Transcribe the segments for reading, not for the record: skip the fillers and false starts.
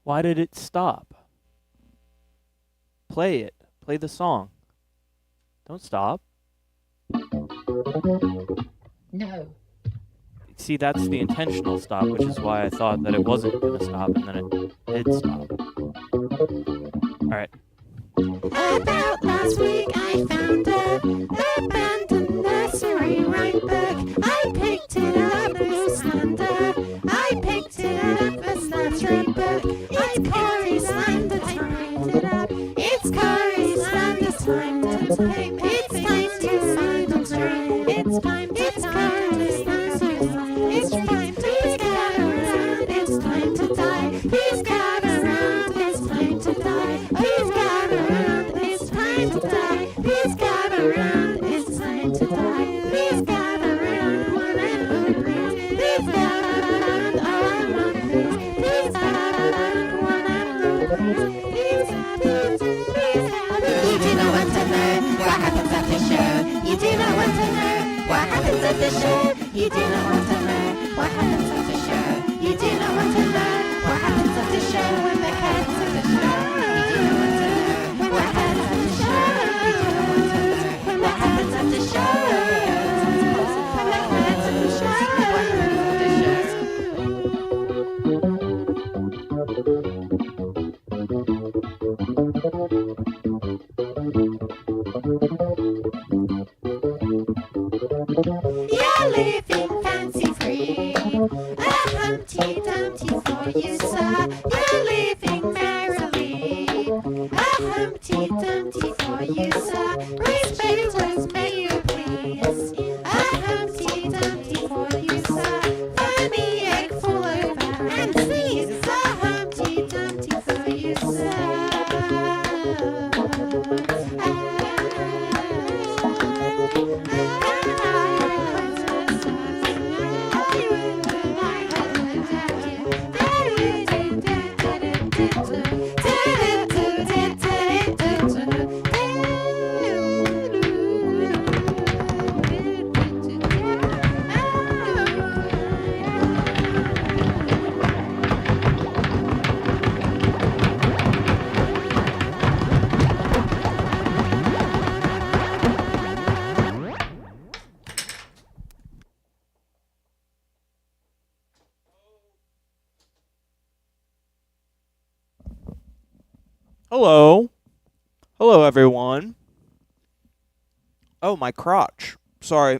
Why did it stop? Play it. Play the song. Don't stop. No. See, that's the intentional stop, which is why I thought that it wasn't going to stop, and then it did stop. Alright. About last week I found an abandoned nursery rhyme book. I picked it up, Blue Slander. I picked it up, this nursery book. It's Corey's Slander time. It's Corey's Slander time. It's time to find and try. It's time to find and try. It's time to gather around. It's time to die. Please gather around. It's time to die. Please gather around. It's time to die. Please gather around. It's time to die. Please gather around. One and only. Please gather around. All I want, please. Please gather around. One and only. Please gather. Please gather. You do not want to know what happens at the show. You do not want to know what happens at the show. You do not want to know what happens at the show. You do not want to know what happens at the show when the cats at the show. You do not want to know what happens at the show. You do not want to know what happens at the show. When the cats at the show. What happens at the show. You're living fancy free, a Humpty Dumpty for you, sir. You're living merrily, a Humpty Dumpty for you, sir. Respect us, may you please, a Humpty Dumpty for you, sir. Funny egg fall over and sneeze, a Humpty Dumpty for you, sir. Hello. Hello, everyone. Oh, my crotch. Sorry.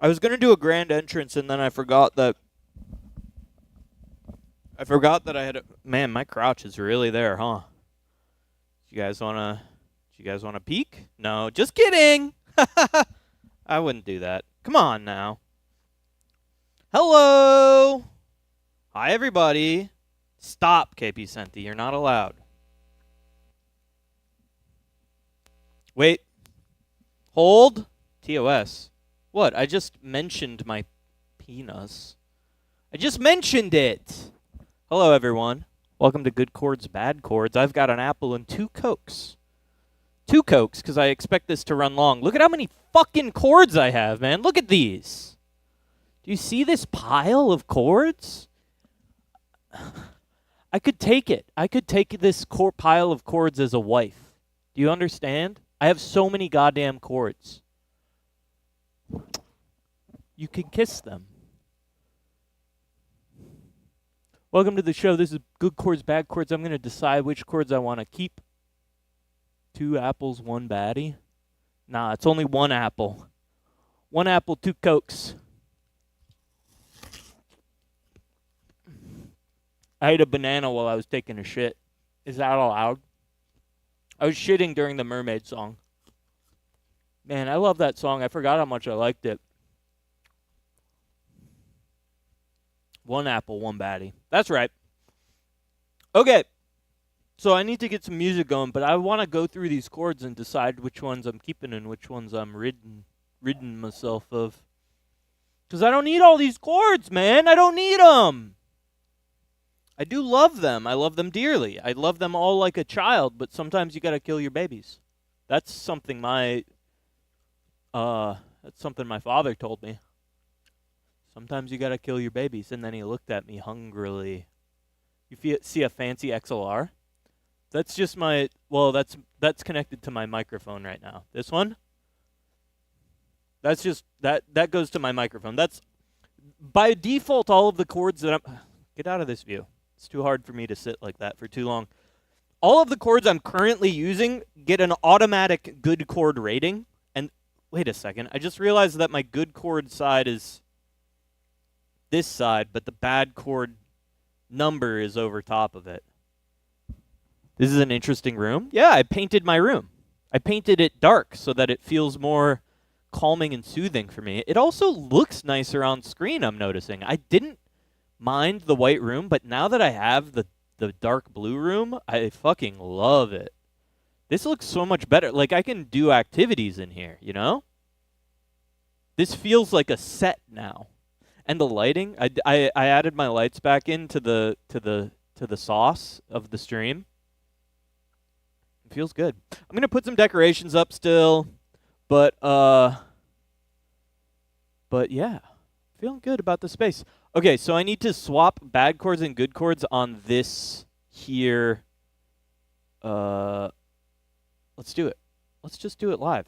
I was going to do a grand entrance, and then I forgot that I had a... Man, my crotch is really there, huh? You guys want to peek? No, just kidding. I wouldn't do that. Come on now. Hello. Hi, everybody. Stop, KP Senti. You're not allowed. Wait. Hold. TOS. What? I just mentioned my penis. I just mentioned it. Hello, everyone. Welcome to Good Chords, Bad Chords. I've got an apple and 2 Cokes. 2 Cokes, because I expect this to run long. Look at how many fucking chords I have, man. Look at these. Do you see this pile of chords? I could take it. I could take this pile of chords as a wife. Do you understand? I have so many goddamn chords. You can kiss them. Welcome to the show. This is Good Chords, Bad Chords. I'm going to decide which chords I want to keep. 2 apples, 1 baddie. Nah, it's only 1 apple. 1 apple, 2 Cokes. I ate a banana while I was taking a shit. Is that allowed? I was shitting during the Mermaid song. Man, I love that song. I forgot how much I liked it. 1 apple, 1 baddie. That's right. Okay. So I need to get some music going, but I want to go through these chords and decide which ones I'm keeping and which ones I'm ridding myself of. Because I don't need all these chords, man. I don't need them. I do love them. I love them dearly. I love them all like a child, but sometimes you got to kill your babies. That's something my father told me. Sometimes you gotta kill your babies. And then he looked at me hungrily. You see a fancy XLR? That's just my, well, that's connected to my microphone right now. This one? That's just, that goes to my microphone. That's, by default, all of the cords that get out of this view. It's too hard for me to sit like that for too long. All of the cords I'm currently using get an automatic good cord rating. And wait a second, I just realized that my good cord side is this side, but the bad cord number is over top of it. This is an interesting room. Yeah, I painted my room. I painted it dark so that it feels more calming and soothing for me. It also looks nicer on screen, I'm noticing. I didn't mind the white room, but now that I have the dark blue room, I fucking love it. This looks so much better. Like, I can do activities in here, you know? This feels like a set now. And the lighting, I added my lights back into the sauce of the stream. It feels good. I'm gonna put some decorations up still, but yeah, feeling good about the space. Okay, so I need to swap bad chords and good chords on this here. Let's do it. Let's just do it live.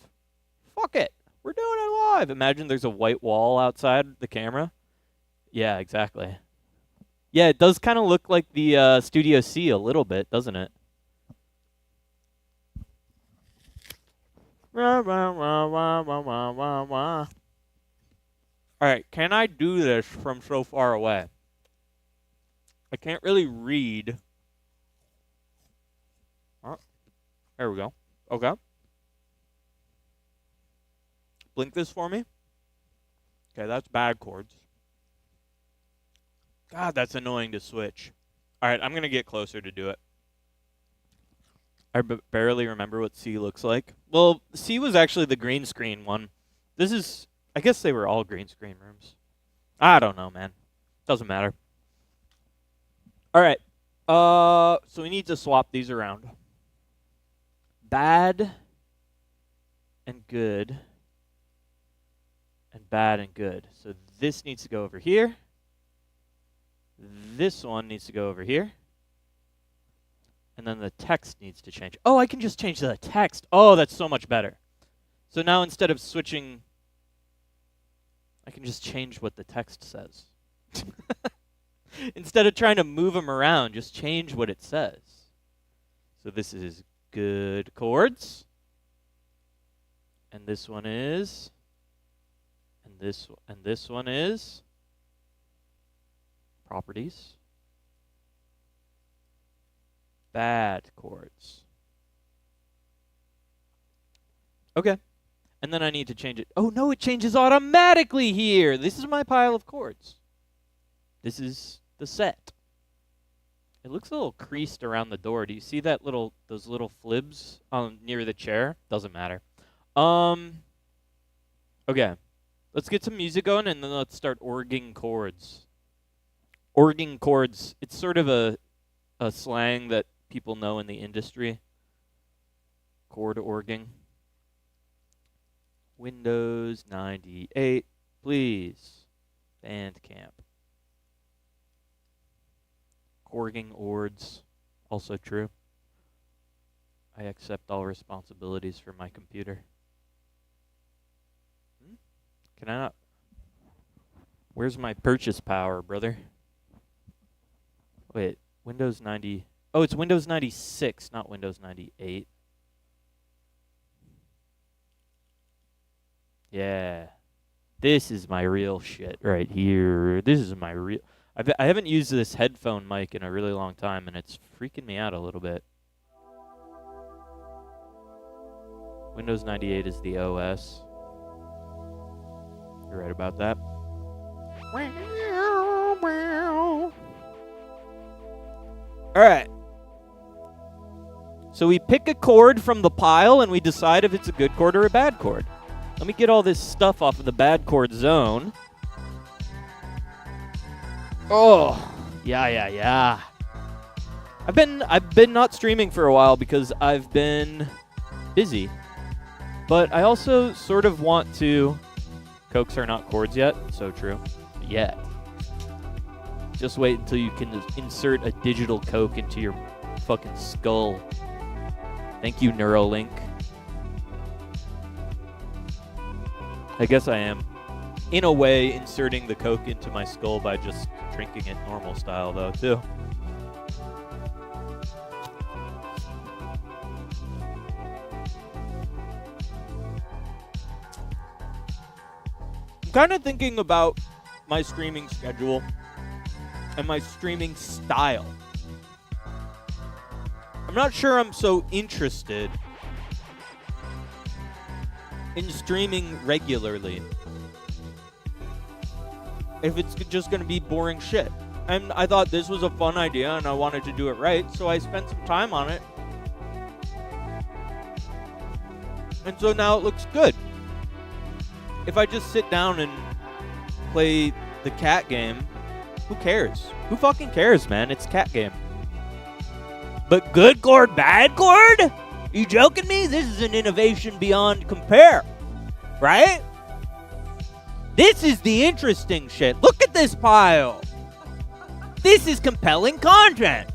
Fuck it. We're doing it live. Imagine there's a white wall outside the camera. Yeah, exactly. Yeah, it does kind of look like the Studio C a little bit, doesn't it? All right, can I do this from so far away? I can't really read. Oh, there we go. Okay. Blink this for me. Okay, that's bad chords. God, that's annoying to switch. All right, I'm going to get closer to do it. I barely remember what C looks like. Well, C was actually the green screen one. This is, I guess they were all green screen rooms. I don't know, man. Doesn't matter. All right. So we need to swap these around. Bad and good. And bad and good. So this needs to go over here. This one needs to go over here. And then the text needs to change. Oh, I can just change the text. Oh, that's so much better. So now instead of switching, I can just change what the text says. Instead of trying to move them around, just change what it says. So this is good chords. And this one is. And this one is properties. Bad chords. Okay. And then I need to change it. Oh, no, it changes automatically here. This is my pile of chords. This is the set. It looks a little creased around the door. Do you see that those little flibs near the chair? Doesn't matter. Okay. Let's get some music going, and then let's start orging chords. Orging chords, it's sort of a slang that people know in the industry. Chord orging. Windows 98, please. Bandcamp. Chording ords, also true. I accept all responsibilities for my computer. Can I not? Where's my purchase power, brother? Wait, Windows 90. Oh, it's Windows 96, not Windows 98. Yeah. This is my real shit right here. This is my real... I haven't used this headphone mic in a really long time, and it's freaking me out a little bit. Windows 98 is the OS. You're right about that. Alright. So we pick a chord from the pile, and we decide if it's a good chord or a bad chord. Let me get all this stuff off of the bad chord zone. Oh, yeah. I've been not streaming for a while because I've been busy. But I also sort of want to... Cokes are not chords yet. So true. Yet. Just wait until you can insert a digital Coke into your fucking skull. Thank you, Neuralink. I guess I am, in a way, inserting the Coke into my skull by just drinking it normal style, though, too. I'm kind of thinking about my streaming schedule and my streaming style. I'm not sure I'm so interested in streaming regularly if it's just going to be boring shit. And I thought this was a fun idea and I wanted to do it right, so I spent some time on it. And so now it looks good. If I just sit down and play the cat game, who cares? Who fucking cares, man? It's cat game. But good chord, bad chord? You joking me? This is an innovation beyond compare. Right? This is the interesting shit. Look at this pile. This is compelling content.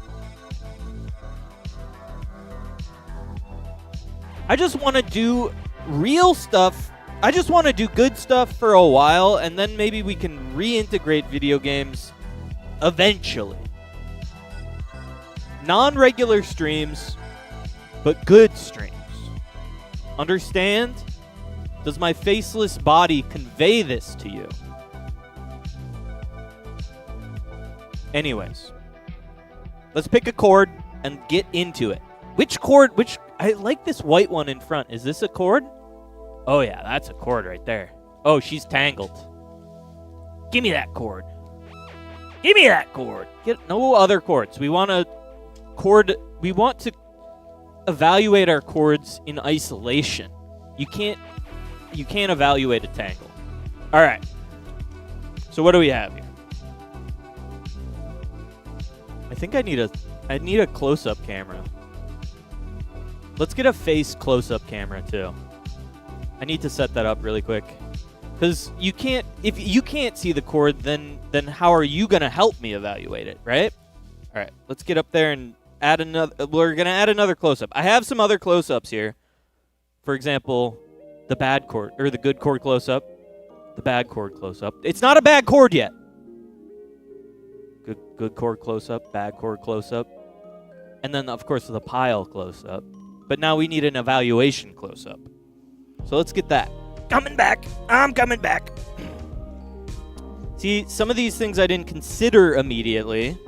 I just want to do real stuff. I just want to do good stuff for a while, and then maybe we can reintegrate video games eventually. Non-regular streams, but good streams. Understand? Does my faceless body convey this to you? Anyways, let's pick a chord and get into it. Which chord? I like this white one in front. Is this a chord? Oh yeah, that's a chord right there. Oh, she's tangled. Give me that chord. Give me that chord. Get no other chords. We want to evaluate our chords in isolation. You can't evaluate a tangle. All right. So what do we have here? I think I need a close-up camera. Let's get a face close-up camera too. I need to set that up really quick. Because if you can't see the chord, then how are you going to help me evaluate it, right? All right, let's get up there and add another. We're going to add another close-up. I have some other close-ups here. For example, the bad chord, or the good chord close-up. The bad chord close-up. It's not a bad chord yet. Good chord close-up, bad chord close-up. And then, of course, the pile close-up. But now we need an evaluation close-up. So let's get that. Coming back. I'm coming back. See, some of these things I didn't consider immediately.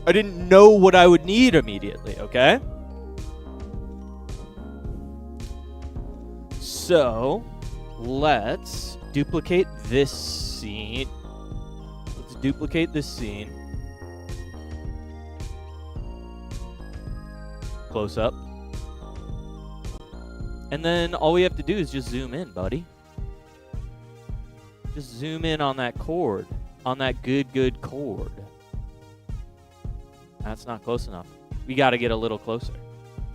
I didn't know what I would need immediately, okay? So, let's duplicate this scene. Let's duplicate this scene. Close up. And then all we have to do is just zoom in, buddy. Just zoom in on that chord. On that good chord. That's not close enough. We got to get a little closer.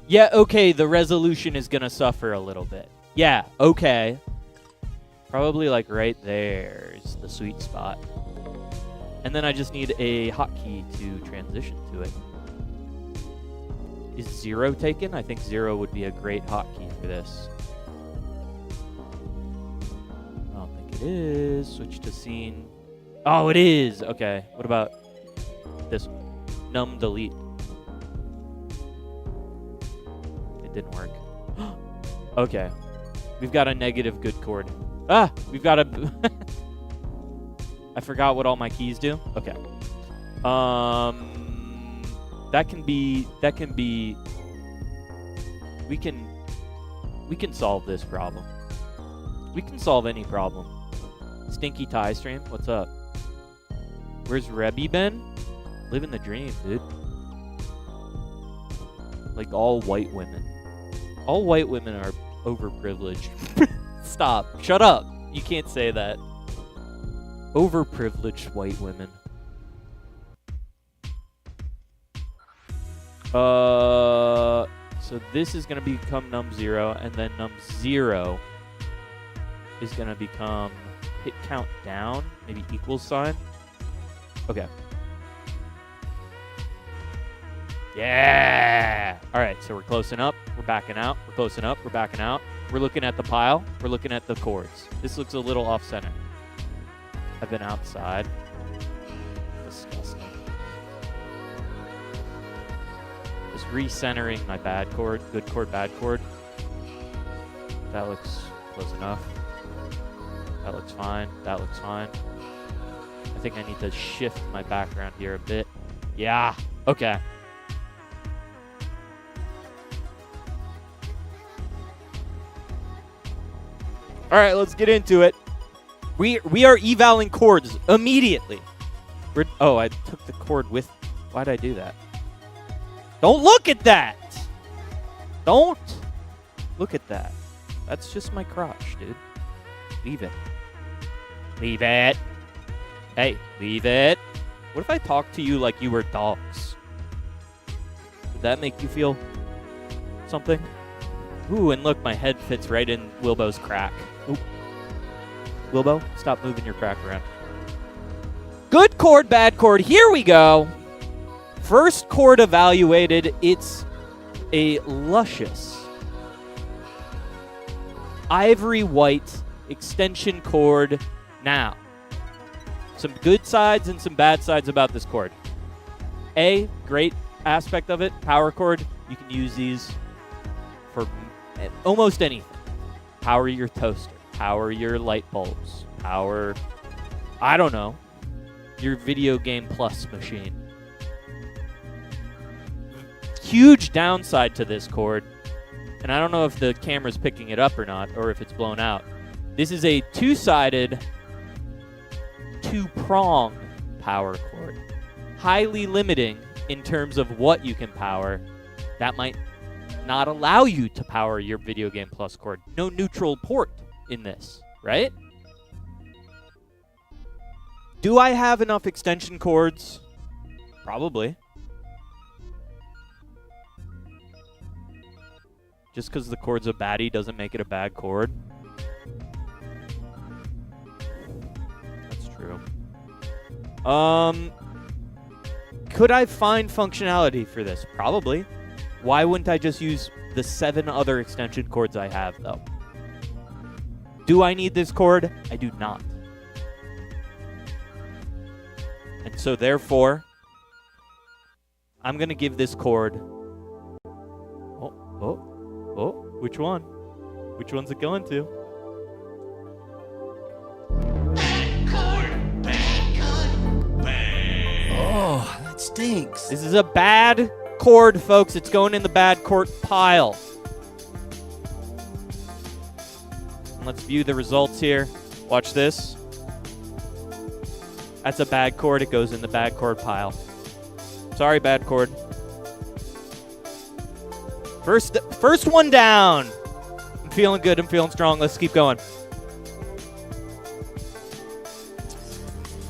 Yeah, okay, the resolution is going to suffer a little bit. Yeah, okay. Probably like right there is the sweet spot. And then I just need a hotkey to transition to it. Is 0 taken? I think 0 would be a great hotkey for this. I don't think it is. Switch to scene. Oh, it is! Okay, what about this one? Num delete. It didn't work. Okay. We've got a negative good chord. Ah! We've got a... I forgot what all my keys do. Okay. That can be we can solve this problem. We can solve any problem. Stinky Tie Stream, what's up? Where's Rebby been? Living the dream, dude. Like all white women. All white women are overprivileged. Stop. Shut up. You can't say that. Overprivileged white women. So this is going to become num 0, and then num 0 is going to become hit count down, maybe equals sign. Okay. Yeah! All right, so we're closing up. We're backing out. We're closing up. We're backing out. We're looking at the pile. We're looking at the chords. This looks a little off-center. I've been outside. Disgusting. Just recentering my bad chord. Good chord, bad chord. That looks close enough. That looks fine. That looks fine. I think I need to shift my background here a bit. Yeah. Okay. All right, let's get into it. We are evaling chords immediately. I took the chord with. Why'd I do that? Don't look at that. Don't look at that. That's just my crotch, dude. Leave it. Leave it. Hey, leave it. What if I talk to you like you were dogs? Would that make you feel something? Ooh, and look, my head fits right in Wilbo's crack. Ooh. Wilbo, stop moving your crack around. Good chord, bad chord. Here we go. First chord evaluated. It's a luscious ivory white extension chord. Now, some good sides and some bad sides about this chord. A great aspect of it, power chord. You can use these for almost anything. Power your toaster, power your light bulbs, power, I don't know, your video game plus machine. Huge downside to this chord, and I don't know if the camera's picking it up or not, or if it's blown out. This is a two-sided, two-prong power chord. Highly limiting in terms of what you can power. That might not allow you to power your video game plus chord. No neutral port in this, right? Do I have enough extension chords? Probably. Just because the chord's a baddie doesn't make it a bad chord. That's true. Could I find functionality for this? Probably. Why wouldn't I just use the 7 other extension chords I have, though? Do I need this chord? I do not. And so, therefore, I'm going to give this chord... Oh, which one? Which one's it going to? Oh, that stinks. This is a bad chord, folks. It's going in the bad chord pile. And let's view the results here. Watch this. That's a bad chord. It goes in the bad chord pile. Sorry, bad chord. First one down. I'm feeling good. I'm feeling strong. Let's keep going.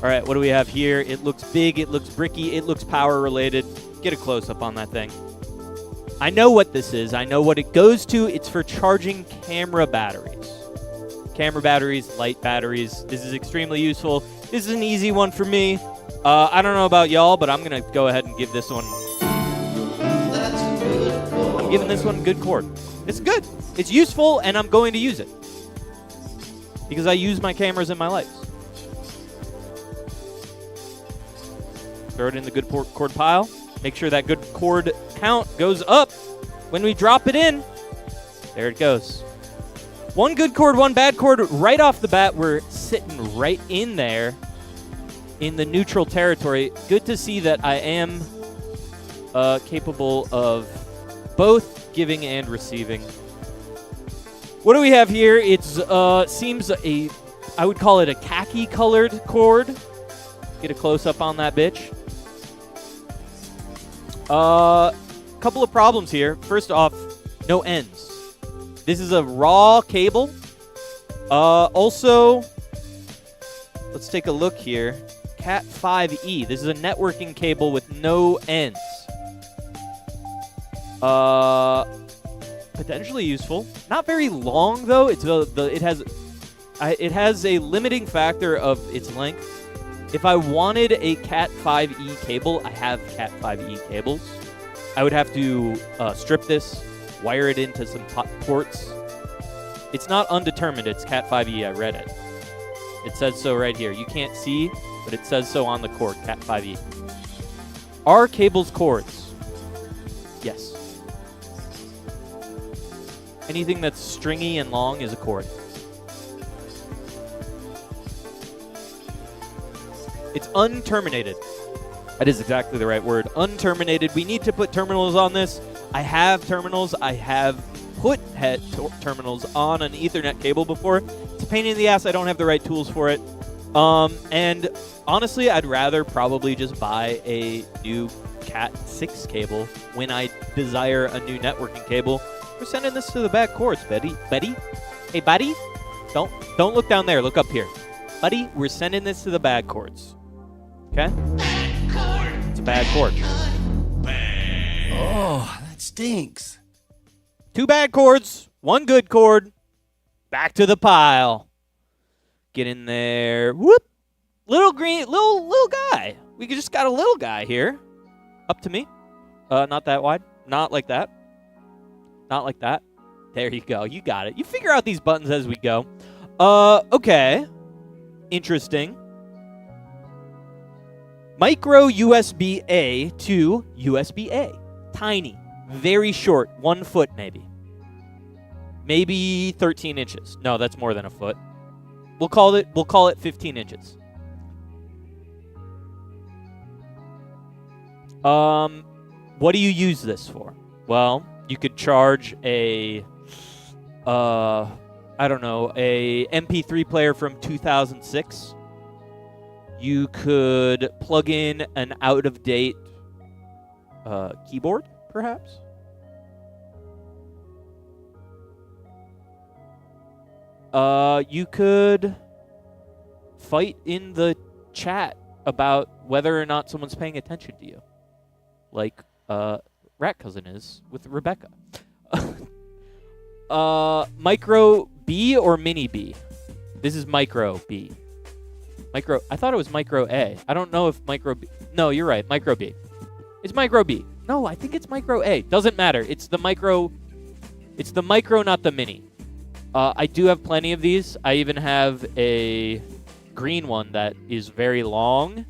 All right, what do we have here? It looks big. It looks bricky. It looks power related. Get a close-up on that thing. I know what this is. I know what it goes to. It's for charging camera batteries. Camera batteries, light batteries. This is extremely useful. This is an easy one for me. I don't know about y'all, but I'm going to go ahead and give this one... I'm giving this one a good chord. It's good. It's useful, and I'm going to use it. Because I use my cameras in my life. Throw it in the good chord pile. Make sure that good chord count goes up when we drop it in. There it goes. One good chord, one bad chord. Right off the bat, we're sitting right in there in the neutral territory. Good to see that I am capable of both giving and receiving. What do we have here? It's seems I would call it a khaki colored chord. Get a close up on that bitch. Couple of problems here. First off, no ends. This is a raw cable. Also, let's take a look here. Cat 5e. This is a networking cable with no ends. potentially useful. Not very long though. It has a limiting factor of its length. If I wanted a Cat 5e cable, I have Cat 5e cables. I would have to strip this, wire it into some ports. It's not undetermined. It's Cat 5e. I read it. It says so right here. You can't see, but it says so on the cord, Cat 5e. Are cables cords? Yes. Anything that's stringy and long is a cord. It's unterminated. That is exactly the right word. Unterminated. We need to put terminals on this. I have terminals. I have put terminals on an Ethernet cable before. It's a pain in the ass. I don't have the right tools for it. And honestly, I'd rather probably just buy a new Cat 6 cable when I desire a new networking cable. We're sending this to the bad cords, Betty. Hey, buddy. Don't look down there. Look up here. Buddy, we're sending this to the bad cords. Okay? It's a bad cord. Oh, that stinks. 2 bad cords, 1 good cord. Back to the pile. Get in there. Whoop. Little guy. We just got a little guy here. Up to me. Not that wide. Not like that. Not like that. There you go. You got it. You figure out these buttons as we go. Okay. Interesting. Micro USB-A to USB-A. Tiny. Very short. 1 foot maybe. Maybe 13 inches. No, that's more than a foot. We'll call it 15 inches. What do you use this for? Well, you could charge a I don't know, a MP3 player from 2006. You could plug in an out-of-date keyboard, perhaps. You could fight in the chat about whether or not someone's paying attention to you. Like Rat Cousin is with Rebecca. Micro B or Mini B? This is Micro B. I thought it was Micro A. I don't know if Micro B. No, you're right. Micro B. It's Micro B. No, I think it's Micro A. Doesn't matter. It's the Micro, not the Mini. I do have plenty of these. I even have a green one that is very long.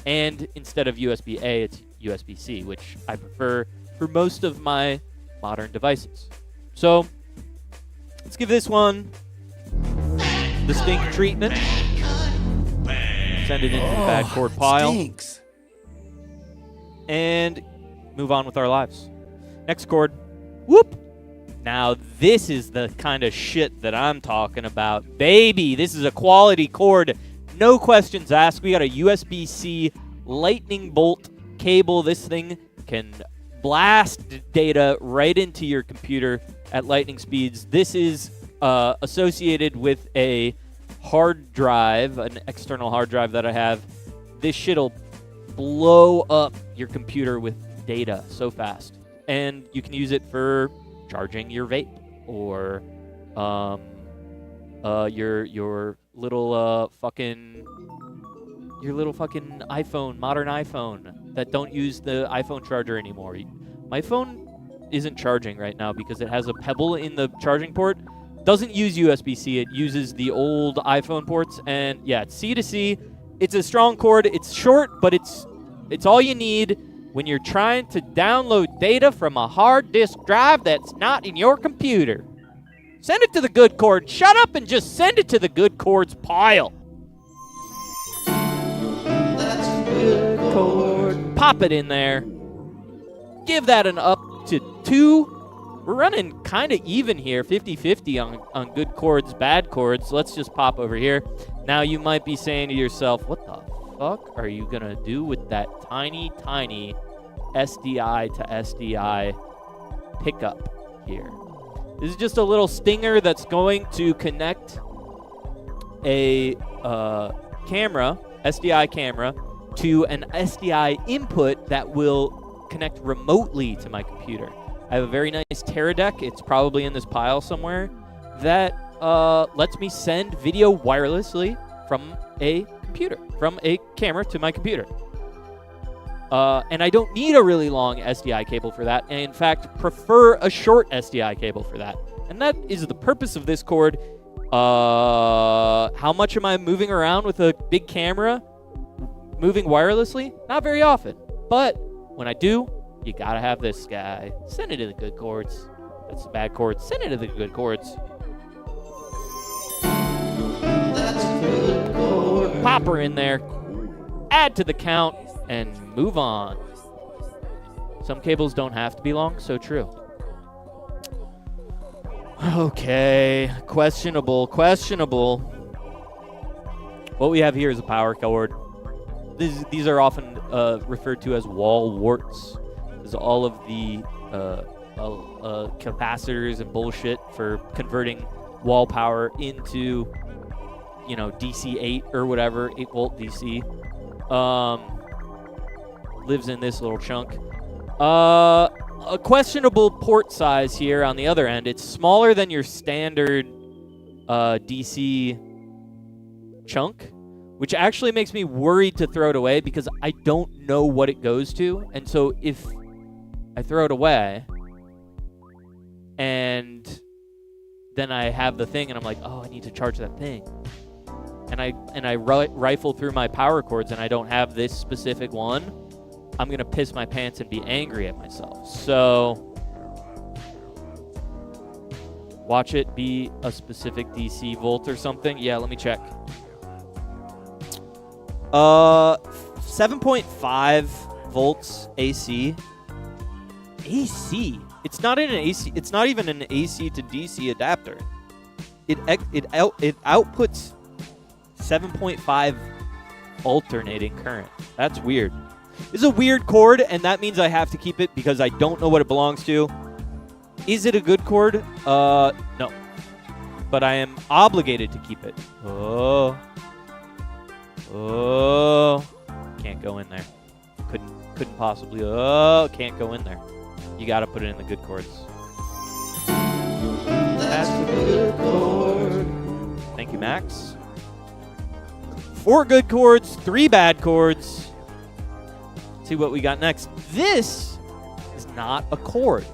And instead of USB-A, it's USB-C, which I prefer for most of my modern devices. So, let's give this one distinct treatment. Send it into the bad cord pile. Stinks. And move on with our lives. Next cord. Whoop! Now, this is the kind of shit that I'm talking about. Baby, this is a quality cord. No questions asked. We got a USB-C lightning bolt cable. This thing can blast data right into your computer at lightning speeds. This is associated with a hard drive, an external hard drive that I have. This shit'll blow up your computer with data so fast. And you can use it for charging your vape or your little fucking iPhone, modern iPhone that don't use the iPhone charger anymore. My phone isn't charging right now because it has a pebble in the charging port. Doesn't use USB-C. It uses the old iPhone ports, and yeah, it's C to C. It's a strong cord. It's short, but it's all you need when you're trying to download data from a hard disk drive that's not in your computer. Send it to the good cord. Shut up and just send it to the good cords pile. Good cord. Pop it in there. Give that an up to 2. We're running kind of even here, 50-50 on good chords, bad chords. Let's just pop over here. Now you might be saying to yourself, what the fuck are you going to do with that tiny, tiny SDI to SDI pickup here? This is just a little stinger that's going to connect a camera, SDI camera, to an SDI input that will connect remotely to my computer. I have a very nice Terra deck. It's probably in this pile somewhere that lets me send video wirelessly from a computer, from a camera to my computer. And I don't need a really long SDI cable for that. And in fact, prefer a short SDI cable for that. And that is the purpose of this cord. How much am I moving around with a big camera? Moving wirelessly? Not very often. But when I do, you gotta have this guy. Send it to the good chords. That's the bad chords. Send it to the good chords. Pop her in there. Add to the count. And move on. Some cables don't have to be long, so true. Okay, questionable. What we have here is a power cord. These are often referred to as wall warts. There's all of the capacitors and bullshit for converting wall power into, DC 8 or whatever, 8 volt DC. Lives in this little chunk. A questionable port size here on the other end. It's smaller than your standard DC chunk, which actually makes me worried to throw it away because I don't know what it goes to. And so if I throw it away and then I have the thing and I'm like, oh, I need to charge that thing. And I rifle through my power cords and I don't have this specific one, I'm going to piss my pants and be angry at myself. So watch it be a specific DC volt or something. Yeah, let me check. 7.5 volts AC. AC? It's not in an AC. It's not even an AC to DC adapter. It outputs 7.5 alternating current. That's weird. This is a weird cord, and that means I have to keep it because I don't know what it belongs to. Is it a good cord? No. But I am obligated to keep it. Oh. Can't go in there. Couldn't possibly. Oh, can't go in there. You got to put it in the good cords. That's a good cord. Thank you, Max. 4 good chords, 3 bad chords. See what we got next. This is not a chord.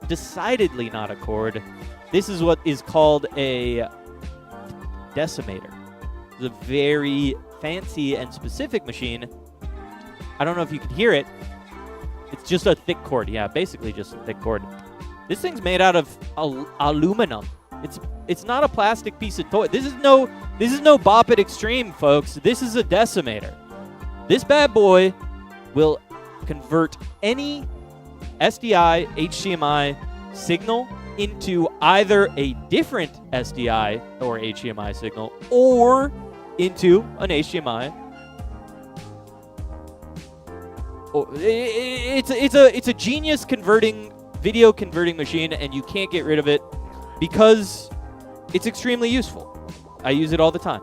Decidedly not a chord. This is what is called a decimator. It's a very fancy and specific machine. I don't know if you can hear it. It's just a thick cord. Yeah, basically just a thick cord. This thing's made out of aluminum. It's not a plastic piece of toy. This is no Bop It Extreme, folks. This is a decimator. This bad boy will convert any SDI, HDMI signal into either a different SDI or HDMI signal or into an HDMI. It's a genius video converting machine, and you can't get rid of it because it's extremely useful. I use it all the time.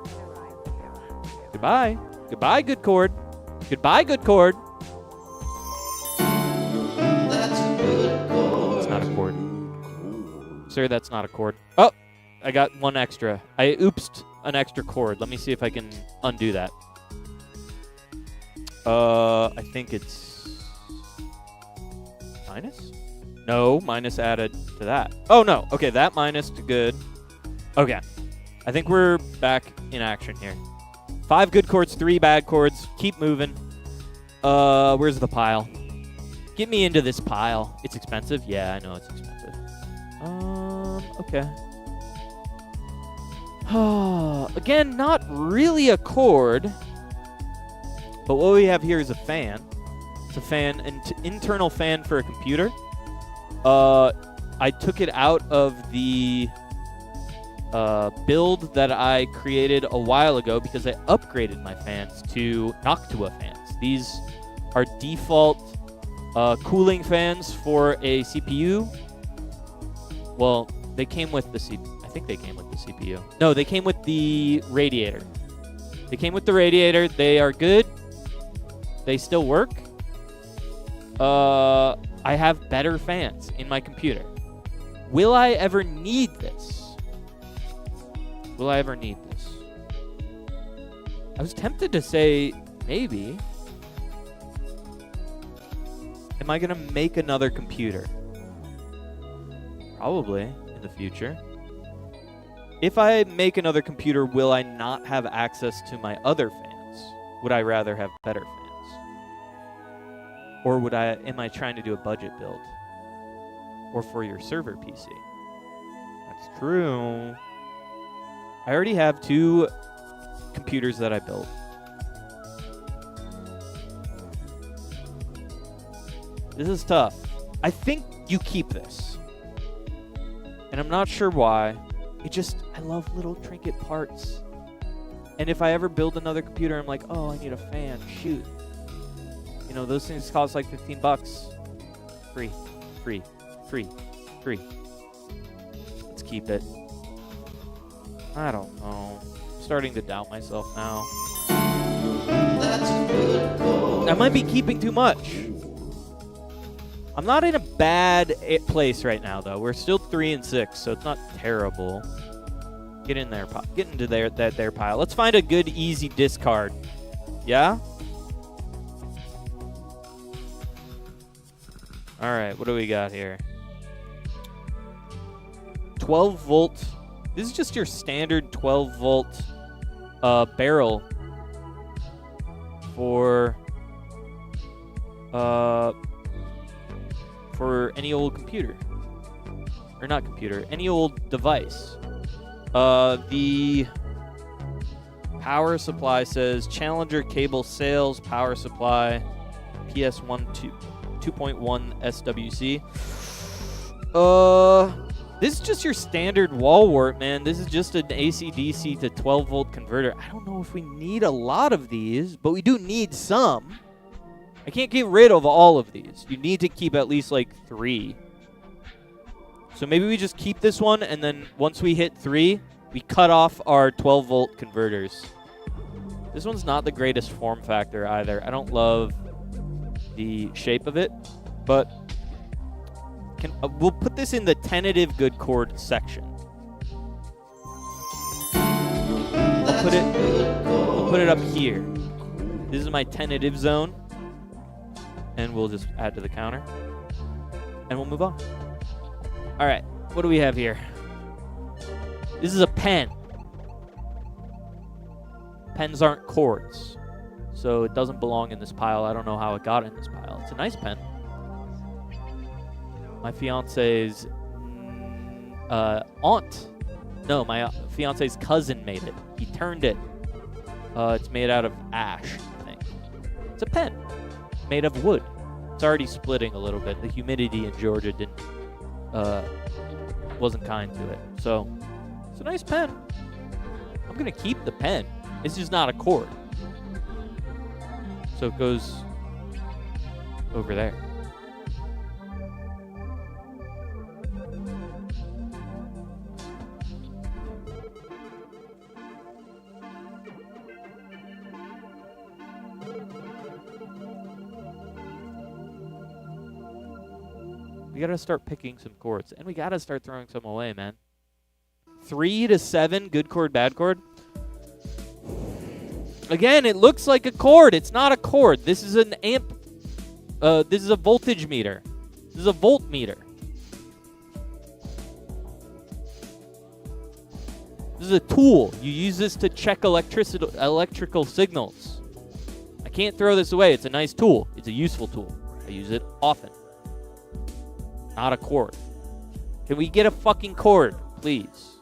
Goodbye. Goodbye, good cord. Goodbye, good cord. It's not a cord. Sir, that's not a cord. Oh, I got one extra. I oopsed an extra cord. Let me see if I can undo that. I think it's minus? No, minus added to that. Oh, no. Okay, that minus to good. Okay. I think we're back in action here. 5 good chords, 3 bad chords. Keep moving. Where's the pile? Get me into this pile. It's expensive? Yeah, I know it's expensive. Okay. Again, not really a chord. But what we have here is a fan. It's a fan, an internal fan for a computer. I took it out of the build that I created a while ago because I upgraded my fans to Noctua fans. These are default cooling fans for a CPU. Well, they came with the CPU. I think they came with the CPU. No, they came with the radiator. They came with the radiator. They are good. They still work. I have better fans in my computer. Will I ever need this? Will I ever need this? I was tempted to say maybe. Am I going to make another computer? Probably in the future. If I make another computer, will I not have access to my other fans? Would I rather have better fans? Or am I trying to do a budget build? Or for your server PC? That's true. I already have 2 computers that I built. This is tough. I think you keep this. And I'm not sure why. I love little trinket parts. And if I ever build another computer, I'm like, oh, I need a fan. Shoot. You know, those things cost like $15. Free. Let's keep it. I don't know. I'm starting to doubt myself now. That's a good call. I might be keeping too much. I'm not in a bad place right now, though. We're still 3-6, so it's not terrible. Get in there, get into that pile. Let's find a good, easy discard. Yeah? All right, what do we got here? 12 volt. This is just your standard 12 volt barrel for any old computer. Or not computer, any old device. The power supply says Challenger cable sales power supply PS1 2.1 SWC. This is just your standard wall wart, man. This is just an AC/DC to 12 volt converter. I don't know if we need a lot of these, but we do need some. I can't get rid of all of these. You need to keep at least like 3. So maybe we just keep this one, and then once we hit 3, we cut off our 12 volt converters. This one's not the greatest form factor either. I don't love the shape of it, but we'll put this in the tentative good chord section. I'll put it up here. This is my tentative zone, and we'll just add to the counter, and we'll move on. All right, what do we have here? This is a pen. Pens aren't chords, so it doesn't belong in this pile. I don't know how it got in this pile. It's a nice pen. My fiance's aunt. No, my fiance's cousin made it. He turned it. It's made out of ash, I think. It's a pen made of wood. It's already splitting a little bit. The humidity in Georgia wasn't kind to it. So it's a nice pen. I'm gonna keep the pen. It's just not a chord. So it goes over there. We gotta start picking some chords, and we gotta start throwing some away, man. 3 to 7, good chord, bad chord. Again, it looks like a chord. It's not a chord. This is an amp. This is a voltage meter. This is a voltmeter. This is a tool. You use this to check electrical signals. I can't throw this away. It's a nice tool. It's a useful tool. I use it often. Not a chord. Can we get a fucking chord, please?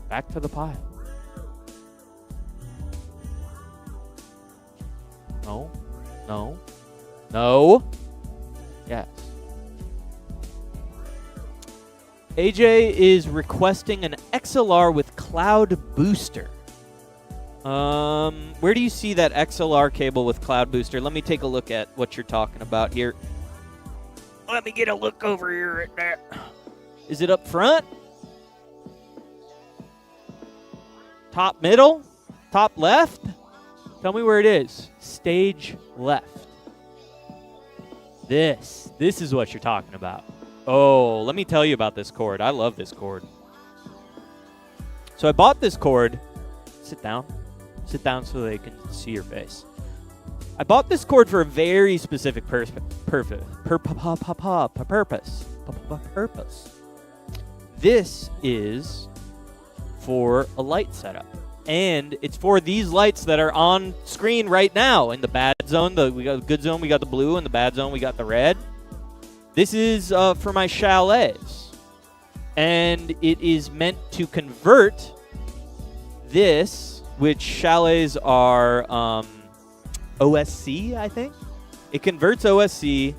Back to the pile. No. No. No. Yes. AJ is requesting an XLR with cloud booster. Where do you see that XLR cable with cloud booster? Let me take a look at what you're talking about here. Let me get a look over here at that. Is it up front? Top middle? top left. Tell me where it is. Stage left. This is what you're talking about. Oh, let me tell you about this cord. I love this cord. So I bought this cord. Sit down. Sit down so they can see your face. I bought this cord for a very specific purpose. This is for a light setup. And it's for these lights that are on screen right now. In the bad zone, we got the good zone, we got the blue. In the bad zone, we got the red. This is for my chalets. And it is meant to convert this, which chalets are OSC, I think. It converts OSC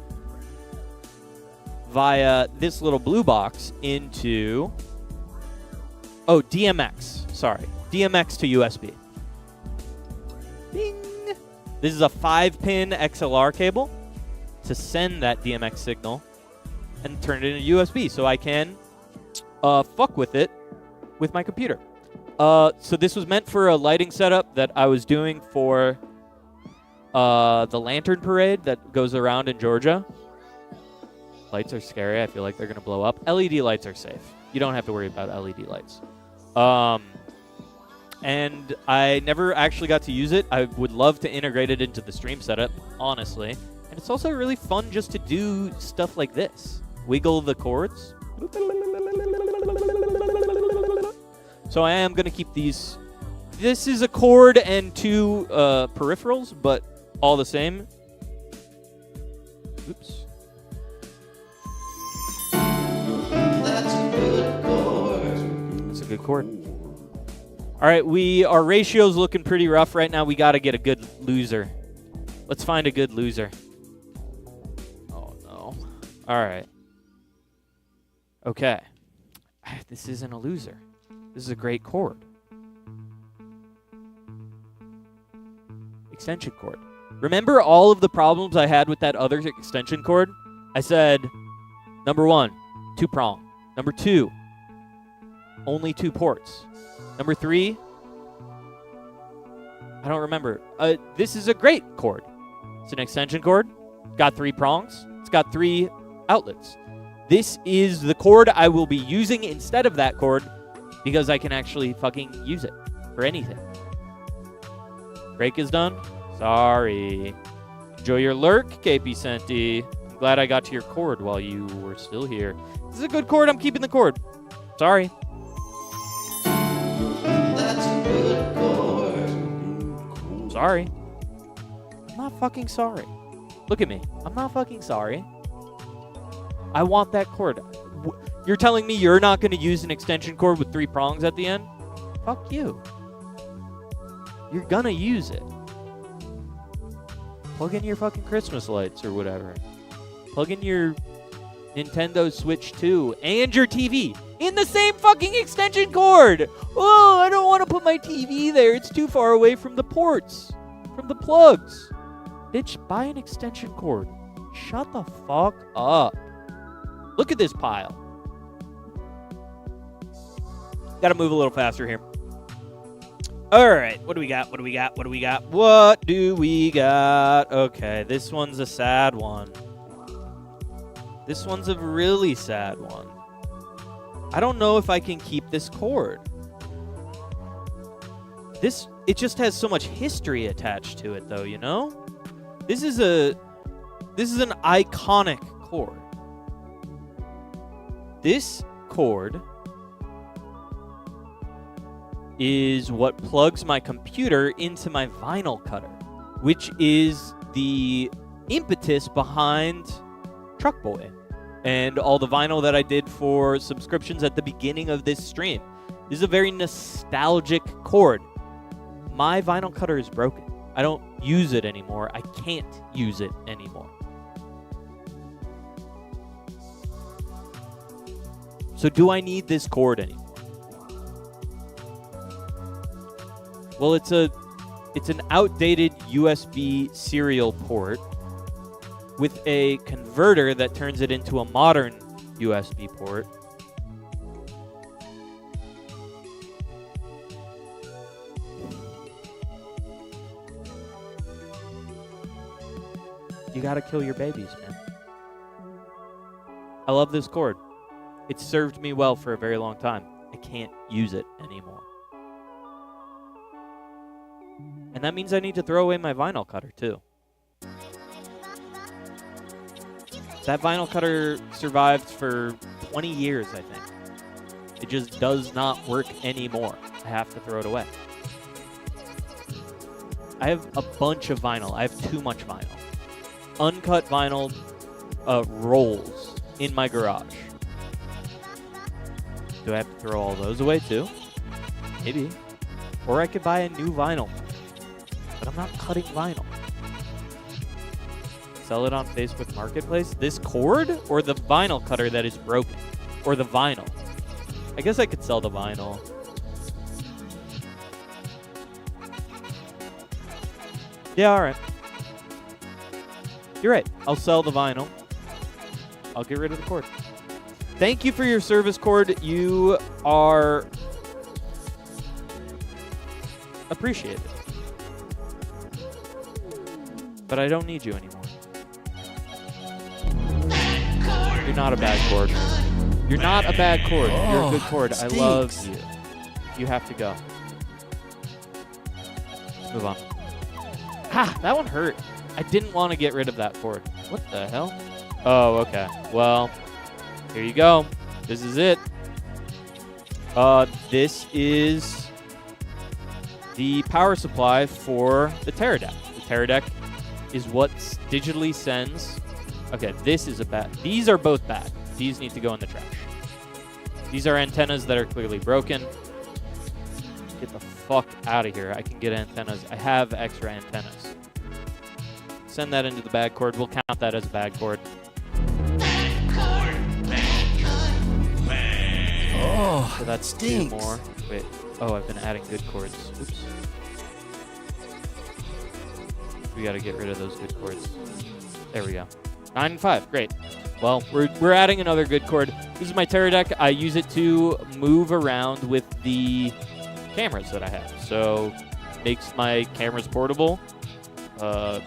via this little blue box into... Oh, DMX. Sorry. DMX to USB. Bing! This is a 5-pin XLR cable to send that DMX signal and turn it into USB so I can fuck with it with my computer. So this was meant for a lighting setup that I was doing for the lantern parade that goes around in Georgia. Lights are scary. I feel like they're going to blow up. LED lights are safe. You don't have to worry about LED lights. And I never actually got to use it. I would love to integrate it into the stream setup, honestly. And it's also really fun just to do stuff like this. Wiggle the cords. So I am going to keep these. This is a cord and 2 peripherals, but all the same. Oops. That's a good cord. That's a good cord. All right, our ratio's looking pretty rough right now. We got to get a good loser. Let's find a good loser. Oh, no. All right. Okay. This isn't a loser. This is a great cord. Extension cord. Remember all of the problems I had with that other extension cord? I said, number 1, 2-prong. Number 2, only 2 ports. Number 3, I don't remember. This is a great cord. It's an extension cord. Got 3 prongs. It's got 3 outlets. This is the cord I will be using instead of that cord because I can actually fucking use it for anything. Break is done. Sorry. Enjoy your lurk, KP Senti. I'm glad I got to your cord while you were still here. This is a good cord. I'm keeping the cord. Sorry. That's a good cord. Sorry. I'm not fucking sorry. Look at me. I'm not fucking sorry. I want that cord. You're telling me you're not going to use an extension cord with 3 prongs at the end? Fuck you. You're going to use it. Plug in your fucking Christmas lights or whatever. Plug in your Nintendo Switch 2 and your TV in the same fucking extension cord. Oh, I don't want to put my TV there. It's too far away from the ports, from the plugs. Bitch, buy an extension cord. Shut the fuck up. Look at this pile. Gotta move a little faster here. All right, what do we got? What do we got? What do we got? What do we got? Okay, this one's a sad one. This one's a really sad one. I don't know if I can keep this cord. It just has so much history attached to it, though, you know? This is an iconic cord. This cord is what plugs my computer into my vinyl cutter, which is the impetus behind Truck Boy and all the vinyl that I did for subscriptions at the beginning of this stream. This is a very nostalgic cord. My vinyl cutter is broken. I don't use it anymore. I can't use it anymore. So do I need this cord anymore? Well, it's an outdated USB serial port with a converter that turns it into a modern USB port. You gotta kill your babies, man. I love this cord. It's served me well for a very long time. I can't use it anymore. And that means I need to throw away my vinyl cutter, too. That vinyl cutter survived for 20 years, I think. It just does not work anymore. I have to throw it away. I have a bunch of vinyl. I have too much vinyl. Uncut vinyl rolls in my garage. Do I have to throw all those away too? Maybe. Or I could buy a new vinyl. But I'm not cutting vinyl. Sell it on Facebook Marketplace? This cord? Or the vinyl cutter that is broken? Or the vinyl? I guess I could sell the vinyl. Yeah, alright. You're right. I'll sell the vinyl. I'll get rid of the cord. Thank you for your service, cord. You are appreciated. But I don't need you anymore. You're not a bad cord. You're not a bad cord. You're a good cord. I love you. You have to go. Let's move on. Ha! That one hurt. I didn't want to get rid of that cord. What the hell? Oh, okay. Well, here you go. This is it. This is the power supply for the Teradek. The Teradek is what digitally sends. Okay, this is a bad. These are both bad. These need to go in the trash. These are antennas that are clearly broken. Get the fuck out of here. I can get antennas. I have extra antennas. Send that into the bad cord. We'll count that as a bad cord. Oh, So that's stinks. 2 more. Wait. Oh, I've been adding good cords. Oops. We got to get rid of those good cords. There we go. 9 and 5. Great. Well, we're adding another good cord. This is my Teradek. I use it to move around with the cameras that I have. So makes my cameras portable.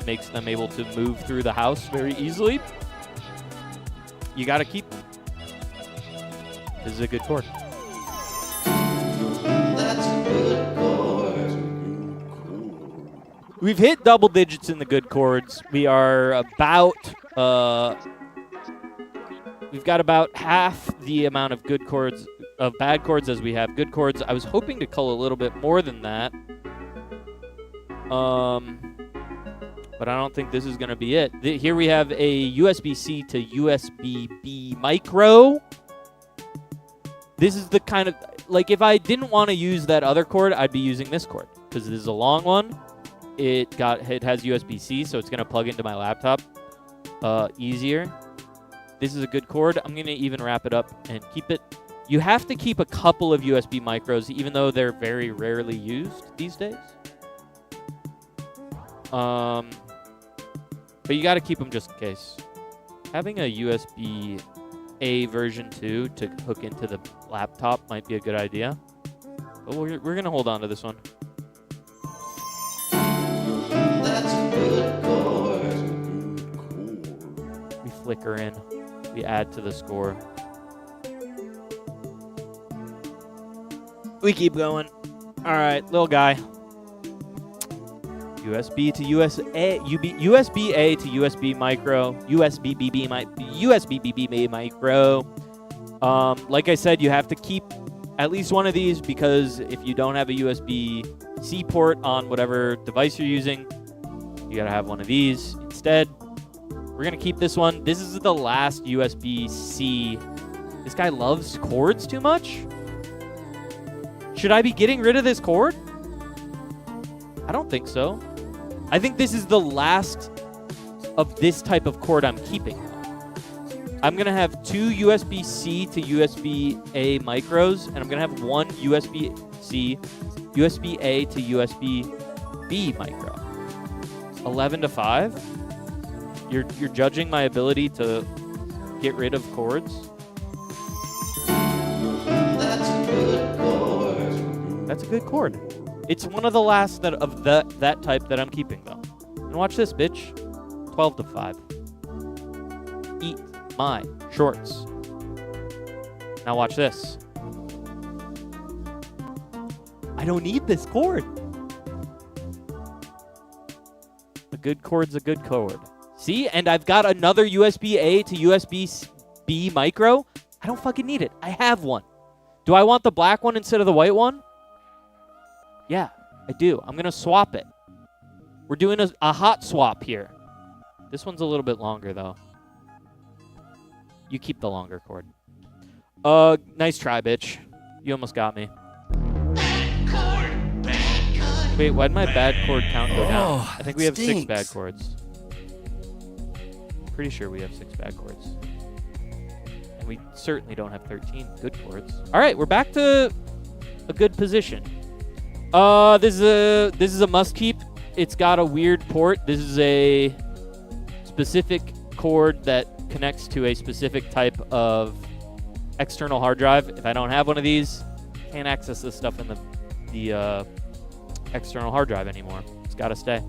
Makes them able to move through the house very easily. You got to keep them. This is a good cord. That's a good chord. We've hit double digits in the good chords. We are about, we've got about half the amount of good chords, of bad chords as we have good chords. I was hoping to cull a little bit more than that. But I don't think this is going to be it. Here we have a USB-C to USB-B micro. This is the kind of, like, if I didn't want to use that other cord, I'd be using this cord because this is a long one. It has USB-C, so it's going to plug into my laptop easier. This is a good cord. I'm going to even wrap it up and keep it. You have to keep a couple of USB micros, even though they're very rarely used these days. But you got to keep them just in case. Having a USB-A version 2 to hook into the laptop might be a good idea. But we're going to hold on to this one. That's a good chord. We flicker in. We add to the score. We keep going. All right, little guy. USB to USB-A to USB micro, USB-B micro. Like I said, you have to keep at least one of these because if you don't have a USB-C port on whatever device you're using, you gotta have one of these instead. We're gonna keep this one. This is the last USB-C. This guy loves cords too much? Should I be getting rid of this cord? I don't think so. I think this is the last of this type of cord I'm keeping. I'm going to have 2 USB-C to USB-A micros, and I'm going to have 1 USB-C, USB-A to USB-B micro. 11 to 5? You're judging my ability to get rid of cords? That's a good chord. That's a good cord. It's one of the last of that type that I'm keeping, though. And watch this, bitch. 12 to 5. Eat my shorts. Now watch this. I don't need this cord. A good cord's a good cord. See? And I've got another USB-A to USB-B micro. I don't fucking need it. I have one. Do I want the black one instead of the white one? Yeah, I do. I'm going to swap it. We're doing a hot swap here. This one's a little bit longer, though. You keep the longer cord. Nice try, bitch. You almost got me. Wait, why'd my bad chord count go down? I think we have 6 bad chords. Pretty sure we have 6 bad chords. And we certainly don't have 13 good chords. All right, we're back to a good position. This is a must keep. It's got a weird port. This is a specific cord that connects to a specific type of external hard drive. If I don't have one of these, can't access this stuff in the external hard drive anymore. It's got to stay.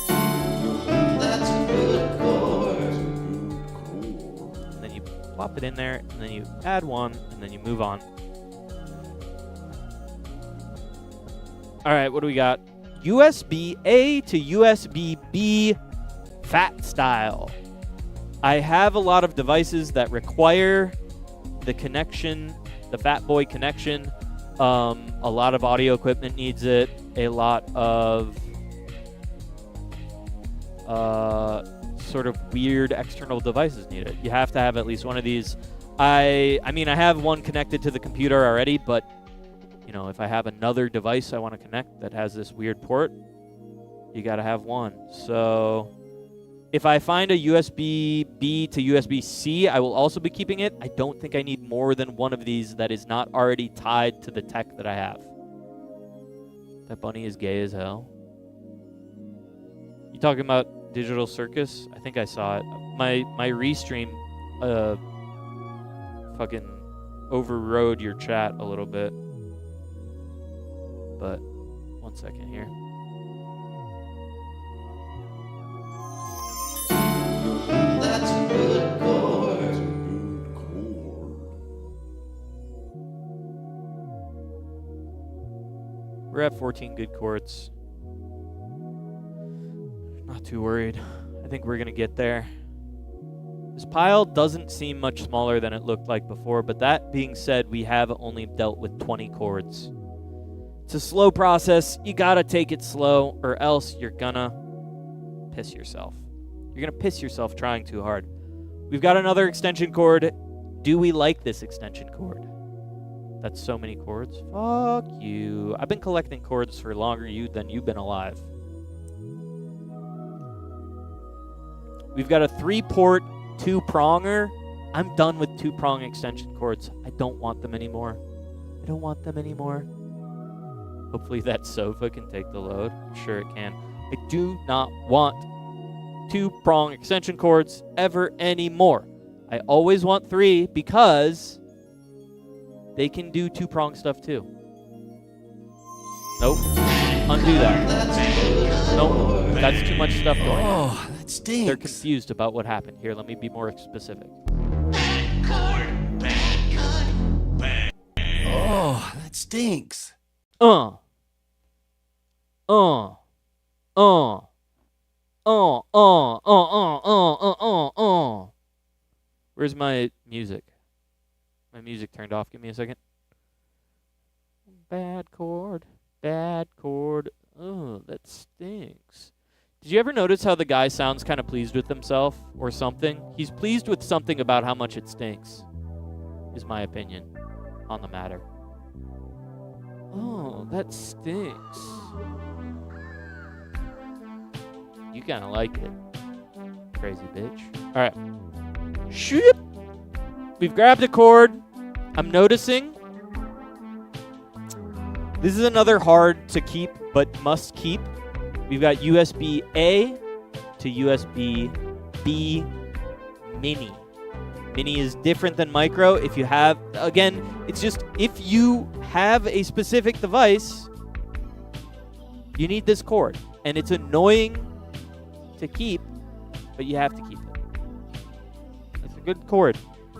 That's a good chord. And then you plop it in there, and then you add one, and then you move on. All right, what do we got? USB-A to USB-B fat style. I have a lot of devices that require the connection, the Fat Boy connection. A lot of audio equipment needs it. A lot of sort of weird external devices need it. You have to have at least one of these. I mean, I have one connected to the computer already, but you know, if I have another device I want to connect that has this weird port, you got to have one. So if I find a USB-B to USB-C, I will also be keeping it. I don't think I need more than one of these that is not already tied to the tech that I have. That bunny is gay as hell. You talking about Digital Circus? I think I saw it. My restream fucking overrode your chat a little bit. But one second here. That's a good chord. We're at 14 good chords. Not too worried. I think we're going to get there. This pile doesn't seem much smaller than it looked like before, but that being said, we have only dealt with 20 chords. It's a slow process. You got to take it slow, or else you're going to piss yourself. You're going to piss yourself trying too hard. We've got another extension cord. Do we like this extension cord? That's so many chords. Fuck you. I've been collecting chords for longer than you've been alive. We've got a 3-port 2-pronger. I'm done with 2-prong extension cords. I don't want them anymore. I don't want them anymore. Hopefully that sofa can take the load. I'm sure it can. I do not want 2-prong extension cords ever anymore. I always want 3 because they can do 2-prong stuff too. Nope. Undo that. Nope. That's too much stuff going on. Oh, that stinks. They're confused about what happened. Here, let me be more specific. Oh, that stinks. Where's my music? My music turned off. Give me a second. Bad chord. Bad chord. Oh, that stinks. Did you ever notice how the guy sounds kind of pleased with himself or something? He's pleased with something about how much it stinks, is my opinion on the matter. Oh, that stinks. You kind of like it. Crazy bitch. All right. Shoop. We've grabbed a chord. I'm noticing. This is another hard to keep, but must keep. We've got USB-A to USB-B mini. Mini is different than micro. If you have, again, it's just if you have a specific device, you need this cord. And it's annoying to keep but you have to keep it. That's a good chord.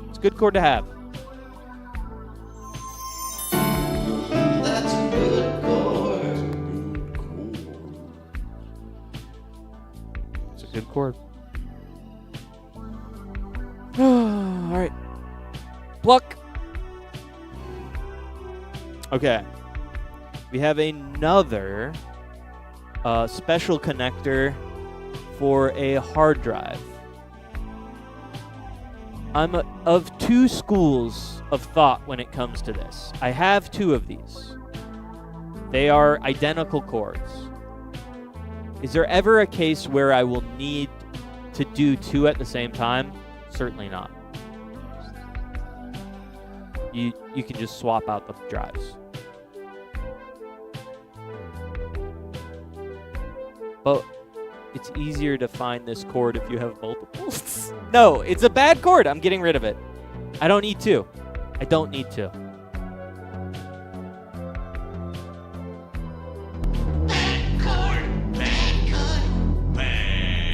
It's a good chord to have. That's a good chord. It's a good chord. All right. Pluck. Okay. We have another special connector for a hard drive. I'm of two schools of thought when it comes to this. I have two of these. They are identical cords. Is there ever a case where I will need to do two at the same time? Certainly not. You can just swap out the drives. But it's easier to find this cord if you have multiples. No, it's a bad cord. I'm getting rid of it. I don't need to. I don't need to.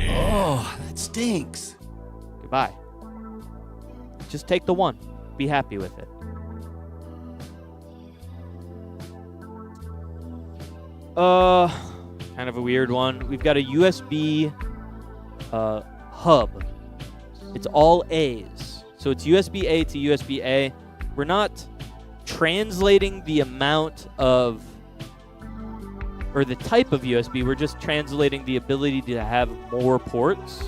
Oh, that stinks. Goodbye. Just take the one. Be happy with it. Kind of a weird one. We've got a USB hub. It's all A's. So it's USB A to USB A. We're not translating the amount of, or the type of USB. We're just translating the ability to have more ports.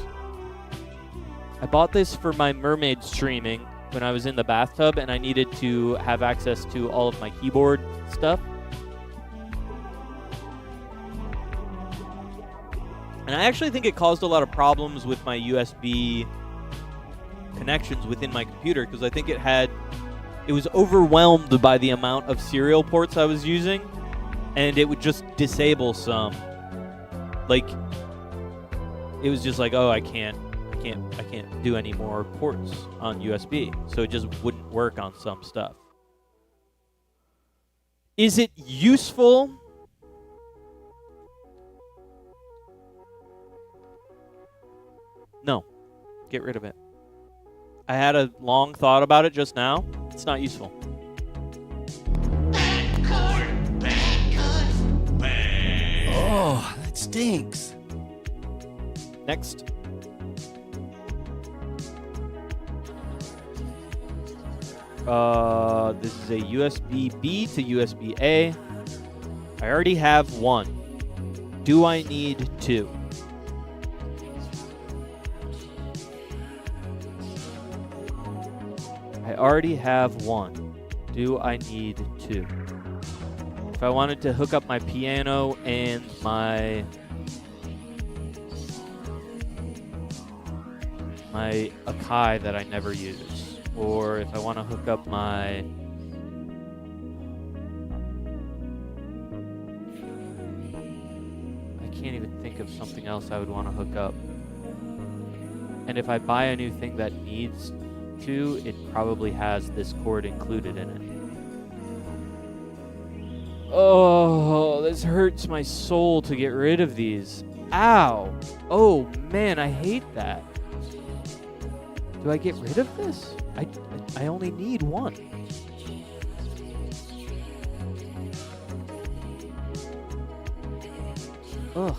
I bought this for my mermaid streaming when I was in the bathtub and I needed to have access to all of my keyboard stuff. And I actually think it caused a lot of problems with my USB connections within my computer because I think it was overwhelmed by the amount of serial ports I was using, and it would just disable some. Like, it was just like, oh, I can't do any more ports on USB, so it just wouldn't work on some stuff. Is it useful? No. Get rid of it. I had a long thought about it just now. It's not useful. Oh, that stinks. Next. This is a USB B to USB A. I already have one. Do I need two? I already have one. Do I need two? If I wanted to hook up my piano and my Akai that I never use, or if I want to hook up my I can't even think of something else I would want to hook up. And if I buy a new thing that needs to, it probably has this cord included in it. Oh, this hurts my soul to get rid of these. Ow. Oh, man, I hate that. Do I get rid of this? I only need one. Ugh.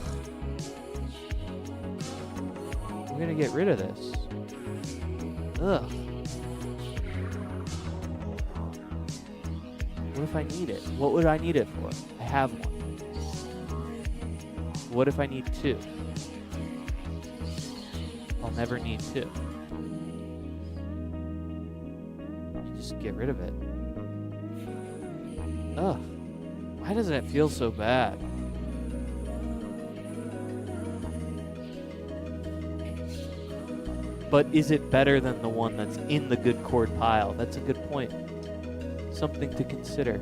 I'm gonna get rid of this. Ugh. What if I need it? What would I need it for? I have one. What if I need two? I'll never need two. You just get rid of it. Ugh. Why doesn't it feel so bad? But is it better than the one that's in the good chord pile? That's a good point. Something to consider.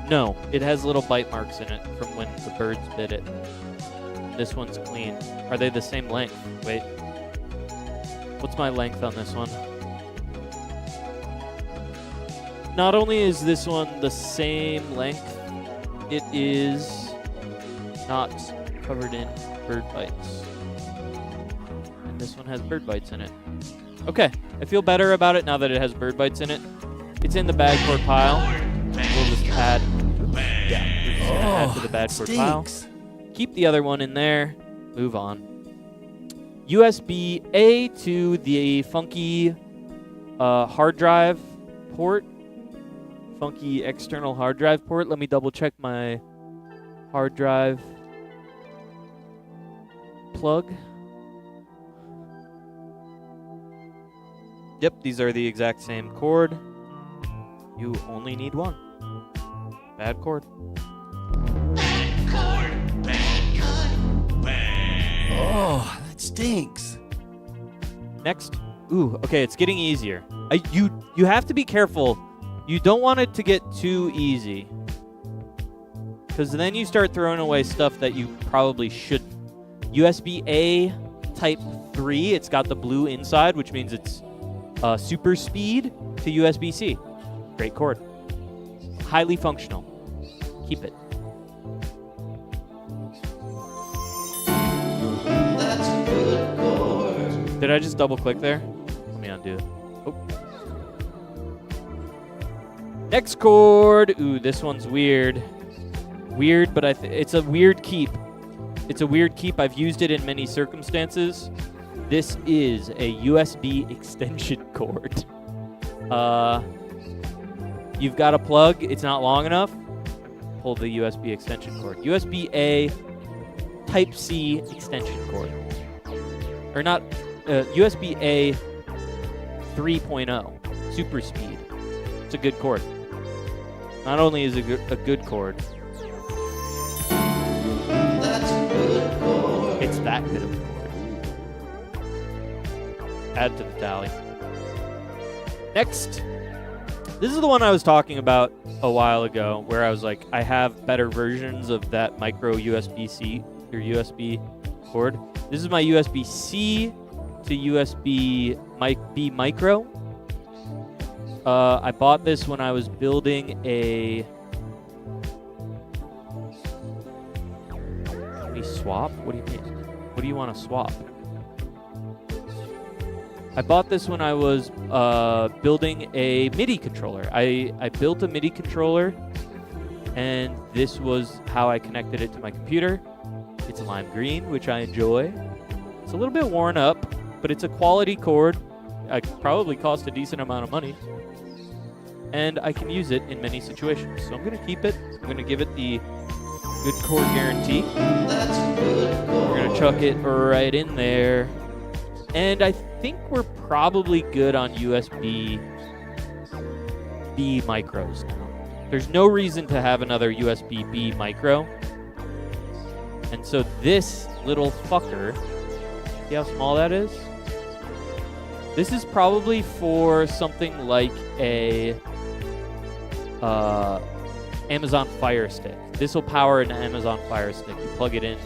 No, it has little bite marks in it from when the birds bit it. This one's clean. Are they the same length? Wait. What's my length on this one? Not only is this one the same length, it is not covered in bird bites. And this one has bird bites in it. Okay, I feel better about it now that it has bird bites in it. It's in the bad cord pile. We'll just add, yeah, we're just gonna add to the bad cord pile. Stinks. Keep the other one in there. Move on. USB-A to the funky hard drive port. Funky external hard drive port. Let me double check my hard drive plug. Yep, these are the exact same cord. You only need one. Bad cord. Oh, that stinks. Next. Ooh, okay, it's getting easier. You have to be careful. You don't want it to get too easy. Because then you start throwing away stuff that you probably shouldn't. USB-A Type 3, it's got the blue inside, which means it's super speed to USB-C. Great cord. Highly functional. Keep it. That's a good cord. Did I just double click there? Let me undo it. Oh. Next cord. Ooh, this one's weird. Weird, but it's a weird keep. It's a weird keep. I've used it in many circumstances. This is a USB extension cord. You've got a plug. It's not long enough. Pull the USB extension cord. USB-A Type-C extension cord. Or not, USB-A 3.0. Super speed. It's a good cord. Not only is it a good cord, That's a good cord. it's that good of a cord. Add to the tally. Next. This is the one I was talking about a while ago, where I was like, I have better versions of that micro USB-C or USB cord. This is my USB-C to USB B micro. I bought this when I was building a... Can we swap? What do you mean? What do you want to swap? I bought this when I was building a MIDI controller. I built a MIDI controller, and this was how I connected it to my computer. It's lime green, which I enjoy. It's a little bit worn up, but it's a quality cord. It probably cost a decent amount of money. And I can use it in many situations. So I'm going to keep it. I'm going to give it the good cord guarantee. That's a good cord. We're going to chuck it right in there. And I think we're probably good on USB B micros now. There's no reason to have another USB B micro. And so this little fucker, see how small that is? This is probably for something like a Amazon Fire Stick. This will power an Amazon Fire Stick. You plug it in,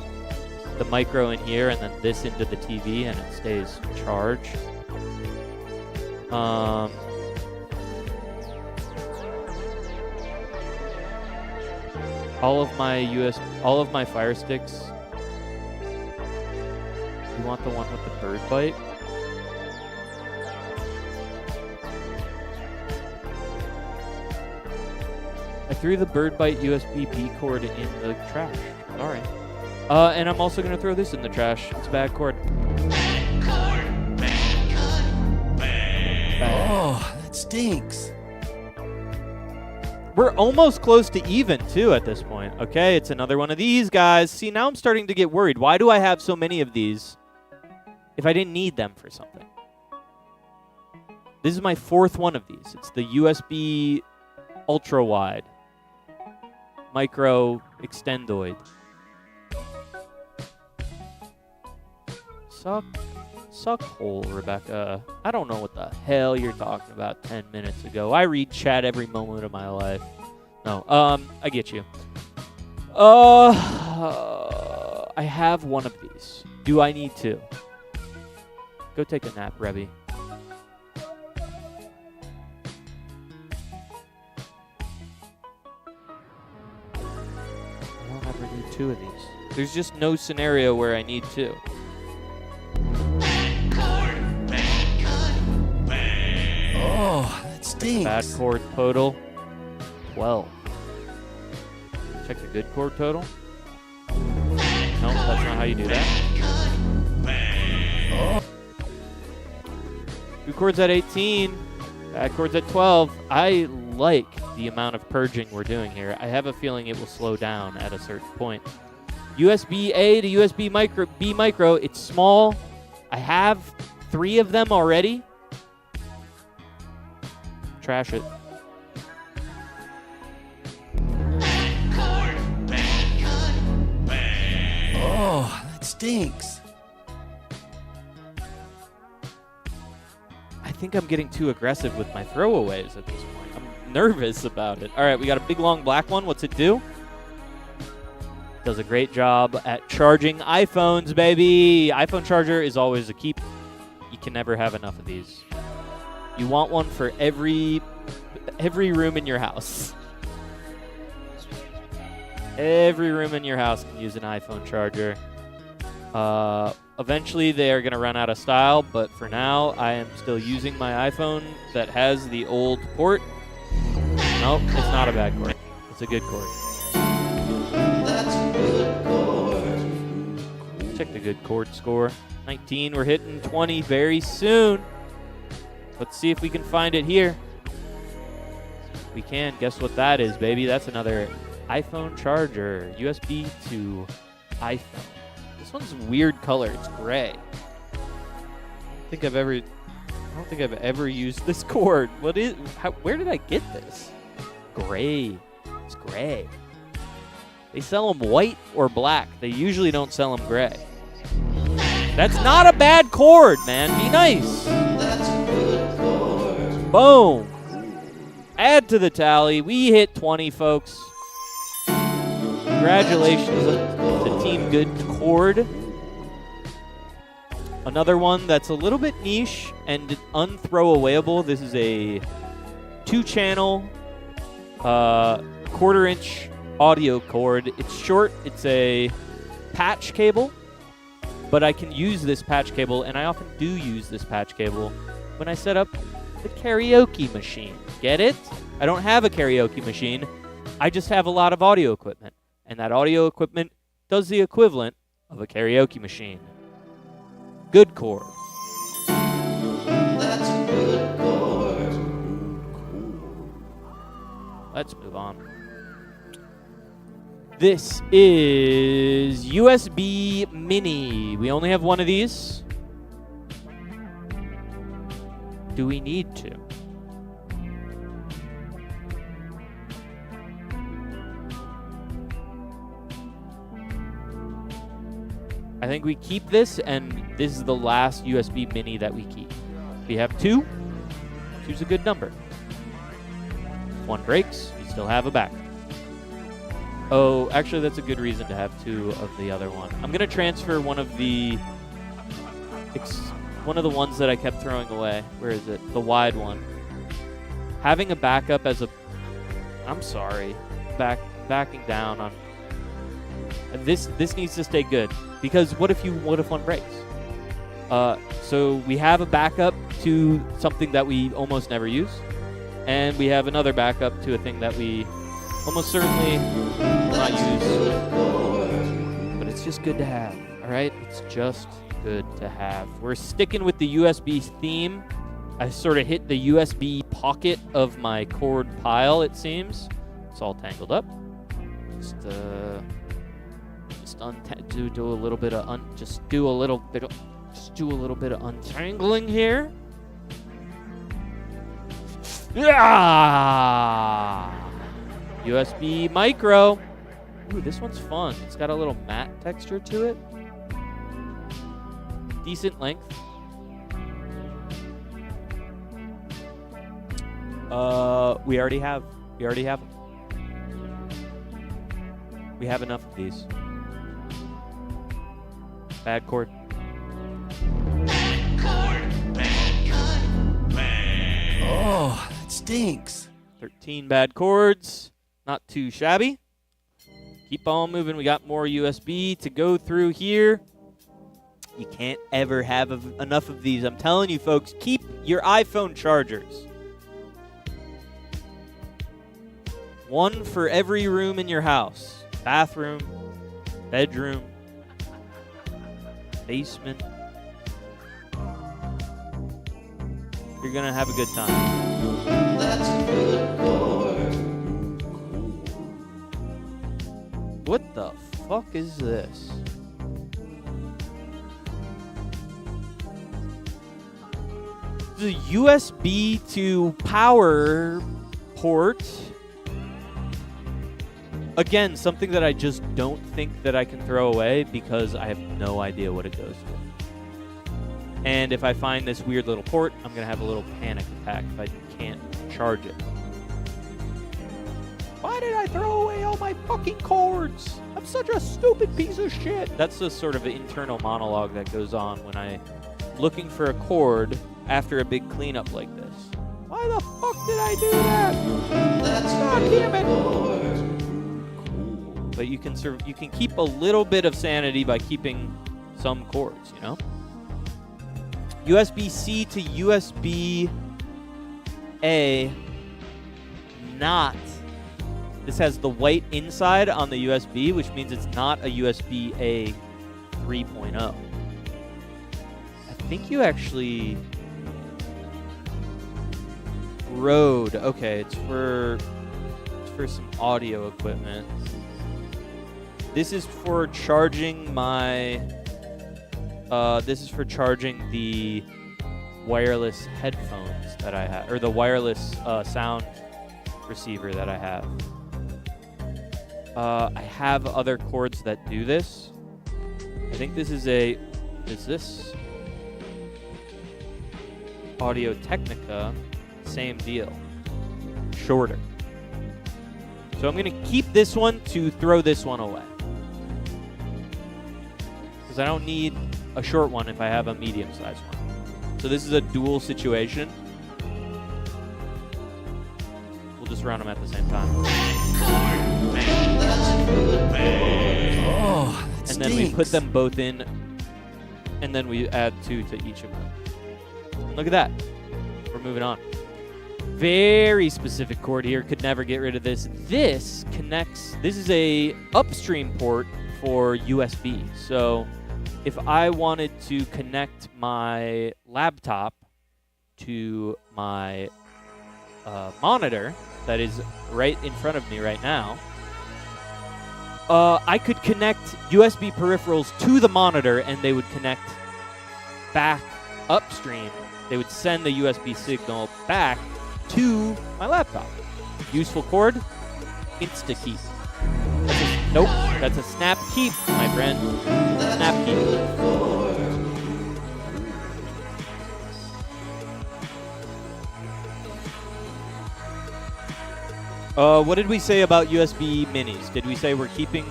the micro in here, and then this into the TV, and it stays charged. All of my Fire Sticks. You want the one with the bird bite? I threw the bird bite USB B cord in the trash. Sorry. And I'm also going to throw this in the trash. It's a bad cord. Oh, that stinks. We're almost close to even, too, at this point. Okay, it's another one of these guys. See, now I'm starting to get worried. Why do I have so many of these if I didn't need them for something? This is my fourth one of these. It's the USB ultra wide micro extendoid. Suck hole, Rebecca. I don't know what the hell you're talking about 10 minutes ago. I read chat every moment of my life. No, I get you. I have one of these. Do I need two? Go take a nap, Rebby. I don't have regular need 2 of these. There's just no scenario where I need 2. Oh, that stinks. Bad chord total, 12. Check the good chord total. No, that's not how you do that. Good chords at 18, bad chords at 12. I like the amount of purging we're doing here. I have a feeling it will slow down at a certain point. USB A to USB micro, B micro, it's small. I have 3 of them already. Trash it. Oh, that stinks. I think I'm getting too aggressive with my throwaways at this point. I'm nervous about it. All right, we got a big long black one. What's it do? Does a great job at charging iPhones, baby. iPhone charger is always a keep. You can never have enough of these. You want one for every room in your house. Every room in your house can use an iPhone charger. Eventually, they are going to run out of style, but for now, I am still using my iPhone that has the old port. Nope, it's not a bad chord. It's a good chord. That's a good chord. Check the good chord score. 19, we're hitting 20 very soon. Let's see if we can find it here. We can. Guess what that is, baby? That's another iPhone charger. USB to iPhone. This one's a weird color. It's gray. I don't think I've ever used this chord. Where did I get this? Gray. It's gray. They sell them white or black. They usually don't sell them gray. That's not a bad chord, man. Be nice. That's a good chord. Boom. Add to the tally. We hit 20, folks. Congratulations to Team Good Chord. Another one that's a little bit niche and unthrowawayable. This is a 2-channel, 1/4-inch audio cord. It's short. It's a patch cable, but I can use this patch cable, and I often do use this patch cable when I set up the karaoke machine. Get it? I don't have a karaoke machine. I just have a lot of audio equipment. And that audio equipment does the equivalent of a karaoke machine. Good chord. That's a good chord. Let's move on. This is USB Mini. We only have one of these. Do we need to? I think we keep this, and this is the last USB Mini that we keep. We have 2. 2's a good number. If one breaks, we still have a backup. Oh, actually, that's a good reason to have 2 of the other one. I'm gonna transfer one of the ones that I kept throwing away. Where is it? The wide one. Having a backup as a, I'm sorry, backing down on. This needs to stay good, because what if one breaks? So we have a backup to something that we almost never use, and we have another backup to a thing that we almost certainly will not use. But it's just good to have. All right, it's just good to have. We're sticking with the USB theme. I sort of hit the USB pocket of my cord pile. It seems it's all tangled up. Do a little bit of untangling here. Yeah! USB micro. Ooh, this one's fun. It's got a little matte texture to it. Decent length. We already have them. We have enough of these. Bad chord. Oh, that stinks. 13 bad chords. Not too shabby. Keep on moving. We got more USB to go through here. You can't ever have enough of these. I'm telling you, folks, keep your iPhone chargers. One for every room in your house. Bathroom, bedroom, basement. You're going to have a good time. That's a good chord. What the fuck is this? The USB to power port. Again, something that I just don't think that I can throw away because I have no idea what it goes for. And if I find this weird little port, I'm going to have a little panic attack if I can't charge it. Why did I throw away all my fucking cords? I'm such a stupid piece of shit. That's the sort of internal monologue that goes on when I'm looking for a cord after a big cleanup like this. Why the fuck did I do that? That's God damn it. chord. But you can keep a little bit of sanity by keeping some cords, you know? USB-C to USB-A, not. This has the white inside on the USB, which means it's not a USB-A 3.0. I think you actually... Rode. Okay, it's for some audio equipment. This is for charging my... this is for charging the wireless headphones that I have, or the wireless sound receiver that I have. I have other cords that do this. I think this is is this Audio Technica? Same deal. Shorter. So I'm going to keep this one to throw this one away. Because I don't need a short one if I have a medium-sized one. So this is a dual situation. We'll just run them at the same time. Oh, that And then we put stinks. them both in, and then we add 2 to each of them. And look at that. We're moving on. Very specific cord here. Could never get rid of this. This connects. This is a upstream port for USB. So if I wanted to connect my laptop to my monitor that is right in front of me right now, I could connect USB peripherals to the monitor and they would connect back upstream. They would send the USB signal back to my laptop. Useful cord, insta-keep. Nope, that's a snap keep, my friend. Snap keep. What did we say about USB minis? Did we say we're keeping,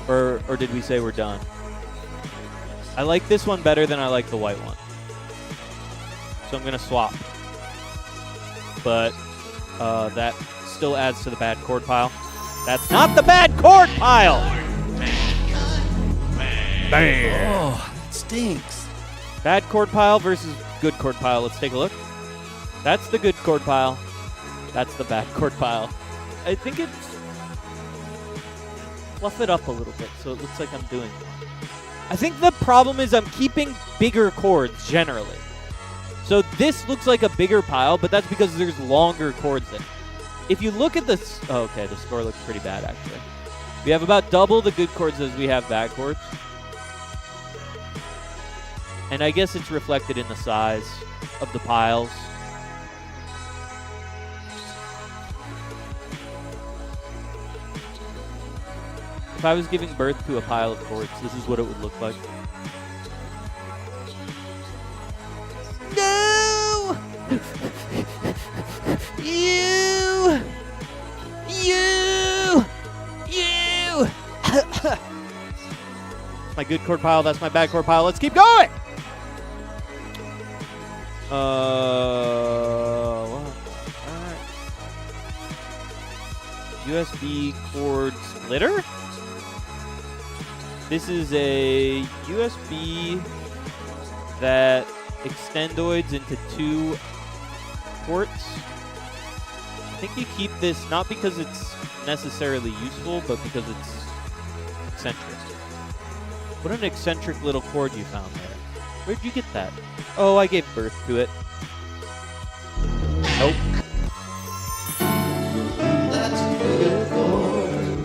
or did we say we're done? I like this one better than I like the white one. So I'm gonna swap. But that still adds to the bad cord pile. That's not the bad cord pile! Bam! Oh, that stinks. Bad cord pile versus good cord pile. Let's take a look. That's the good cord pile. That's the bad cord pile. I think it's... fluff it up a little bit so it looks like I'm doing more. I think the problem is I'm keeping bigger cords generally. So this looks like a bigger pile, but that's because there's longer cords in it. If you look at this... Oh, okay, the score looks pretty bad, actually. We have about double the good cords as we have bad cords. And I guess it's reflected in the size of the piles. If I was giving birth to a pile of cords, this is what it would look like. No! You! My good cord pile, that's my bad cord pile. Let's keep going! Well, alright. USB cord splitter. This is a USB that extendoids into 2 ports. I think you keep this not because it's necessarily useful, but because it's eccentric. What an eccentric little cord you found there. Where'd you get that? Oh, I gave birth to it. Nope. That's good chord.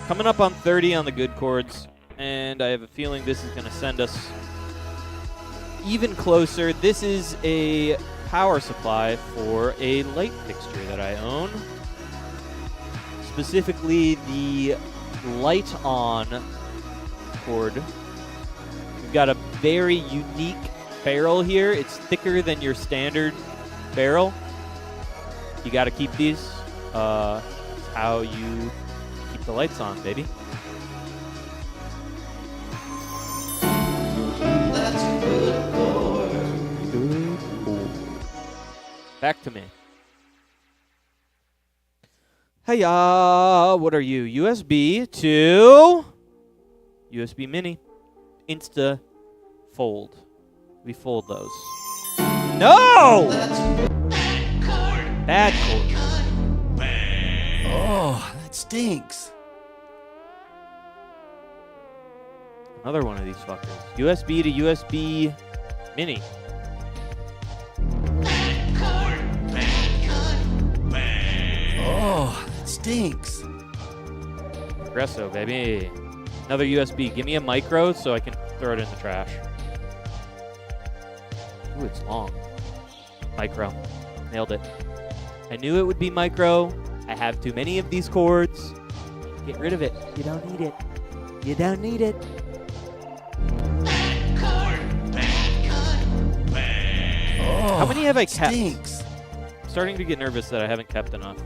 Coming up on 30 on the good chords, and I have a feeling this is going to send us even closer. This is a power supply for a light fixture that I own. Specifically, the light on cord. We've got a very unique barrel here. It's thicker than your standard barrel. You got to keep these. It's how you keep the lights on, baby. That's good chord. Back to me. Hiya, what are you? USB to USB Mini. Insta fold. We fold those. No! Bad chord. Oh, that stinks. Another one of these fuckers. USB to USB Mini. Oh, that stinks. Progresso, baby. Another USB. Give me a micro so I can throw it in the trash. Ooh, it's long. Micro. Nailed it. I knew it would be micro. I have too many of these cords. Get rid of it. You don't need it. You don't need it. Oh, How many have I it kept? stinks. I'm starting to get nervous that I haven't kept enough.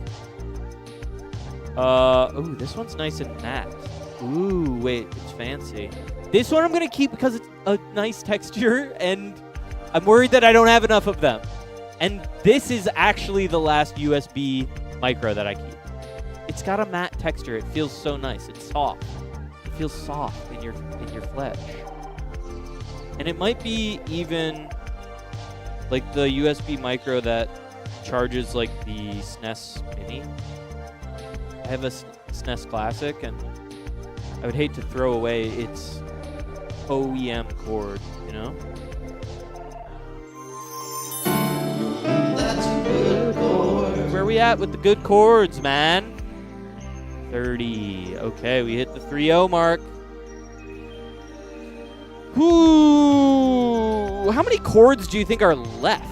Ooh, this one's nice and matte. Ooh, wait, it's fancy. This one I'm gonna keep because it's a nice texture, and I'm worried that I don't have enough of them. And this is actually the last USB micro that I keep. It's got a matte texture. It feels so nice. It's soft. It feels soft in your flesh. And it might be even like the USB micro that charges like the SNES Mini. I have a SNES Classic, and I would hate to throw away its OEM cord, you know? That's good chord. Where are we at with the good chords, man? 30. Okay, we hit the 3-0 mark. Ooh, how many chords do you think are left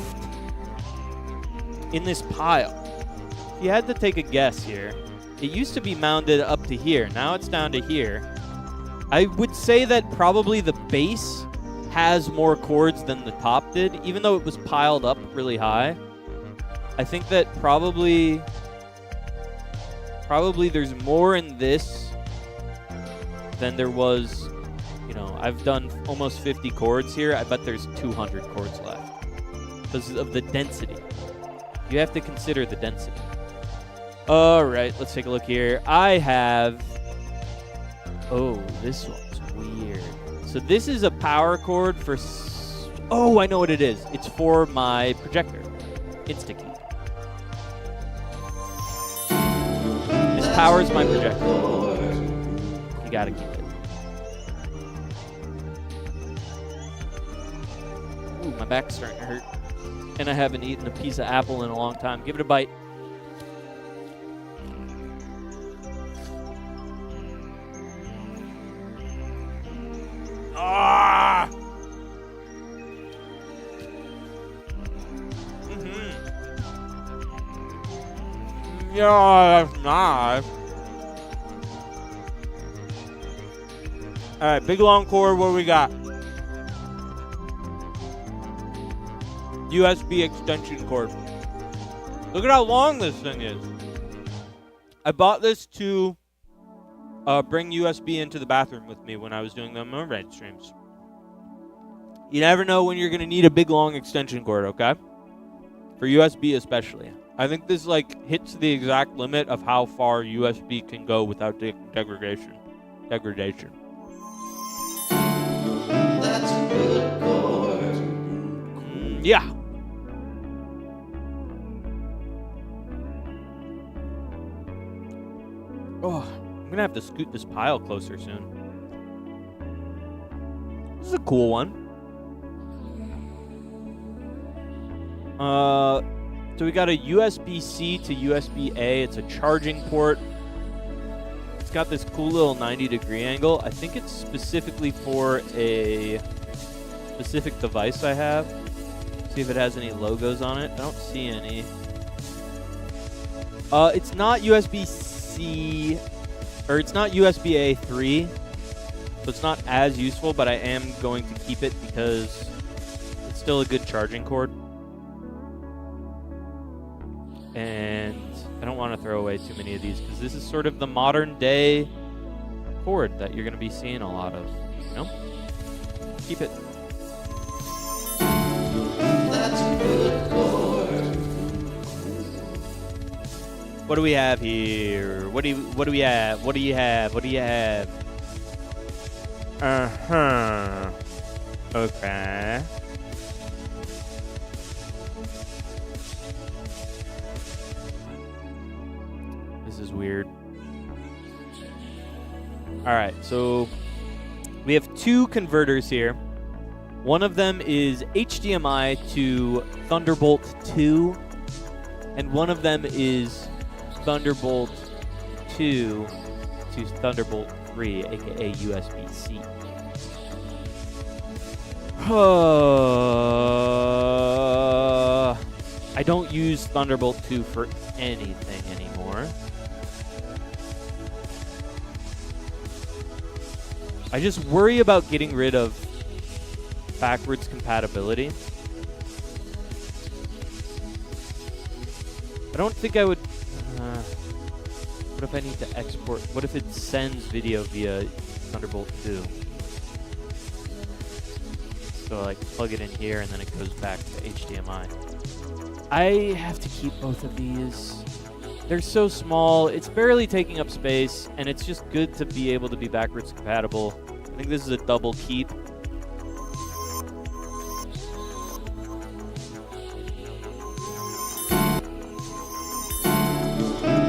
in this pile? If you had to take a guess here, it used to be mounted up to here. Now it's down to here. I would say that probably the base has more chords than the top did, even though it was piled up really high. I think that probably there's more in this than there was. You know, I've done almost 50 chords here. I bet there's 200 chords left because of the density. You have to consider the density. All right, let's take a look here. I have... Oh, this one's weird. So this is a power cord for... Oh, I know what it is. It's for my projector. InstaKey. This powers my projector. You gotta keep it. Ooh, my back's starting to hurt. And I haven't eaten a piece of apple in a long time. Give it a bite. Ah! Yeah, that's nice. All right, big long cord. What we got? USB extension cord. Look at how long this thing is. I bought this to bring USB into the bathroom with me when I was doing the Red streams. You never know when you're going to need a big long extension cord, okay? For USB especially. I think this like hits the exact limit of how far USB can go without degradation. Degradation. That's a good chord. Yeah. Oh, I'm gonna have to scoot this pile closer soon. This is a cool one. So we got a USB-C to USB-A. It's a charging port. It's got this cool little 90-degree angle. I think it's specifically for a specific device I have. See if it has any logos on it. I don't see any. It's not USB-C, or it's not USB-A 3, so it's not as useful, but I am going to keep it because it's still a good charging cord. And I don't want to throw away too many of these because this is sort of the modern day cord that you're going to be seeing a lot of, you know? Keep it. That's a good chord. What do we have here? What do we have? What do you have? What do you have? Uh-huh. Okay. This is weird. Alright, so we have two converters here. One of them is HDMI to Thunderbolt 2, and one of them is Thunderbolt 2 to Thunderbolt 3, aka USB-C. I don't use Thunderbolt 2 for anything anymore. I just worry about getting rid of backwards compatibility. I don't think I would... what if I need to export? What if it sends video via Thunderbolt 2? So like plug it in here and then it goes back to HDMI. I have to keep both of these. They're so small, it's barely taking up space, and it's just good to be able to be backwards compatible. I think this is a double keep.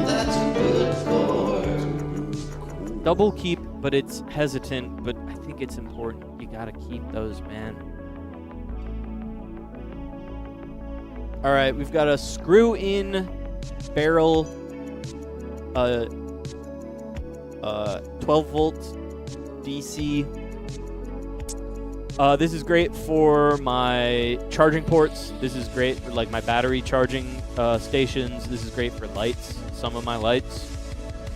That's a good chord. Double keep, but it's hesitant, but I think it's important. You gotta keep those, man. All right, we've got a screw-in barrel 12 volt DC. This is great for my charging ports. This is great for like my battery charging stations. This is great for lights, some of my lights.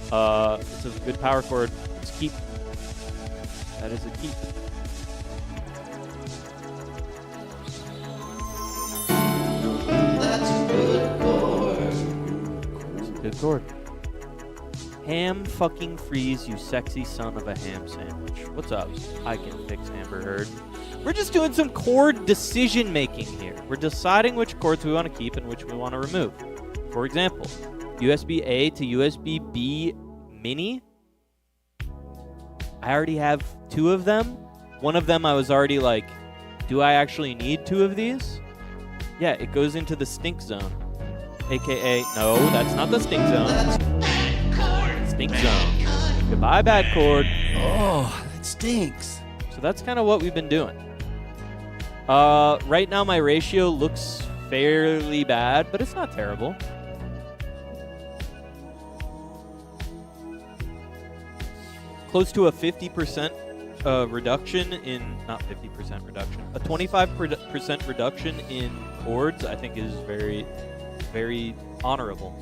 It's a good power cord. It's a keep. That is a keep. That's a good chord. It's a good cord. Ham fucking freeze, you sexy son of a ham sandwich. What's up? I can fix Amber Heard. We're just doing some chord decision making here. We're deciding which chords we want to keep and which we want to remove. For example, USB-A to USB-B mini. I already have two of them. One of them I was already like, do I actually need two of these? Yeah, it goes into the stink zone. AKA, no, that's not the stink zone. Stink zone. Goodbye, bad chord. Oh, that stinks. So that's kind of what we've been doing. Right now my ratio looks fairly bad, but it's not terrible. Close to a 50% reduction in, not 50% reduction, a 25% reduction in chords I think is very, very honorable.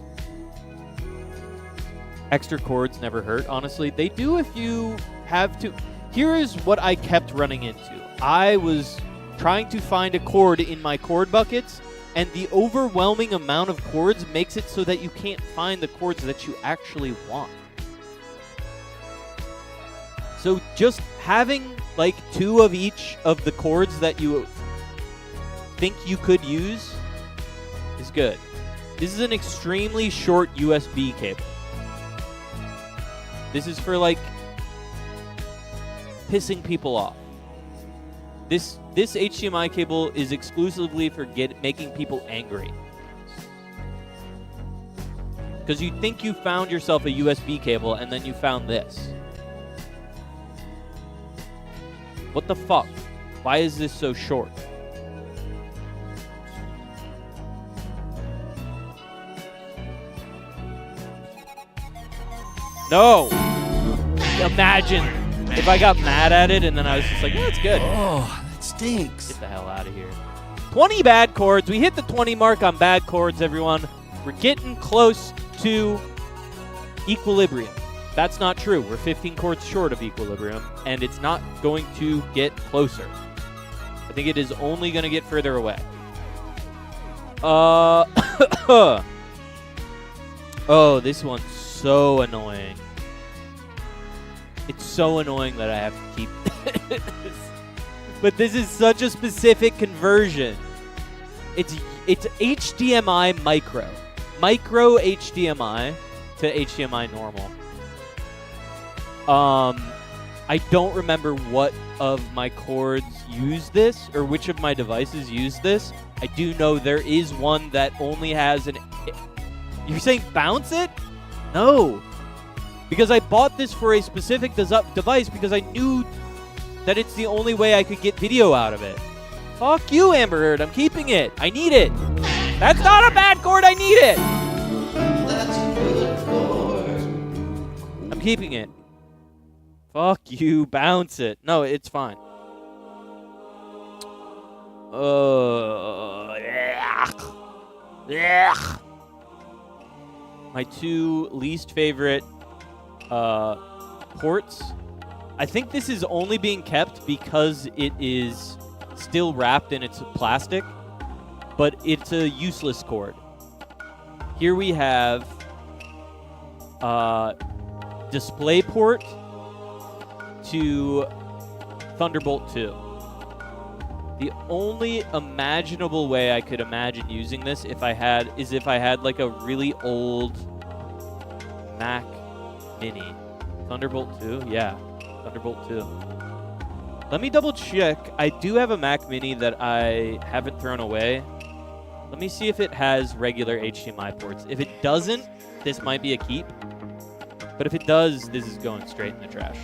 Extra chords never hurt, honestly. They do if you have to. Here is what I kept running into. I was trying to find a chord in my chord buckets, and the overwhelming amount of chords makes it so that you can't find the chords that you actually want. So just having like two of each of the chords that you think you could use is good. This is an extremely short USB cable. This is for, like, pissing people off. This HDMI cable is exclusively for making people angry. Because you think you found yourself a USB cable, and then you found this. What the fuck? Why is this so short? No! Imagine if I got mad at it and then I was just like, oh, it's good. Oh, that stinks. Get the hell out of here. 20 bad chords. We hit the 20 mark on bad chords, everyone. We're getting close to equilibrium. That's not true. We're 15 chords short of equilibrium, and it's not going to get closer. I think it is only going to get further away. Oh, this one's so annoying. It's so annoying that I have to keep this. But this is such a specific conversion. It's HDMI micro. Micro HDMI to HDMI normal. I don't remember what of my cords use this, or which of my devices use this. I do know there is one that only has an... You're saying bounce it? No. Because I bought this for a specific device because I knew that it's the only way I could get video out of it. Fuck you, Amber Heard. I'm keeping it. I need it. That's not a bad chord. I need it. That's a good chord. I'm keeping it. Fuck you. Bounce it. No, it's fine. My two least favorite ports. I think this is only being kept because it is still wrapped in its plastic, but it's a useless cord. Here we have DisplayPort to Thunderbolt 2. The only imaginable way I could imagine using this if I had like a really old Mac Mini. Thunderbolt 2? Yeah, Thunderbolt 2. Let me double check. I do have a Mac Mini that I haven't thrown away. Let me see if it has regular HDMI ports. If it doesn't, this might be a keep. But if it does, this is going straight in the trash.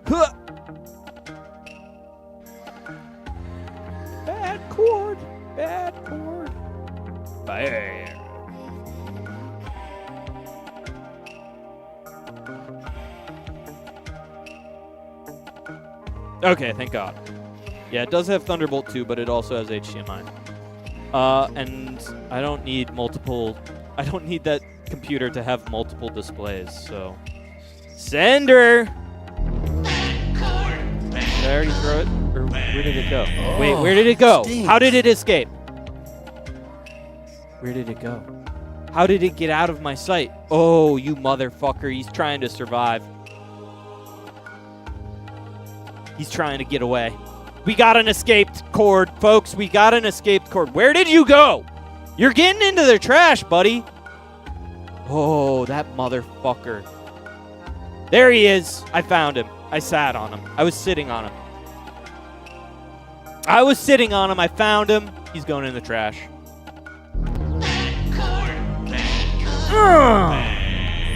Huh! Bad chord. Bad chord. Bam. Okay, thank God. Yeah, it does have Thunderbolt 2, but it also has HDMI. And I don't need that computer to have multiple displays, so. Sender! Did I already throw it? Or where did it go? Wait, where did it go? Stinks. How did it escape? Where did it go? How did it get out of my sight? Oh, you motherfucker. He's trying to survive. He's trying to get away. We got an escaped cord, folks. We got an escaped cord. Where did you go? You're getting into the trash, buddy. Oh, that motherfucker. There he is. I found him. I sat on him. I was sitting on him. I found him. He's going in the trash.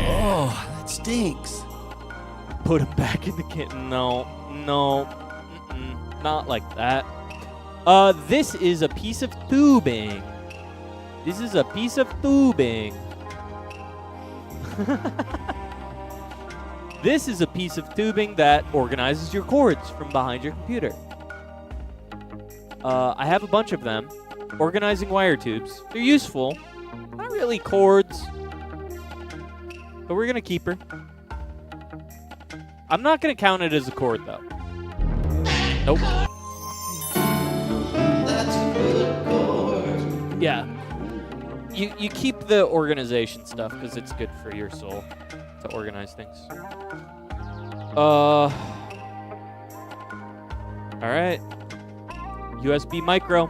Oh, that stinks. Put him back in the kitten. No. Not like that. This is a piece of tubing. This is a piece of tubing. This is a piece of tubing that organizes your cords from behind your computer. I have a bunch of them. Organizing wire tubes. They're useful. Not really cords. But we're going to keep her. I'm not going to count it as a cord, though. Nope. That's a good chord. Yeah. You keep the organization stuff because it's good for your soul to organize things. All right. USB micro.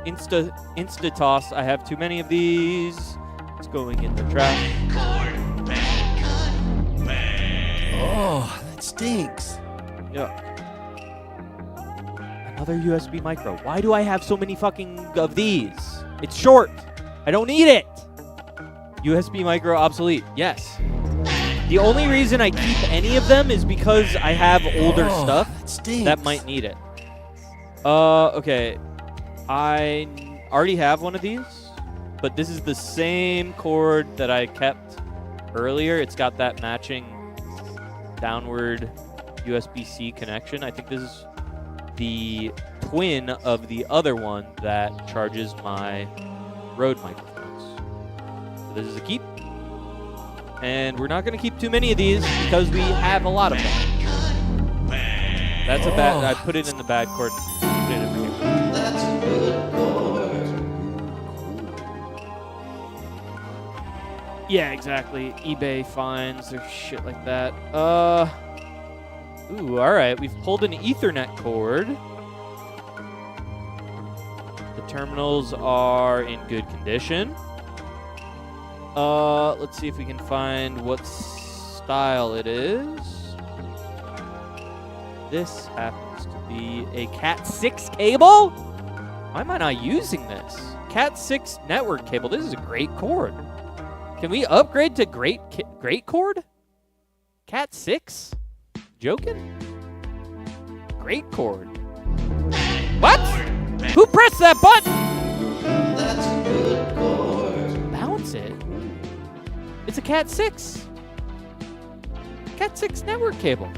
Insta toss. I have too many of these. It's going in the trash. Oh, that stinks. Yeah. Another USB micro. Why do I have so many fucking of these? It's short. I don't need it. USB micro obsolete. Yes. The only reason I keep any of them is because I have older stuff That stinks. that might need it. Okay. I already have one of these, but this is the same cord that I kept earlier. It's got that matching downward USB-C connection. I think this is the twin of the other one that charges my Rode microphones. So this is a keep. And we're not going to keep too many of these because we have a lot of them. That's a bad... I put it in the bad cord. Put it over here. That's a good chord. Yeah, exactly. eBay fines or shit like that. Ooh, alright. We've pulled an Ethernet cord. The terminals are in good condition. Let's see if we can find what style it is. This happens to be a Cat 6 cable? Why am I not using this? Cat 6 network cable. This is a great cord. Can we upgrade to great cord? Cat 6? Joking? Great cord. What? Who pressed that button? That's a good chord. Bounce it. It's a Cat 6. Cat 6 network cable.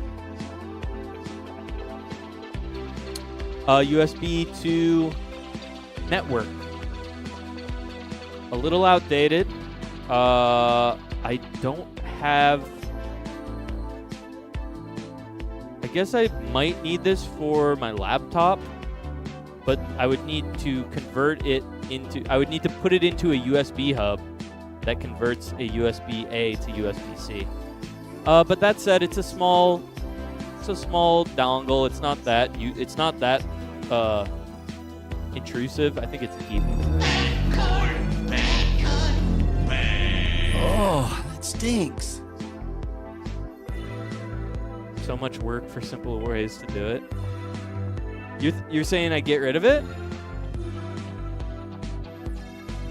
USB to network. A little outdated. I don't have... I guess I might need this for my laptop, but I would need to convert it into... I would need to put it into a USB hub that converts a USB-A to USB-C. But that said, it's a small dongle. It's not that intrusive. I think it's a keep. Oh, that stinks. So much work for simple ways to do it. You're saying I get rid of it?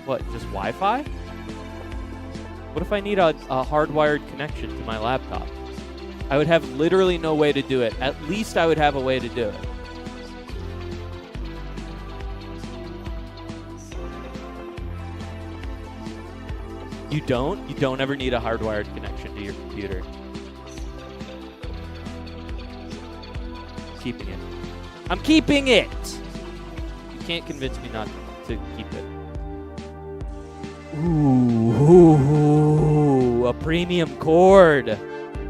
What, just Wi-Fi? What if I need a hardwired connection to my laptop? I would have literally no way to do it. At least I would have a way to do it. You don't? You don't ever need a hardwired connection to your computer. Keeping it. I'm keeping it! You can't convince me not to keep it. Ooh, a premium cord.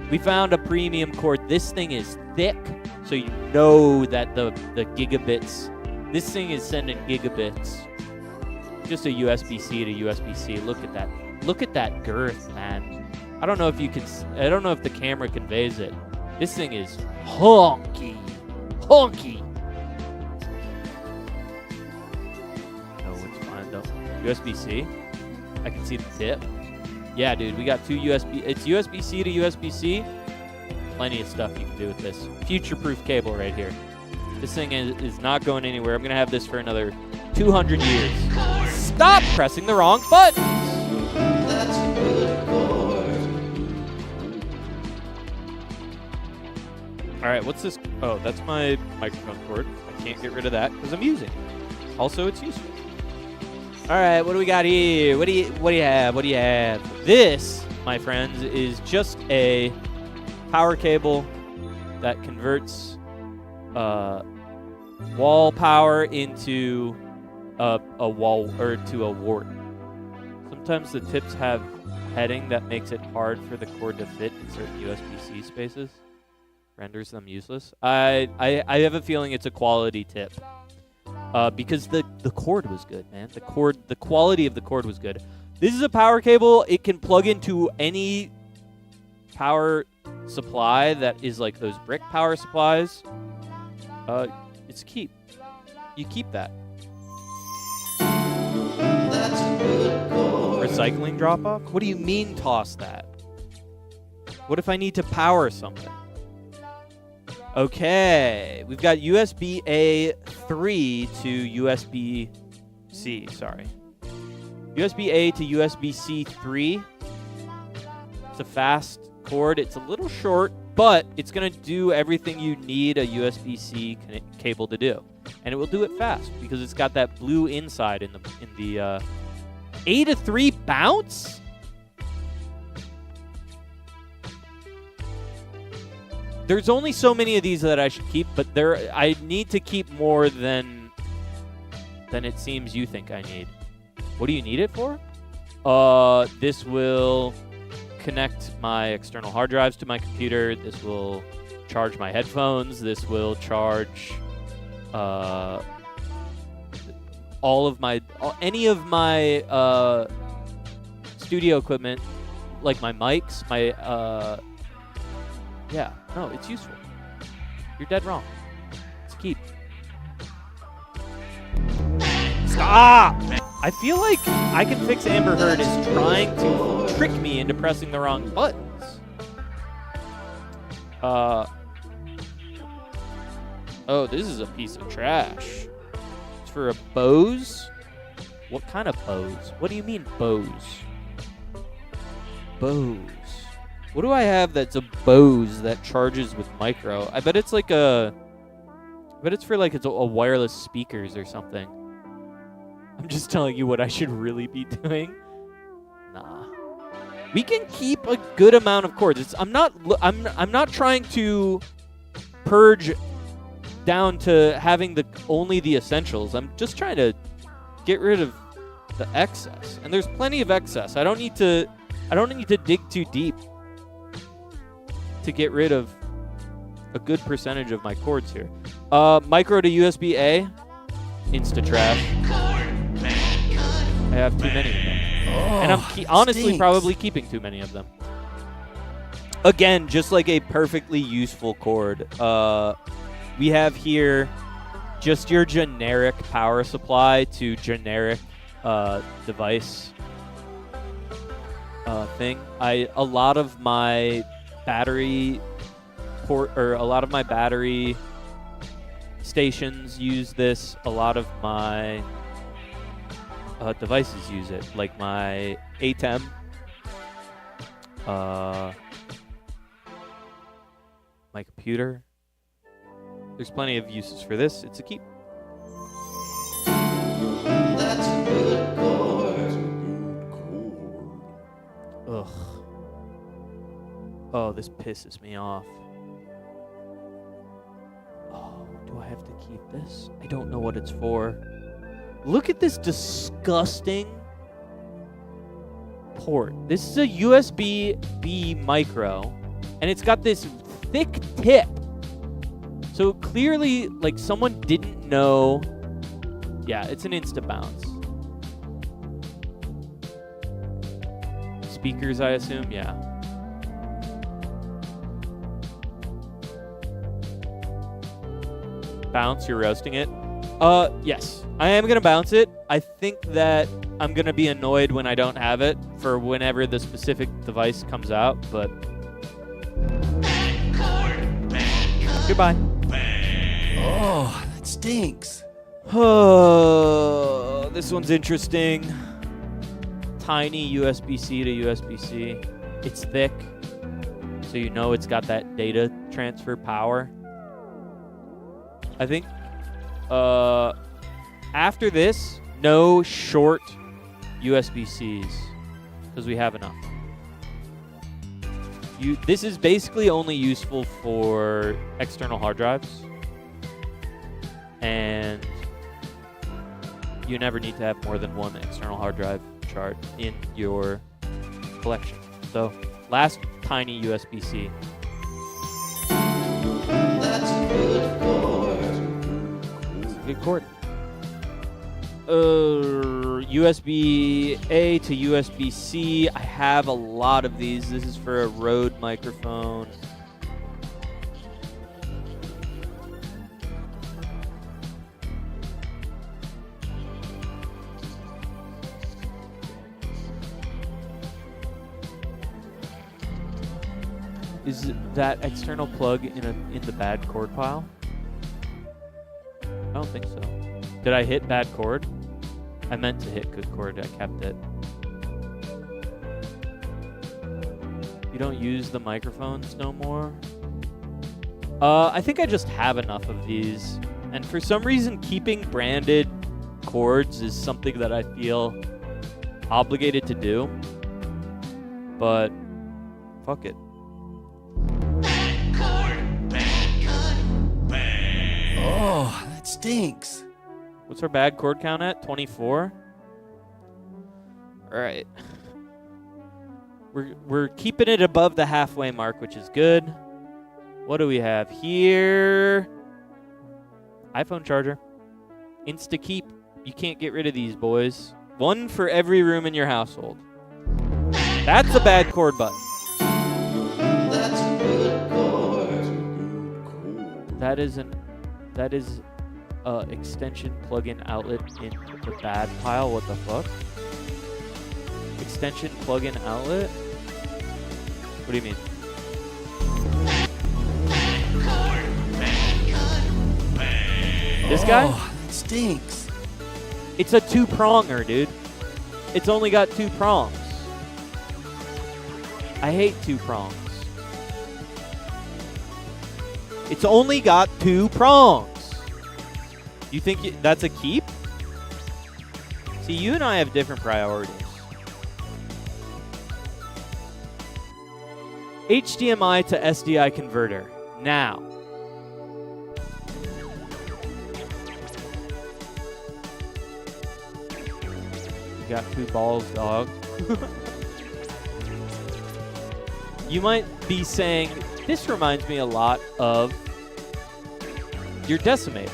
We found a premium cord. This thing is thick, so you know that the gigabits. This thing is sending gigabits. Just a USB-C to USB-C. Look at that. Look at that girth, man. I don't know if you can. I don't know if the camera conveys it. This thing is honky, honky. No, it's fine though. USB-C. I can see the tip. Yeah, dude, we got two USB. It's USB-C to USB-C. Plenty of stuff you can do with this. Future-proof cable right here. This thing is not going anywhere. I'm going to have this for another 200 years. Stop pressing the wrong button! That's a good chord. All right, what's this? Oh, that's my microphone cord. I can't get rid of that because I'm using it. Also, it's useful. All right, what do we got here? What do you have? What do you have? This, my friends, is just a power cable that converts wall power into a wall or to a wart. Sometimes the tips have heading that makes it hard for the cord to fit in certain USB-C spaces, renders them useless. I have a feeling it's a quality tip. Because the cord was good, man. The quality of the cord was good. This is a power cable. It can plug into any power supply that is like those brick power supplies. It's keep. You keep that. Recycling drop-off? What do you mean toss that? What if I need to power something? Okay, we've got USB-A 3 to USB-C, sorry. USB-A to USB-C 3. It's a fast cord. It's a little short, but it's going to do everything you need a USB-C cable to do. And it will do it fast because it's got that blue inside in the A to 3 bounce? There's only so many of these that I should keep, but I need to keep more than it seems you think I need. What do you need it for? This will connect my external hard drives to my computer. This will charge my headphones. This will charge any of my studio equipment, like my mics, yeah, no, it's useful. You're dead wrong. It's a keep. Stop! I feel like I Can Fix Amber Heard is trying to trick me into pressing the wrong buttons. Oh, this is a piece of trash. It's for a Bose? What kind of Bose? What do you mean Bose? Bose. What do I have that's a Bose that charges with micro? I bet it's like I bet it's for like a wireless speakers or something. I'm just telling you what I should really be doing. Nah. We can keep a good amount of cords. I'm not trying to purge down to having only the essentials. I'm just trying to get rid of the excess. And there's plenty of excess. I don't need to dig too deep to get rid of a good percentage of my cords here. Micro to USB-A, insta trash. I have too many of them. And I'm honestly stinks. probably keeping too many of them. Again, just like a perfectly useful cord. We have here just your generic power supply to generic device thing. A lot of my battery stations use this. A lot of my devices use it, like my ATEM. My computer. There's plenty of uses for this. It's a keep. That's a good chord. Ugh. Oh, this pisses me off. Oh, do I have to keep this? I don't know what it's for. Look at this disgusting port. This is a USB-B micro, and it's got this thick tip. So clearly, like, someone didn't know. Yeah, it's an insta bounce. Speakers, I assume, yeah. Bounce, you're roasting it? Yes. I am gonna bounce it. I think that I'm gonna be annoyed when I don't have it for whenever the specific device comes out, but goodbye. Oh, that stinks. Oh, this one's interesting. Tiny USB-C to USB-C. It's thick, so you know it's got that data transfer power. I think after this, no short USB-Cs, because we have enough. This is basically only useful for external hard drives, and you never need to have more than one external hard drive chart in your collection. So, last tiny USB-C. That's a good chord. It's a good cord. USB-A to USB-C. I have a lot of these. This is for a Rode microphone. Is that external plug in the bad cord pile? I don't think so. Did I hit bad cord? I meant to hit good cord. I kept it. You don't use the microphones no more? I think I just have enough of these. And for some reason, keeping branded cords is something that I feel obligated to do. But fuck it. Oh, that stinks. What's our bad cord count at? 24? All right. We're keeping it above the halfway mark, which is good. What do we have here? iPhone charger. Insta-keep. You can't get rid of these, boys. One for every room in your household. That's a bad cord button. That's a good chord. That is extension plug-in outlet in the bad pile. What the fuck? Extension plug-in outlet? What do you mean? This guy? Oh, that stinks. It's a 2-pronger, dude. It's only got 2 prongs. I hate 2 prongs. It's only got 2 prongs. You think that's a keep? See, you and I have different priorities. HDMI to SDI converter. Now. You got 2 balls, dog. You might be saying, this reminds me a lot of your decimator.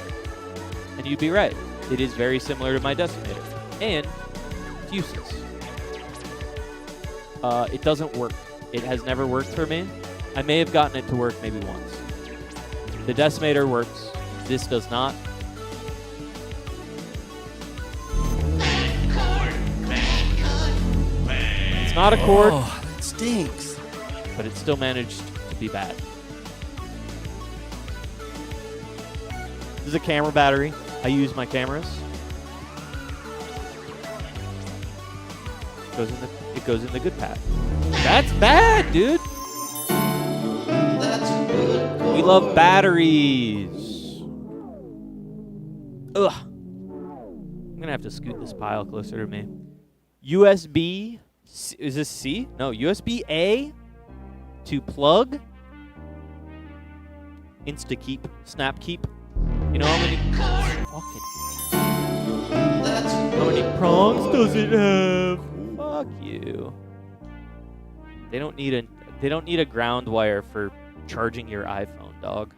And you'd be right. It is very similar to my decimator. And it's useless. It doesn't work. It has never worked for me. I may have gotten it to work maybe once. The decimator works. This does not. It's not a cord. Oh, that stinks. But it still managed to be bad. This is a camera battery. I use my cameras. It goes in the good path. That's bad, dude. That's a good chord. We love batteries. Ugh. I'm gonna have to scoot this pile closer to me. USB. Is this C? No, USB A to plug. Insta keep. Snap keep. You know how many That's a how many good prongs chord. does it have? Fuck you. They don't need a ground wire for charging your iPhone, dog.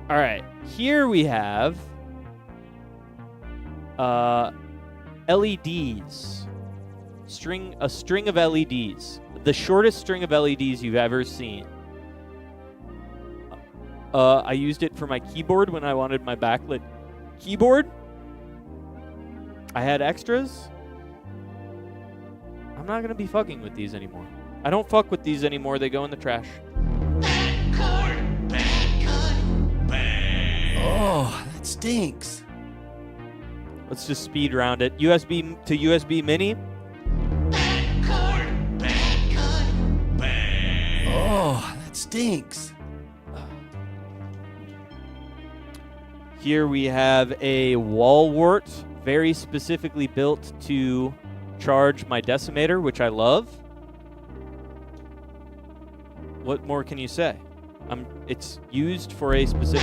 All right, here we have LEDs. A string of LEDs. The shortest string of LEDs you've ever seen. I used it for my keyboard when I wanted my backlit keyboard. I had extras. I'm not gonna be fucking with these anymore. I don't fuck with these anymore. They go in the trash. Oh, that stinks. Let's just speed round it. USB to USB mini. Oh, that stinks. Here we have a wall wart, very specifically built to charge my decimator, which I love. What more can you say? It's used for a specific...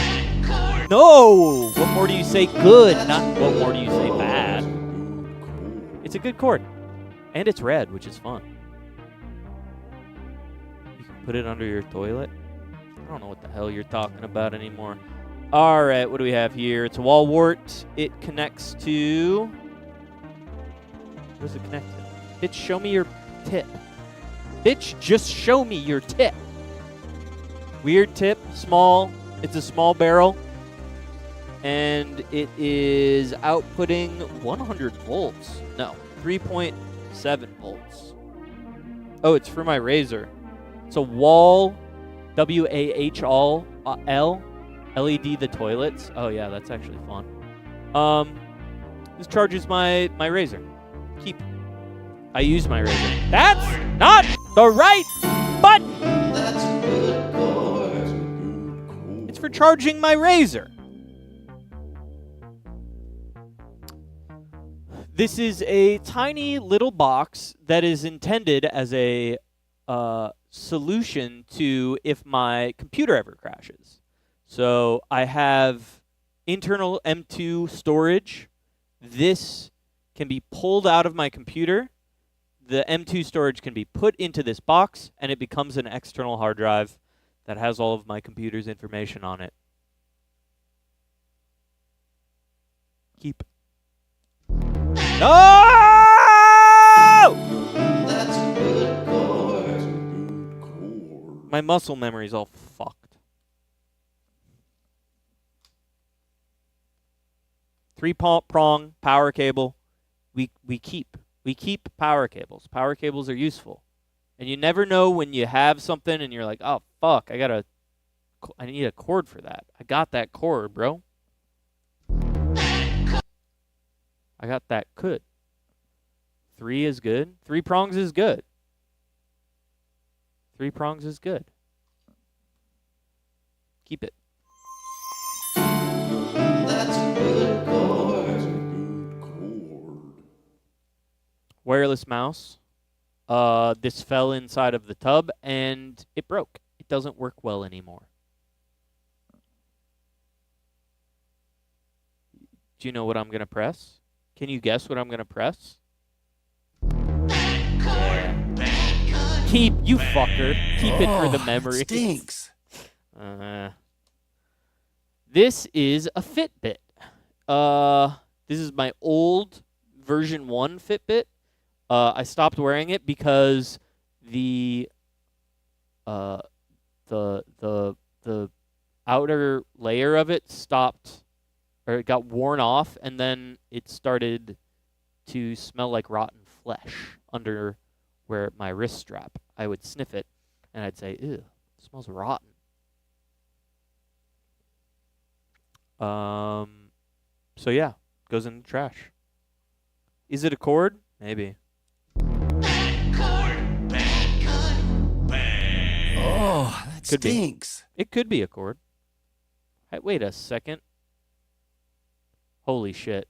No! What more do you say good? Not what more do you say bad. It's a good cord. And it's red, which is fun. You can put it under your toilet. I don't know what the hell you're talking about anymore. All right, what do we have here? It's a wall wart. It connects to... What does it connect to? Bitch, show me your tip. Bitch, just show me your tip. Weird tip, small. It's a small barrel. And it is outputting 100 volts. No, 3.7 volts. Oh, it's for my razor. So wall, WAHL, L, LED the toilets. Oh yeah, that's actually fun. This charges my razor. Keep. I use my razor. That's not the right button. That's a good chord. It's for charging my razor. This is a tiny little box that is intended as a solution to if my computer ever crashes. So I have internal M2 storage. This can be pulled out of my computer. The M2 storage can be put into this box, and it becomes an external hard drive that has all of my computer's information on it. Keep. No! That's a good chord. My muscle memory's all fucked. 3-prong power cable. We keep power cables. Power cables are useful. And you never know when you have something and you're like, oh fuck, I need a cord for that. I got that cord, bro. I got that could. 3 is good. 3 prongs is good. 3 prongs is good. Keep it. That's a good chord. Wireless mouse. This fell inside of the tub and it broke. It doesn't work well anymore. Do you know what I'm going to press? Can you guess what I'm going to press? Keep, you fucker. Keep it for the memory. Stinks. This is a Fitbit. This is my old version 1 Fitbit. I stopped wearing it because the outer layer of it stopped, or it got worn off, and then it started to smell like rotten flesh under where my wrist strap. I would sniff it, and I'd say, ew, it smells rotten. So yeah, goes in the trash. Is it a cord? Maybe. Oh, that Could be. stinks. It could be a cord. Hey, wait a second. Holy shit.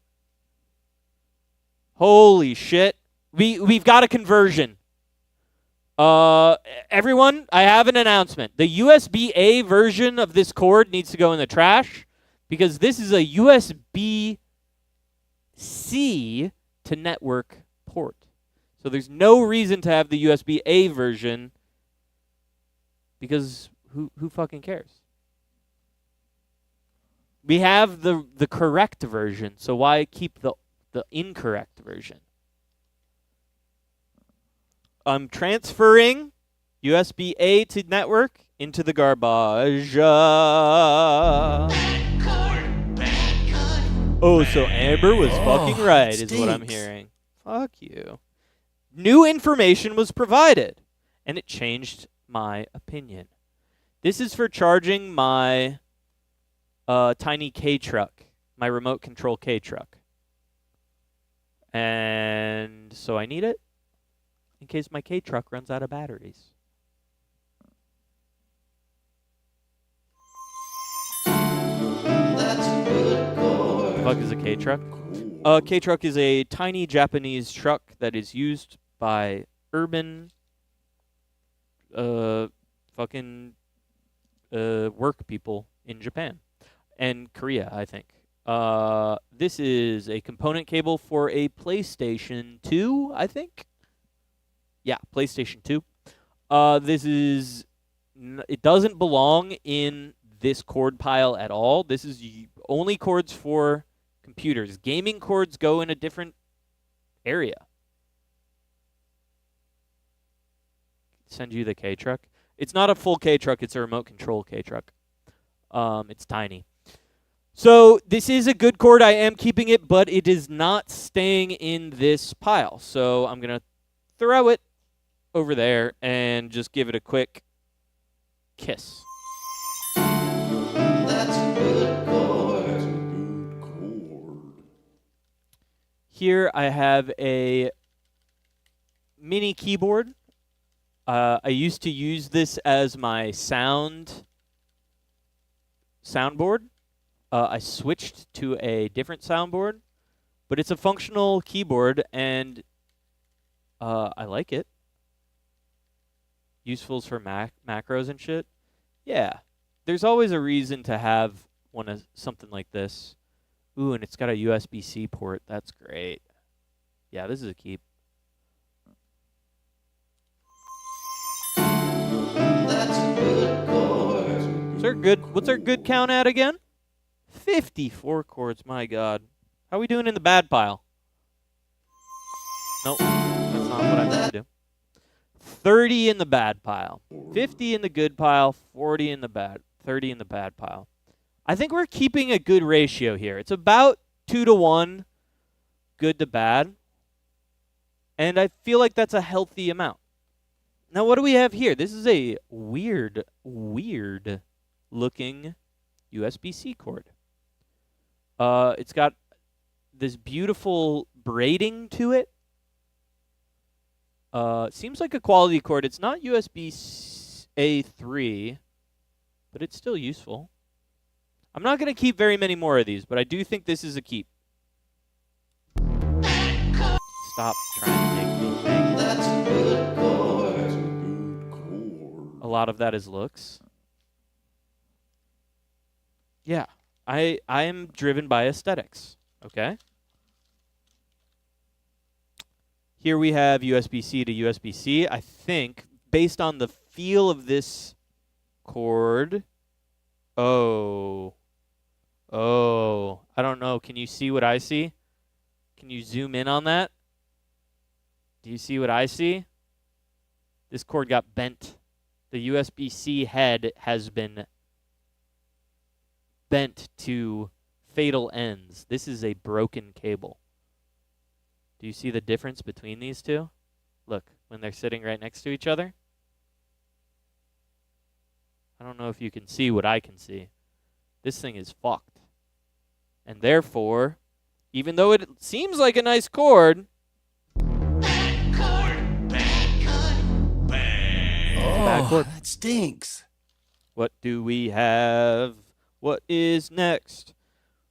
Holy shit. We've got a conversion. Everyone, I have an announcement. The USB-A version of this cord needs to go in the trash because this is a USB-C to network port. So there's no reason to have the USB-A version because who fucking cares? We have the correct version, so why keep the incorrect version? I'm transferring USB-A to network into the garbage. Oh, so Amber was fucking right, is what I'm stinks. hearing. Fuck you. New information was provided, and it changed my opinion. This is for charging my tiny K-truck, my remote control K-truck. And so I need it in case my K-truck runs out of batteries. That's a good chord. The fuck is a K-truck? K-truck is a tiny Japanese truck that is used by urban fucking work people in Japan and Korea, I think. This is a component cable for a PlayStation 2, I think. Yeah, PlayStation 2. This is it doesn't belong in this cord pile at all. This is only cords for computers. Gaming cords go in a different area. Send you the K-truck. It's not a full K-truck. It's a remote control K-truck. It's tiny. So this is a good cord. I am keeping it, but it is not staying in this pile. So I'm going to throw it over there and just give it a quick Kiss. That's a good chord. Here I have a mini keyboard. I used to use this as my soundboard. I switched to a different soundboard, but it's a functional keyboard, and I like it. Useful for macros and shit. Yeah, there's always a reason to have something like this. Ooh, and it's got a USB-C port. That's great. Yeah, this is a keep. That's a good chord. What's our good count at again? 54 chords, my god. How are we doing in the bad pile? Nope, that's not what I meant to do. 30 in the bad pile. 50 in the good pile, 40 in the bad, 30 in the bad pile. I think we're keeping a good ratio here. It's about 2-to-1 good to bad. And I feel like that's a healthy amount. Now, what do we have here? This is a weird looking USB-C cord. It's got this beautiful braiding to it. Seems like a quality cord. It's not USB A3, but it's still useful. I'm not going to keep very many more of these, but I do think this is a keep. Stop trying to make me think. That's a good chord. A lot of that is looks. Yeah, I am driven by aesthetics, okay? Here we have USB-C to USB-C. I think, based on the feel of this cord... Oh, I don't know. Can you see what I see? Can you zoom in on that? Do you see what I see? This cord got bent. The USB-C head has been bent to fatal ends. This is a broken cable. Do you see the difference between these two? Look, when they're sitting right next to each other. I don't know if you can see what I can see. This thing is fucked. And therefore, even though it seems like a nice cord... Bad chord. That stinks. What do we have? What is next?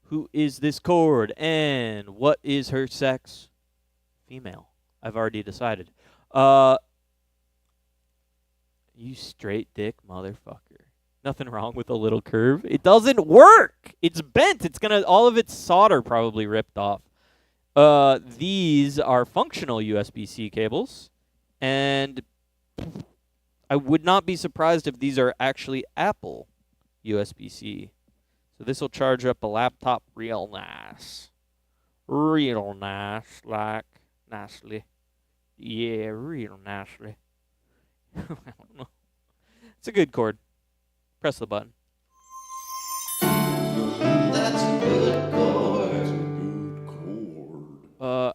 Who is this cord? And what is her sex? Female. I've already decided. You straight dick motherfucker. Nothing wrong with a little curve. It doesn't work. It's bent. It's gonna all of its solder probably ripped off. These are functional USB-C cables, and I would not be surprised if these are actually Apple USB-C. So this will charge up a laptop real nice. Real nice, like nicely. Yeah, real nicely. I don't know. It's a good chord. Press the button. That's a good chord.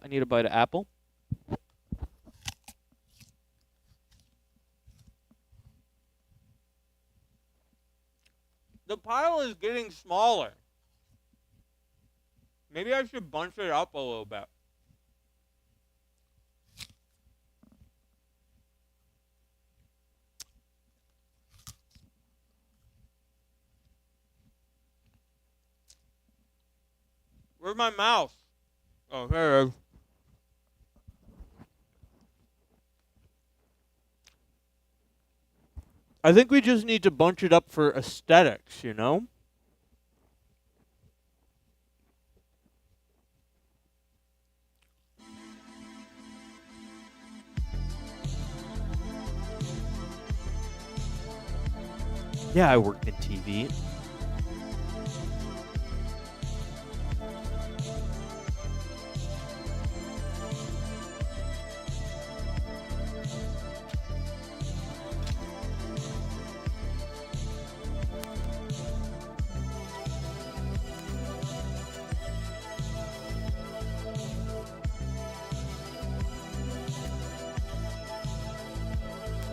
I need a bite of apple. The pile is getting smaller. Maybe I should bunch it up a little bit. Where's my mouse? Oh, here it is. I think we just need to bunch it up for aesthetics, you know? Yeah, I worked in TV.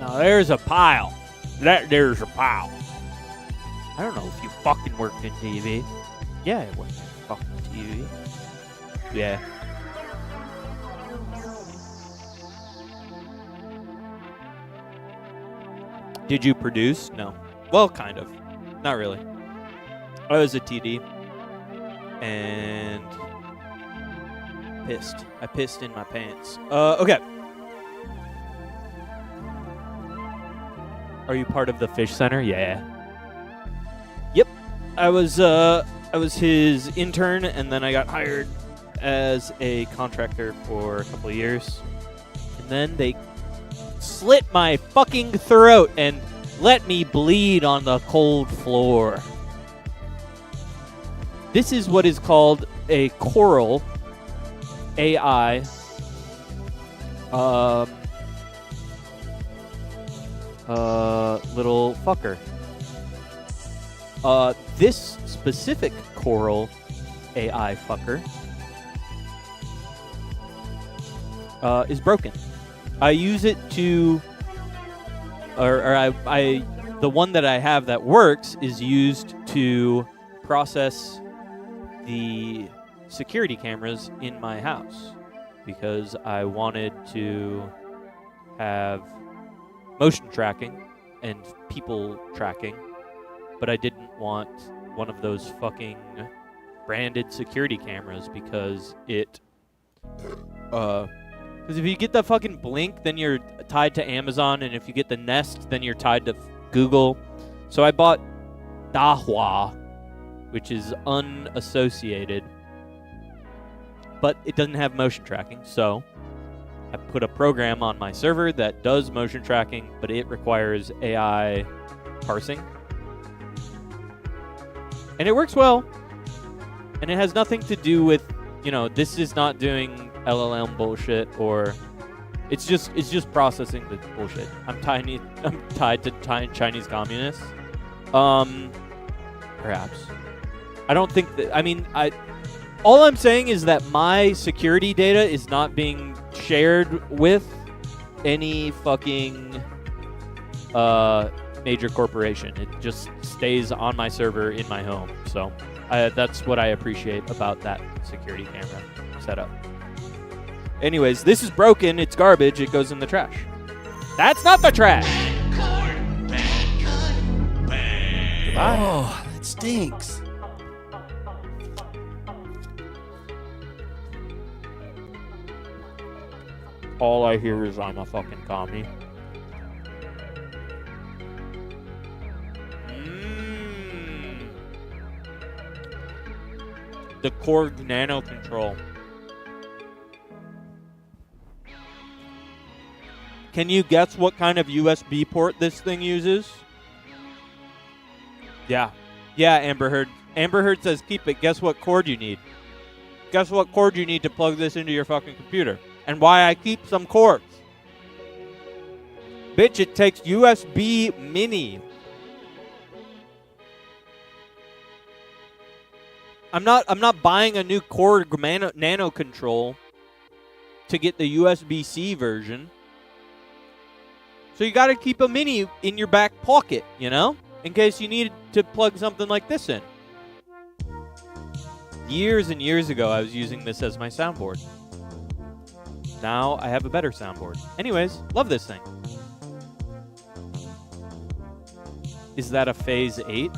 Now there's a pile. That there's a pal. I don't know if you fucking worked in TV. Yeah, I worked in fucking TV. Yeah. Did you produce? No. Well, kind of. Not really. I was a TD. And pissed. I pissed in my pants. Okay. Are you part of the Fish Center? Yeah. Yep. I was his intern, and then I got hired as a contractor for a couple of years. And then they slit my fucking throat and let me bleed on the cold floor. This is what is called a coral AI little fucker. This specific coral AI fucker is broken. I use it to, the one that I have that works is used to process the security cameras in my house because I wanted to have motion tracking and people tracking, but I didn't want one of those fucking branded security cameras because because if you get the fucking Blink, then you're tied to Amazon, and if you get the Nest, then you're tied to Google. So I bought Dahua, which is unassociated, but it doesn't have motion tracking, so I put a program on my server that does motion tracking, but it requires AI parsing. And it works well, and it has nothing to do with, this is not doing LLM bullshit, or it's just processing the bullshit. I'm tied to Chinese communists. Perhaps. I don't think that, all I'm saying is that my security data is not being shared with any fucking major corporation. It just stays on my server in my home. So that's what I appreciate about that security camera setup. Anyways, this is broken. It's garbage. It goes in the trash. That's not the trash. Goodbye. Oh, that stinks. All I hear is I'm a fucking commie. The Korg Nano Control. Can you guess what kind of USB port this thing uses? Yeah. Yeah, Amber Heard. Amber Heard says keep it. Guess what cord you need? Guess what cord you need to plug this into your fucking computer? And why I keep some cords. Bitch, it takes USB mini. I'm not buying a new Korg Nano Control to get the USB-C version. So you got to keep a mini in your back pocket, in case you need to plug something like this in. Years and years ago, I was using this as my soundboard. Now I have a better soundboard. Anyways, love this thing. Is that a Phase 8?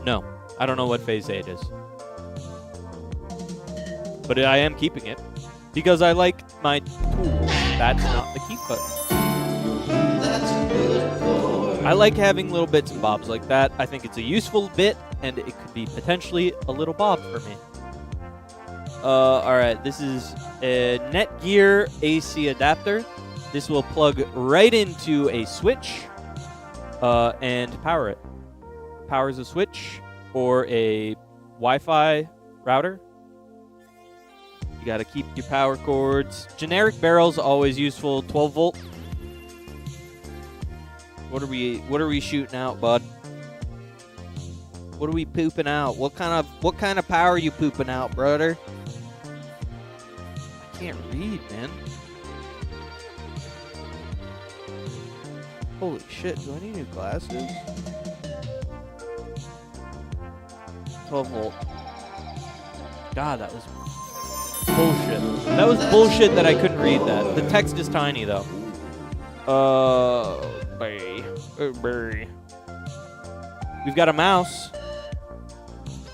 No, I don't know what Phase 8 is. But I am keeping it because I like my tools. That's not the keep button. I like having little bits and bobs like that. I think it's a useful bit, and it could be potentially a little bob for me. Alright, this is a Netgear AC adapter. This will plug right into a switch and power it. Powers a switch or a Wi-Fi router. You gotta keep your power cords. Generic barrels always useful. 12 volt. What are we shooting out, bud? What are we pooping out? What kind of power are you pooping out, brother? I Can't read, man. Holy shit, do I need new glasses? 12 volt. God, that was bullshit. That was bullshit that I couldn't read that. The text is tiny, though. Berry. We've got a mouse.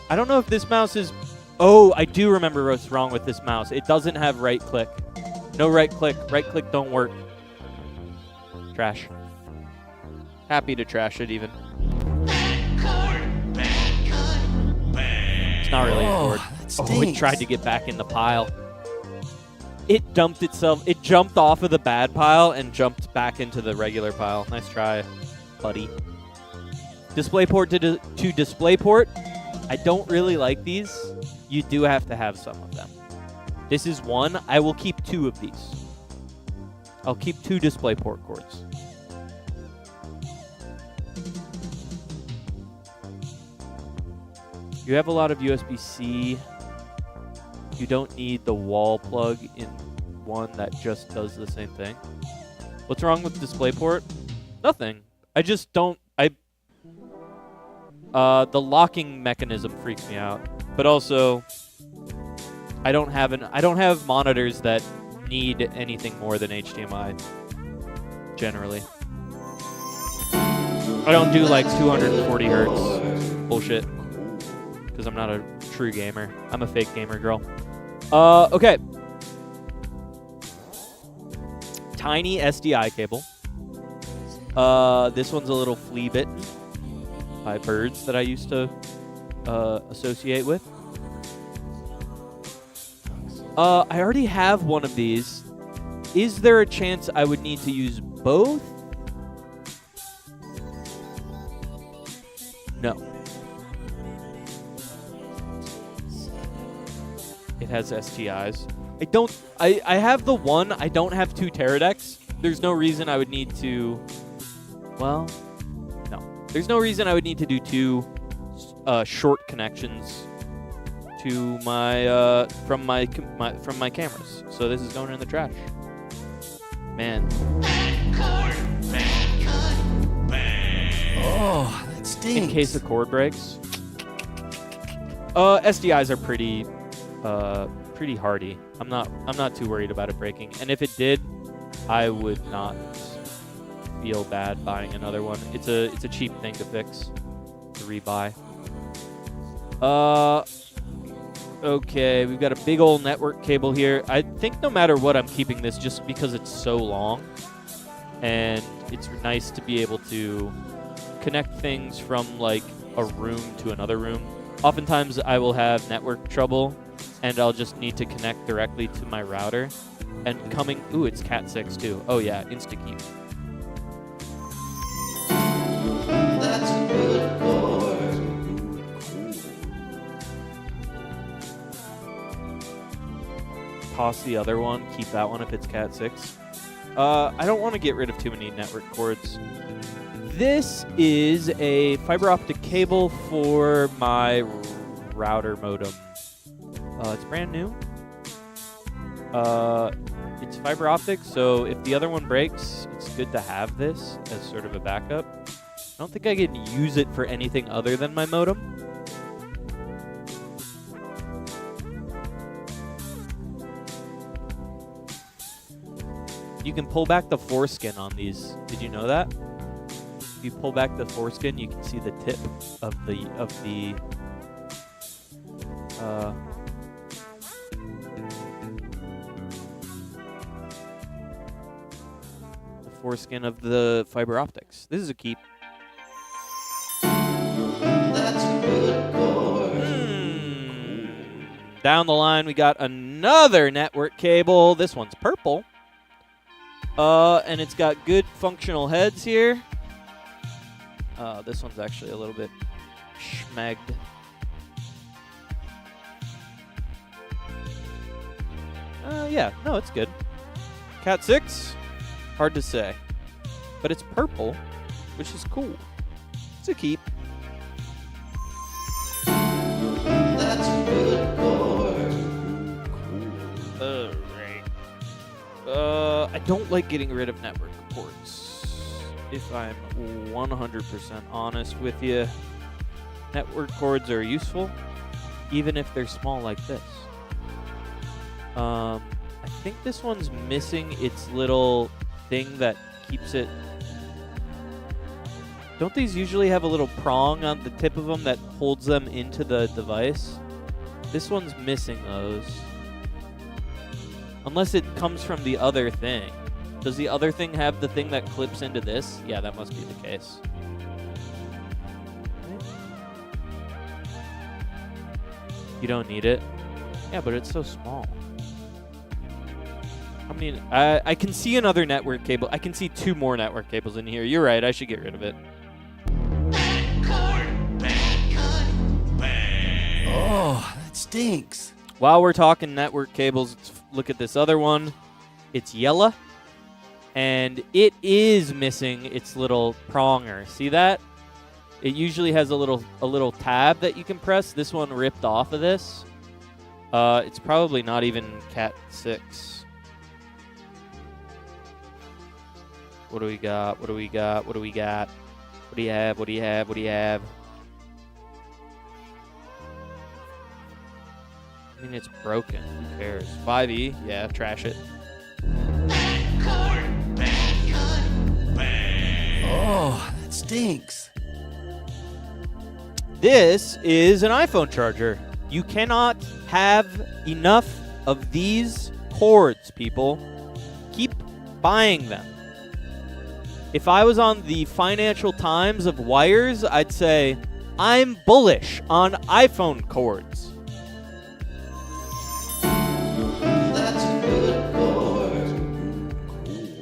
I don't know if this mouse is... Oh, I do remember what's wrong with this mouse. It doesn't have right click. No right click. Right click don't work. Trash. Happy to trash it, even. It's not really a cord. Oh, it tried to get back in the pile. It dumped itself. It jumped off of the bad pile and jumped back into the regular pile. Nice try, buddy. DisplayPort to DisplayPort. I don't really like these. You do have to have some of them. This is one. I will keep 2 of these. I'll keep 2 DisplayPort cords. You have a lot of USB-C. You don't need the wall plug in one that just does the same thing. What's wrong with DisplayPort? Nothing. I just don't... the locking mechanism freaks me out. But also, I don't have monitors that need anything more than HDMI, generally. I don't do like 240 hertz bullshit, because I'm not a true gamer. I'm a fake gamer girl. Okay. Tiny SDI cable. This one's a little flea bitten by birds that I used to associate with. I already have one of these. Is there a chance I would need to use both? No. It has STIs. I have the one. I don't have 2 Teradeks. There's no reason I would need to... Well, no. There's no reason I would need to do 2 short connections to my from my cameras. So this is going in the trash. Man. Oh, that stinks. In case the cord breaks. SDIs are pretty hardy. I'm not too worried about it breaking. And if it did, I would not feel bad buying another one. It's a cheap thing to fix, to rebuy. Okay, we've got a big old network cable here. I think no matter what, I'm keeping this just because it's so long. And it's nice to be able to connect things from like a room to another room. Oftentimes I will have network trouble and I'll just need to connect directly to my router. And coming, ooh, it's Cat 6 too. Oh yeah, InstaKeep. That's a good cord. Toss the other one, keep that one if it's Cat 6. I don't want to get rid of too many network cords. This is a fiber optic cable for my router modem. It's brand new. It's fiber optic, so if the other one breaks, it's good to have this as sort of a backup. I don't think I can use it for anything other than my modem. You can pull back the foreskin on these. Did you know that? If you pull back the foreskin, you can see the tip of the foreskin of the fiber optics. This is a keep. That's a good cord. Down the line, we got another network cable. This one's purple. And it's got good functional heads here. This one's actually a little bit schmegged. Yeah, no, it's good. Cat 6, hard to say. But it's purple, which is cool. It's a keep. That's a good cord. Alright. I don't like getting rid of network ports. If I'm 100% honest with you, network cords are useful, even if they're small like this. I think this one's missing its little thing that keeps it. Don't these usually have a little prong on the tip of them that holds them into the device? This one's missing those. Unless it comes from the other thing. Does the other thing have the thing that clips into this? Yeah, that must be the case. You don't need it? Yeah, but it's so small. I mean, I can see another network cable. I can see 2 more network cables in here. You're right, I should get rid of it. Oh, that stinks. While we're talking network cables, let's look at this other one. It's yellow, and it is missing its little pronger. See that? It usually has a little tab that you can press. This one ripped off of this. It's probably not even Cat 6. What do we got? What do we got? What do we got? What do you have? What do you have? What do you have? I mean, it's broken. Who cares? 5E? Yeah, trash it. Oh, that stinks. This is an iPhone charger. You cannot have enough of these cords, people. Keep buying them. If I was on the Financial Times of wires, I'd say, I'm bullish on iPhone cords. That's a good chord.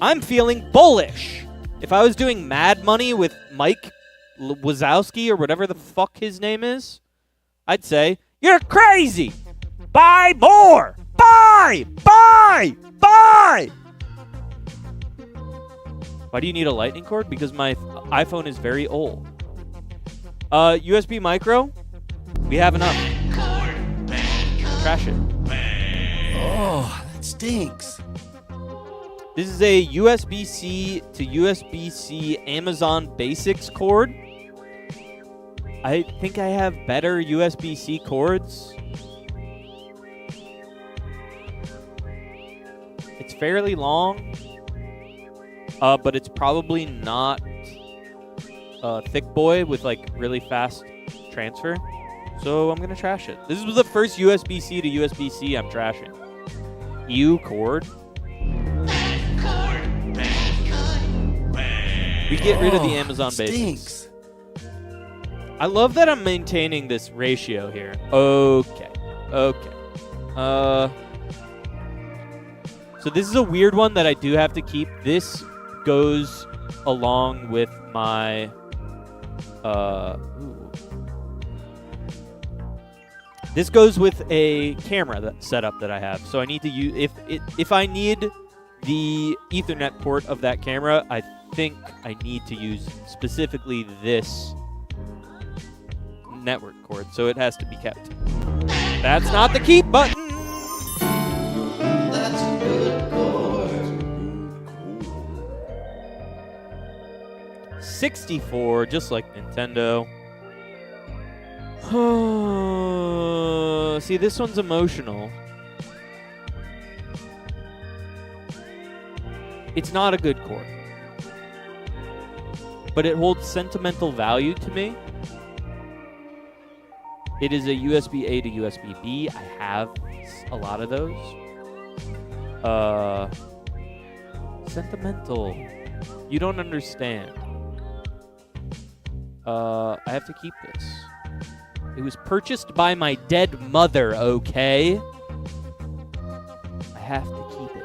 I'm feeling bullish. If I was doing Mad Money with Mike Wazowski or whatever the fuck his name is, I'd say, you're crazy. Buy more. Buy. Buy. Buy. Why do you need a lightning cord? Because my iPhone is very old. USB micro? We have enough. Trash it. Oh, that stinks. This is a USB-C to USB-C Amazon Basics cord. I think I have better USB-C cords. It's fairly long, but it's probably not a thick boy with like really fast transfer. So I'm gonna trash it. This was the first USB-C to USB-C I'm trashing. EU cord. We get rid of the Amazon Basics. I love that I'm maintaining this ratio here. Okay. So this is a weird one that I do have to keep. This goes along with my This goes with a camera setup that I have. So I need to use if I need the Ethernet port of that camera, I think I need to use specifically this network cord, so it has to be kept. That's not the keep button. That's a good chord. 64, just like Nintendo. See, this one's emotional. It's not a good cord, but it holds sentimental value to me. It is a USB-A to USB-B. I have a lot of those. Sentimental. You don't understand. I have to keep this. It was purchased by my dead mother, okay? I have to keep it.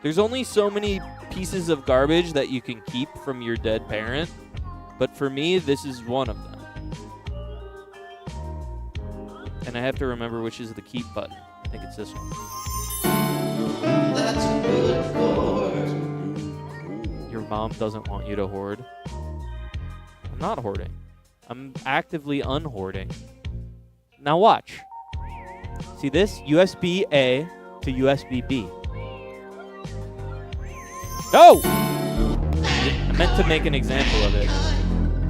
There's only so many pieces of garbage that you can keep from your dead parent, but for me, this is one of them. And I have to remember which is the keep button. I think it's this one. That's a good chord. Your mom doesn't want you to hoard. I'm not hoarding. I'm actively unhoarding. Now watch. See this? USB-A to USB-B. No! I meant to make an example of it.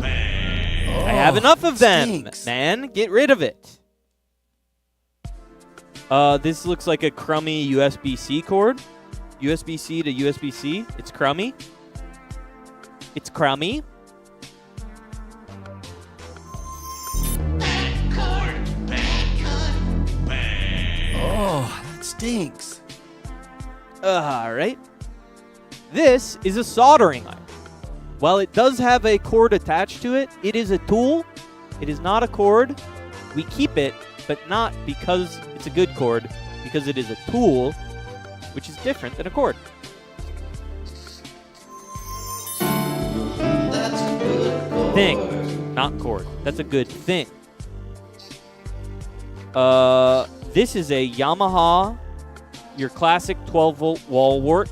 I have enough of them, stinks. man. Get rid of it. This looks like a crummy USB-C cord. USB-C to USB-C. It's crummy. It's crummy. Oh, that stinks. All right. This is a soldering iron. While it does have a cord attached to it, it is a tool. It is not a cord. We keep it, but not because it's a good cord, because it is a tool, which is different than a cord. That's a good cord. Thing, not cord. That's a good thing. This is a Yamaha, your classic 12-volt wall wart.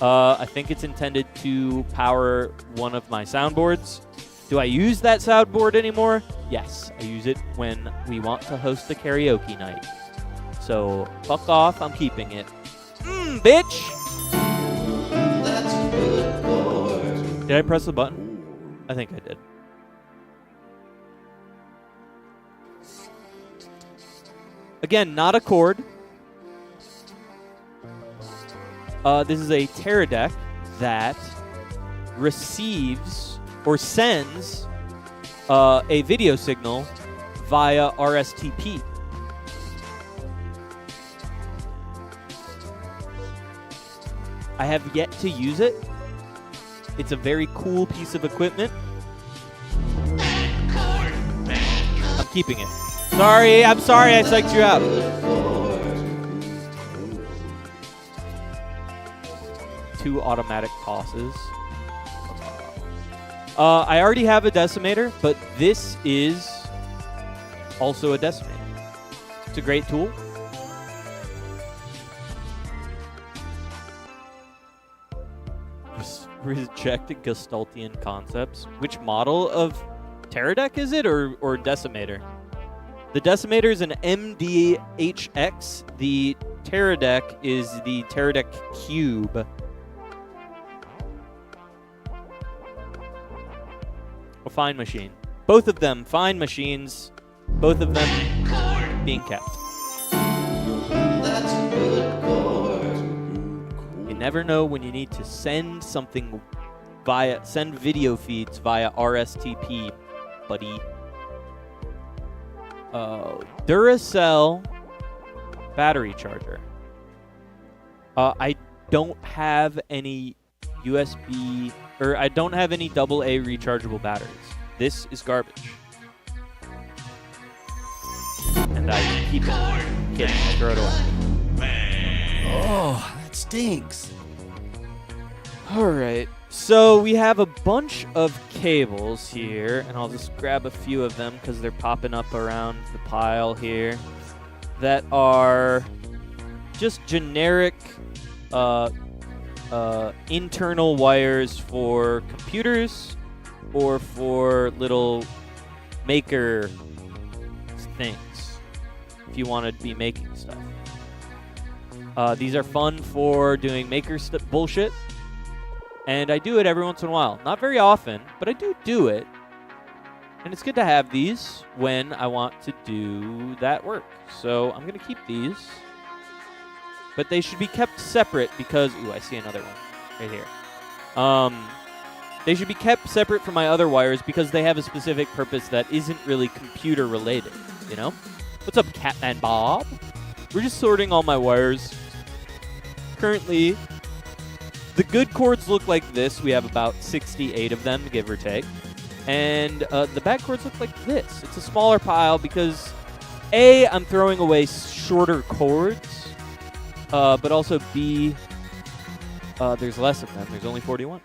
I think it's intended to power one of my soundboards. Do I use that soundboard anymore? Yes, I use it when we want to host a karaoke night. So, fuck off, I'm keeping it. Bitch! That's a good cord. Did I press the button? I think I did. Again, not a cord. This is a Teradek that receives or sends a video signal via RSTP. I have yet to use it. It's a very cool piece of equipment. I'm keeping it. Sorry, I'm sorry I psyched you out. Two automatic tosses. I already have a decimator, but this is also a decimator. It's a great tool. Rejected Gestaltian concepts. Which model of Teradek is it, or decimator? The decimator is an MDHX. The Teradek is the Teradek Cube. A fine machine. Both of them fine machines. Both of them being kept. That's a good cord. You never know when you need to send something send video feeds via RSTP, buddy. Duracell battery charger. I don't have any USB, or I don't have any AA rechargeable batteries. This is garbage. And I keep it. Kidding, I throw it away. Oh, that stinks. Alright, so we have a bunch of cables here, and I'll just grab a few of them because they're popping up around the pile here, that are just generic internal wires for computers or for little maker things if you want to be making stuff. These are fun for doing maker bullshit. And I do it every once in a while. Not very often, but I do it. And it's good to have these when I want to do that work. So I'm going to keep these. But they should be kept separate because... Ooh, I see another one right here. They should be kept separate from my other wires because they have a specific purpose that isn't really computer related, you know? What's up, Catman Bob? We're just sorting all my wires. Currently... The good cords look like this. We have about 68 of them, give or take. And the bad cords look like this. It's a smaller pile because, A, I'm throwing away shorter cords, but also, B, there's less of them. There's only 41.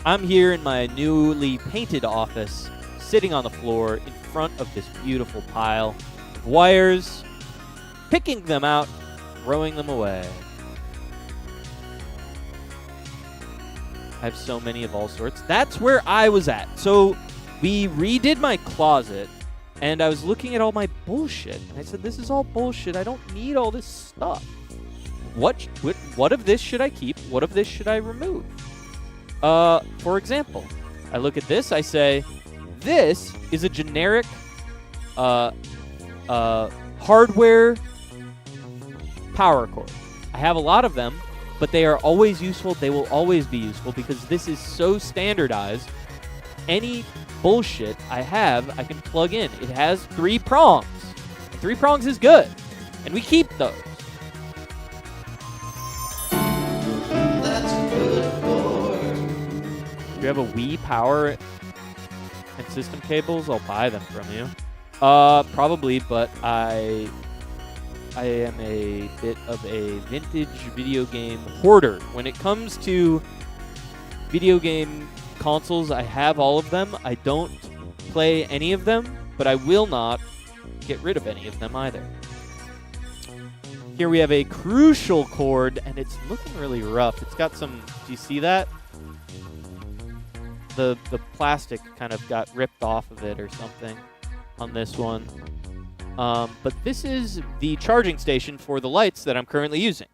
I'm here in my newly painted office, sitting on the floor in front of this beautiful pile of wires, picking them out, throwing them away. I have so many of all sorts. That's where I was at. So we redid my closet And I was looking at all my bullshit, and I said, this is all bullshit. I don't need all this stuff. What of this should I keep? What of this should I remove? For example, I look at this, I say, this is a generic hardware power cord. I have a lot of them, but they are always useful. They will always be useful because this is so standardized. Any bullshit I have, I can plug in. It has 3 prongs. 3 prongs is good, and we keep those. That's a good cord. Do you have a Wii power and system cables? I'll buy them from you. Probably, but I am a bit of a vintage video game hoarder. When it comes to video game consoles, I have all of them. I don't play any of them, but I will not get rid of any of them either. Here we have a crucial cord, and it's looking really rough. It's got some, do you see that? The plastic kind of got ripped off of it or something on this one. But this is the charging station for the lights that I'm currently using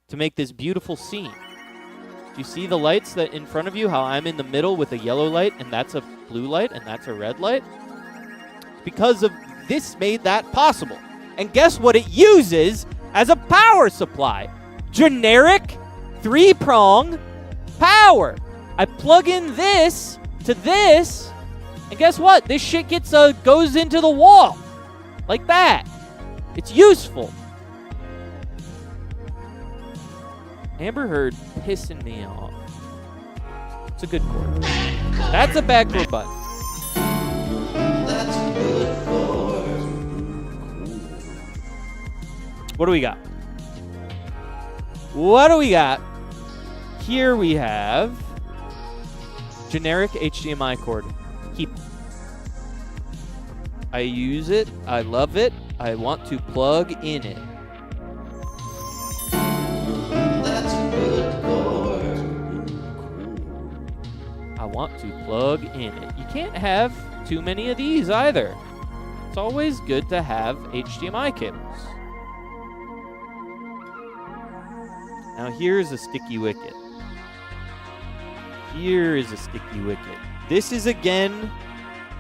to make this beautiful scene. Do you see the lights that in front of you, how I'm in the middle with a yellow light, and that's a blue light, and that's a red light? Because of this made that possible. And guess what it uses as a power supply? Generic 3-prong power. I plug in this to this, and guess what? This shit goes into the wall. Like that. It's useful. Amber Heard pissing me off. It's a good chord. That's a bad chord button. That's a good cord. What do we got? What do we got? Here we have generic HDMI cord. Keep. I use it. I love it. I want to plug in it. That's a good cord. I want to plug in it. You can't have too many of these either. It's always good to have HDMI cables. Now here's a sticky wicket. Here is a sticky wicket. This is again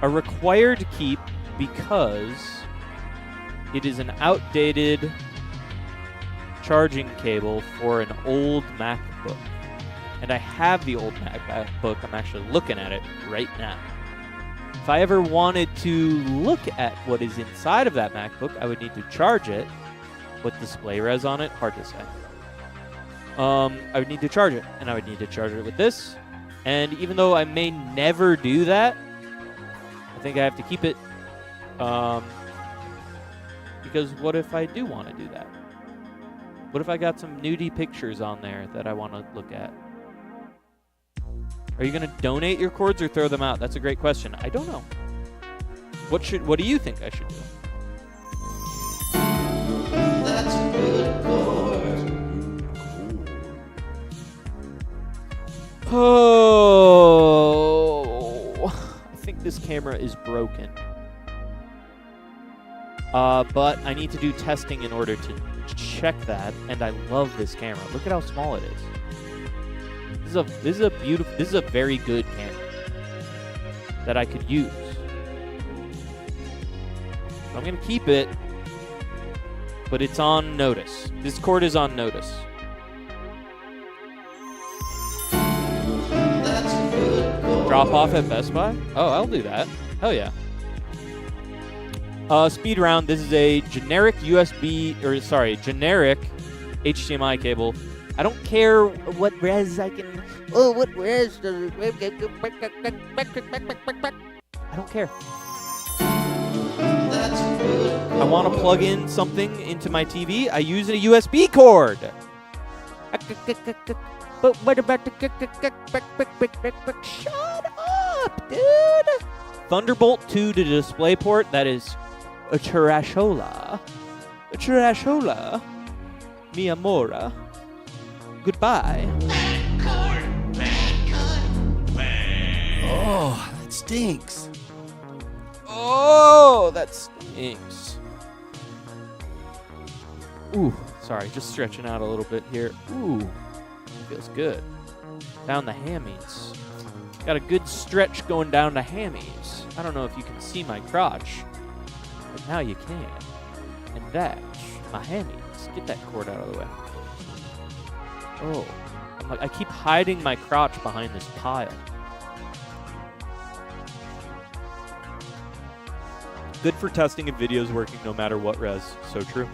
a required keep because it is an outdated charging cable for an old MacBook. And I have the old MacBook. I'm actually looking at it right now. If I ever wanted to look at what is inside of that MacBook, I would need to charge it with display res on it. Hard to say. I would need to charge it, and I would need to charge it with this. And even though I may never do that, I think I have to keep it. Because what if I do want to do that? What if I got some nudie pictures on there that I want to look at? Are you going to donate your cords or throw them out? That's a great question. I don't know. What do you think I should do? That's a good cord. Oh, I think this camera is broken. But I need to do testing in order to check that, and I love this camera. Look at how small it is. This is a very good camera that I could use. I'm gonna keep it, but it's on notice. This cord is on notice. That's a good cord. Drop off at Best Buy? Oh, I'll do that. Hell yeah. Speed round. This is a generic generic HDMI cable. I don't care what res I can. Oh, what res does it? I don't care. That's a good cord. I want to plug in something into my TV. I use a USB cord. But what about the? Shut up, dude. Thunderbolt 2 to DisplayPort. That is a trashola. A trashola. Mi amora. Goodbye. Oh, that stinks. Oh. Oh, that stinks. Ooh, sorry, just stretching out a little bit here. Ooh, feels good. Down the hammies. Got a good stretch going down the hammies. I don't know if you can see my crotch, but now you can. And that's my hammies. Get that cord out of the way. Oh, I keep hiding my crotch behind this pile. Good for testing if video's working no matter what res. So true.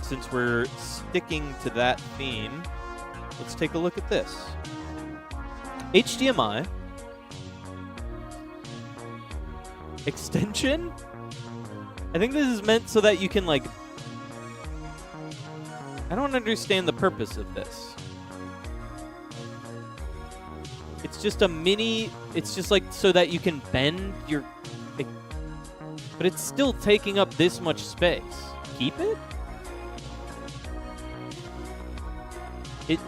Since we're sticking to that theme, let's take a look at this. HDMI extension? I think this is meant so that you can, like... I don't understand the purpose of this. It's just a mini... It's just like so that you can bend your... But it's still taking up this much space. Keep it? It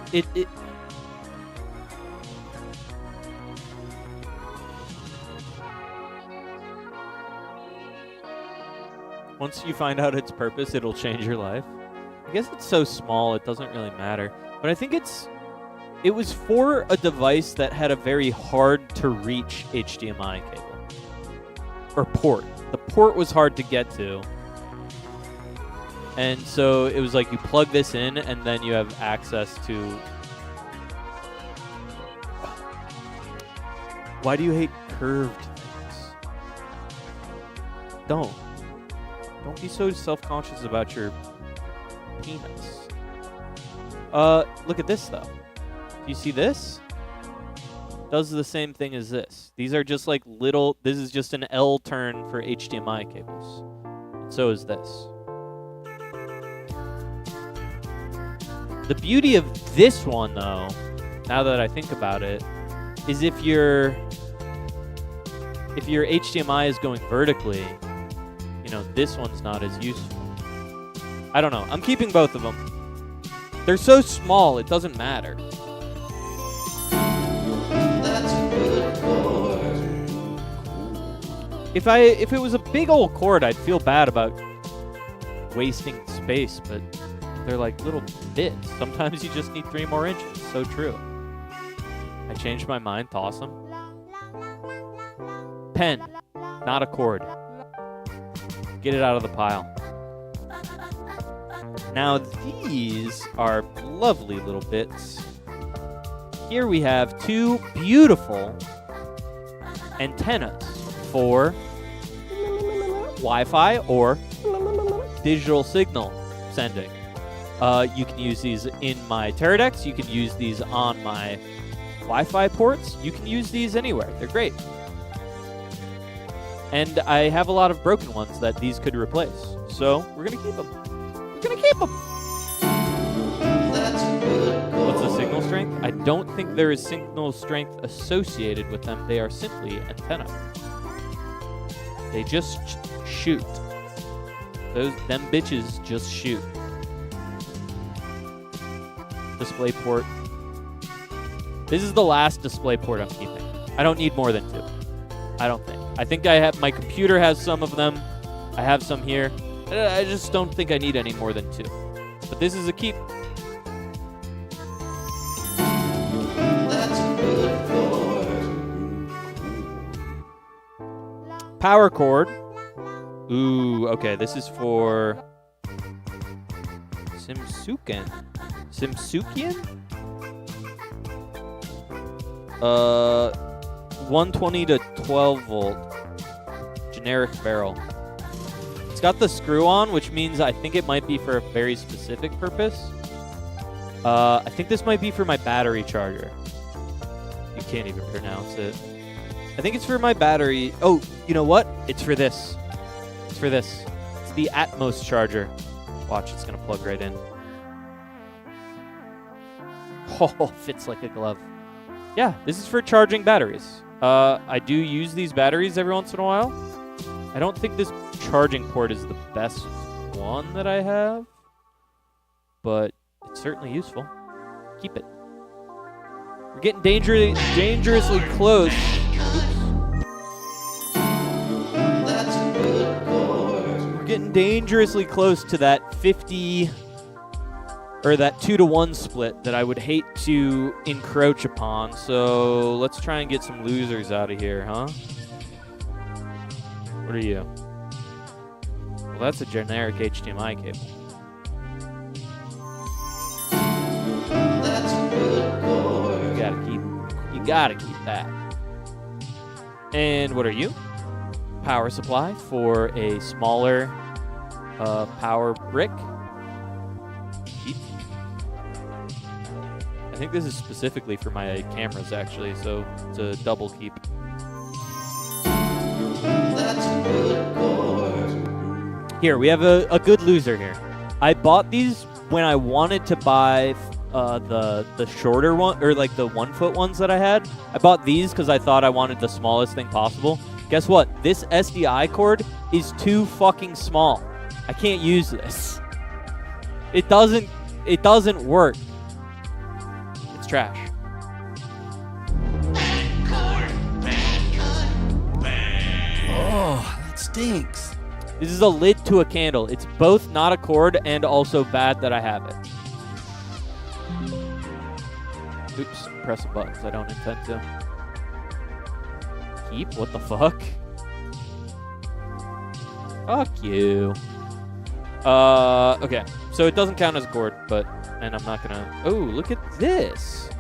Once you find out its purpose, it'll change your life. I guess it's so small, it doesn't really matter. But I think it was for a device that had a very hard to reach HDMI cable. Or port. The port was hard to get to. And so it was like you plug this in and then you have access to... Why do you hate curved things? Don't be so self-conscious about your penis. Look at this though. Do you see this? Does the same thing as this. These are just like little... This is just an L turn for HDMI cables. And so is this. The beauty of this one, though, now that I think about it, is if your HDMI is going vertically, you know, this one's not as useful. I don't know. I'm keeping both of them. They're so small, it doesn't matter. That's a good cord. If it was a big old cord, I'd feel bad about wasting space, but they're like little bits. Sometimes you just need 3 more inches. So true. I changed my mind. Toss them. Pen, not a cord. Get it out of the pile. Now these are lovely little bits. Here we have 2 beautiful antennas for Wi-Fi or digital signal sending. You can use these in my Teradex. You can use these on my Wi-Fi ports. You can use these anywhere. They're great. And I have a lot of broken ones that these could replace. So we're going to keep them. We're going to keep them. That's a good cord. What's the signal strength? I don't think there is signal strength associated with them. They are simply antenna. They just shoot. Them bitches just shoot. Display port. This is the last display port I'm keeping. I don't need more than 2. I don't think. I think I have... My computer has some of them. I have some here. I just don't think I need any more than 2. But this is a keep. That's a good cord. Power cord. Ooh, okay. This is for... Simsuken. 120 to 12 volt. Generic barrel. It's got the screw on, which means I think it might be for a very specific purpose. I think this might be for my battery charger. You can't even pronounce it. I think it's for my battery. Oh, you know what? It's for this. It's for this. It's the Atmos charger. Watch, it's going to plug right in. Oh, fits like a glove. Yeah, this is for charging batteries. I do use these batteries every once in a while. I don't think this charging port is the best one that I have, but it's certainly useful. Keep it. We're getting dangerously close. Oops. getting dangerously close to that 50 or that 2-to-1 split that I would hate to encroach upon. So let's try and get some losers out of here, huh? What are you? Well, that's a generic HDMI cable. That's a good chord. You gotta keep that. And what are you? Power supply for a smaller power brick. Keep. I think this is specifically for my cameras, actually, so it's a double keep. That's a good chord. Here, we have a good loser here. I bought these when I wanted to buy the shorter one, or like the 1-foot ones that I had. I bought these because I thought I wanted the smallest thing possible. Guess what? This SDI cord is too fucking small. I can't use this. It doesn't work. It's trash. Oh, that stinks. This is a lid to a candle. It's both not a cord and also bad that I have it. Oops, press buttons I don't intend to. Keep? What the fuck? Fuck you. Okay. So it doesn't count as a cord, and I'm not gonna... Oh, look at this.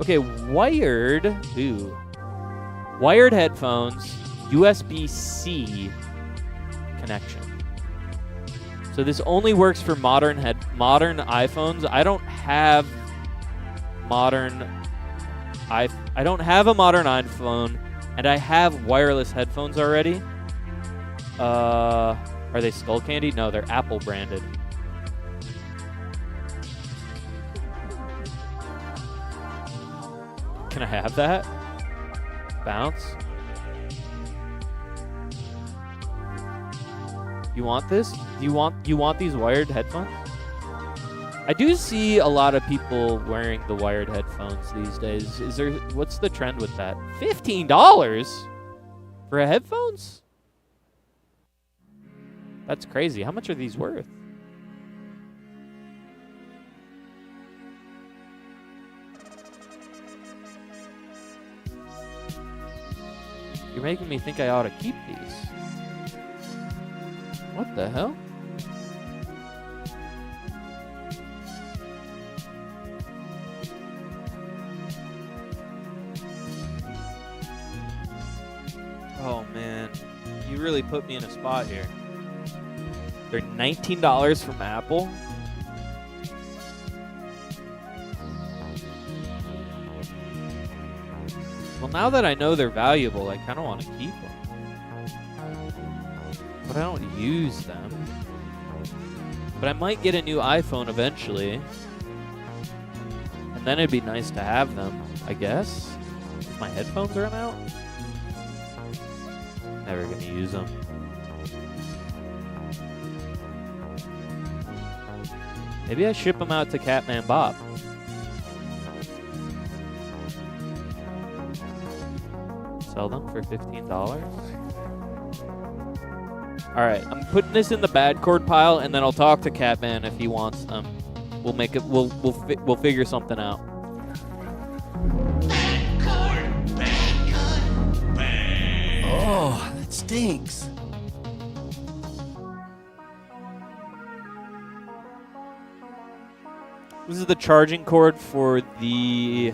Okay, wired... Ooh. Wired headphones, USB-C connection. So this only works for modern iPhones. I don't have I don't have a modern iPhone, and I have wireless headphones already. Are they Skull Candy? No, they're Apple branded. Can I have that? Bounce? You want this? Do you want these wired headphones? I do see a lot of people wearing the wired headphones these days. What's the trend with that? $15 for headphones? That's crazy. How much are these worth? You're making me think I ought to keep these. What the hell? Oh man, you really put me in a spot here. They're $19 from Apple. Well, now that I know they're valuable, I kind of want to keep them. But I don't use them. But I might get a new iPhone eventually. And then it'd be nice to have them, I guess. If my headphones run out. Never gonna use them. Maybe I ship them out to Catman Bob. Sell them for $15. All right, I'm putting this in the bad cord pile, and then I'll talk to Catman if he wants them. We'll make it. We'll figure something out. Oh, that stinks. This is the charging cord for the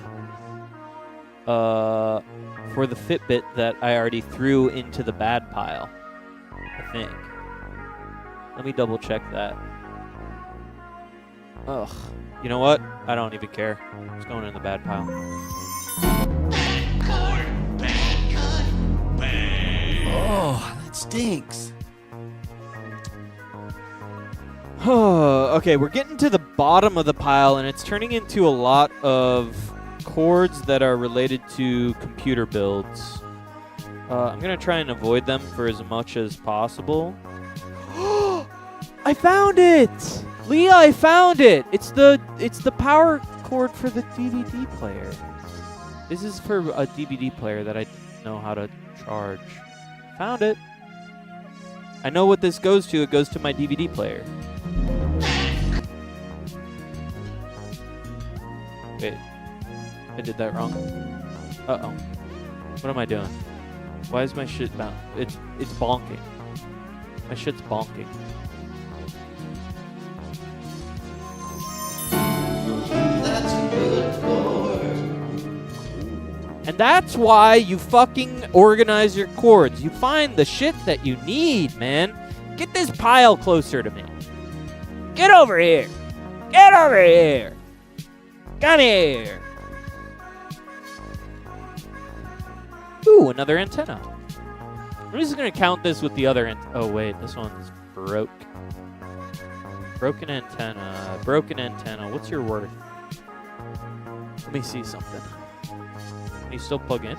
Fitbit that I already threw into the bad pile. I think. Let me double check that. Ugh. You know what? I don't even care. It's going in the bad pile. Oh, that stinks. Okay, we're getting to the bottom of the pile, and it's turning into a lot of cords that are related to computer builds. I'm going to try and avoid them for as much as possible. I found it! Leah, I found it! It's the power cord for the DVD player. This is for a DVD player that I know how to charge. Found it. I know what this goes to. It goes to my DVD player. Wait. I did that wrong. Uh-oh. What am I doing? Why is my shit bound? It's bonking. My shit's bonking. That's a good chord. And that's why you fucking organize your chords. You find the shit that you need, man. Get this pile closer to me. Get over here. Get over here. Come here. Ooh, another antenna. I'm just going to count this with the other oh, wait. This one's broke. Broken antenna. Broken antenna. What's your worth? Let me see something. Can you still plug in?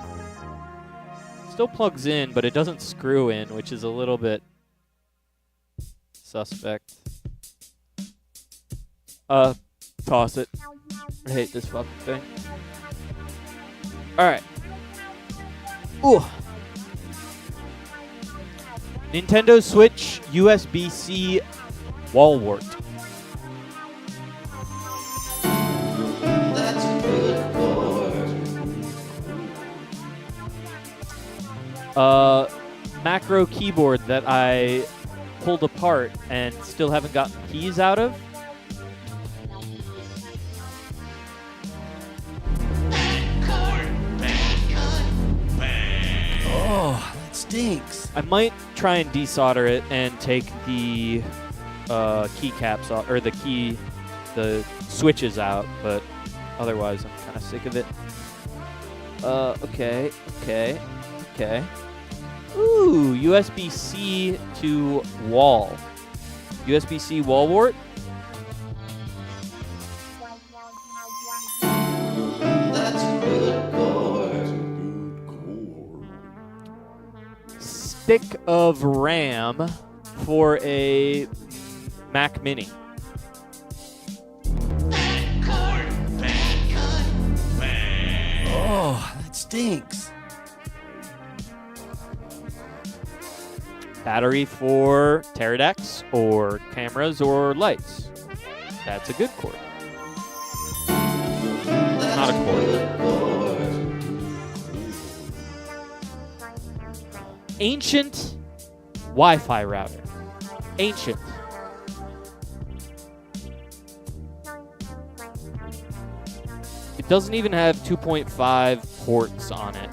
Still plugs in, but it doesn't screw in, which is a little bit suspect. Toss it. I hate this fucking thing. Alright. Ooh. Nintendo Switch USB-C wall wart. That's a good chord. Macro keyboard that I pulled apart and still haven't gotten keys out of. Oh, that stinks. I might try and desolder it and take the keycaps off, or the switches out, but otherwise I'm kind of sick of it. Okay. Ooh, USB-C to wall. USB-C wall wart. That's a good chord. Stick of RAM for a Mac Mini. Oh, that stinks. Battery for pterodactyls or cameras or lights. That's a good cord. Not a cord. Ancient Wi-Fi router. Ancient. It doesn't even have 2.5 ports on it.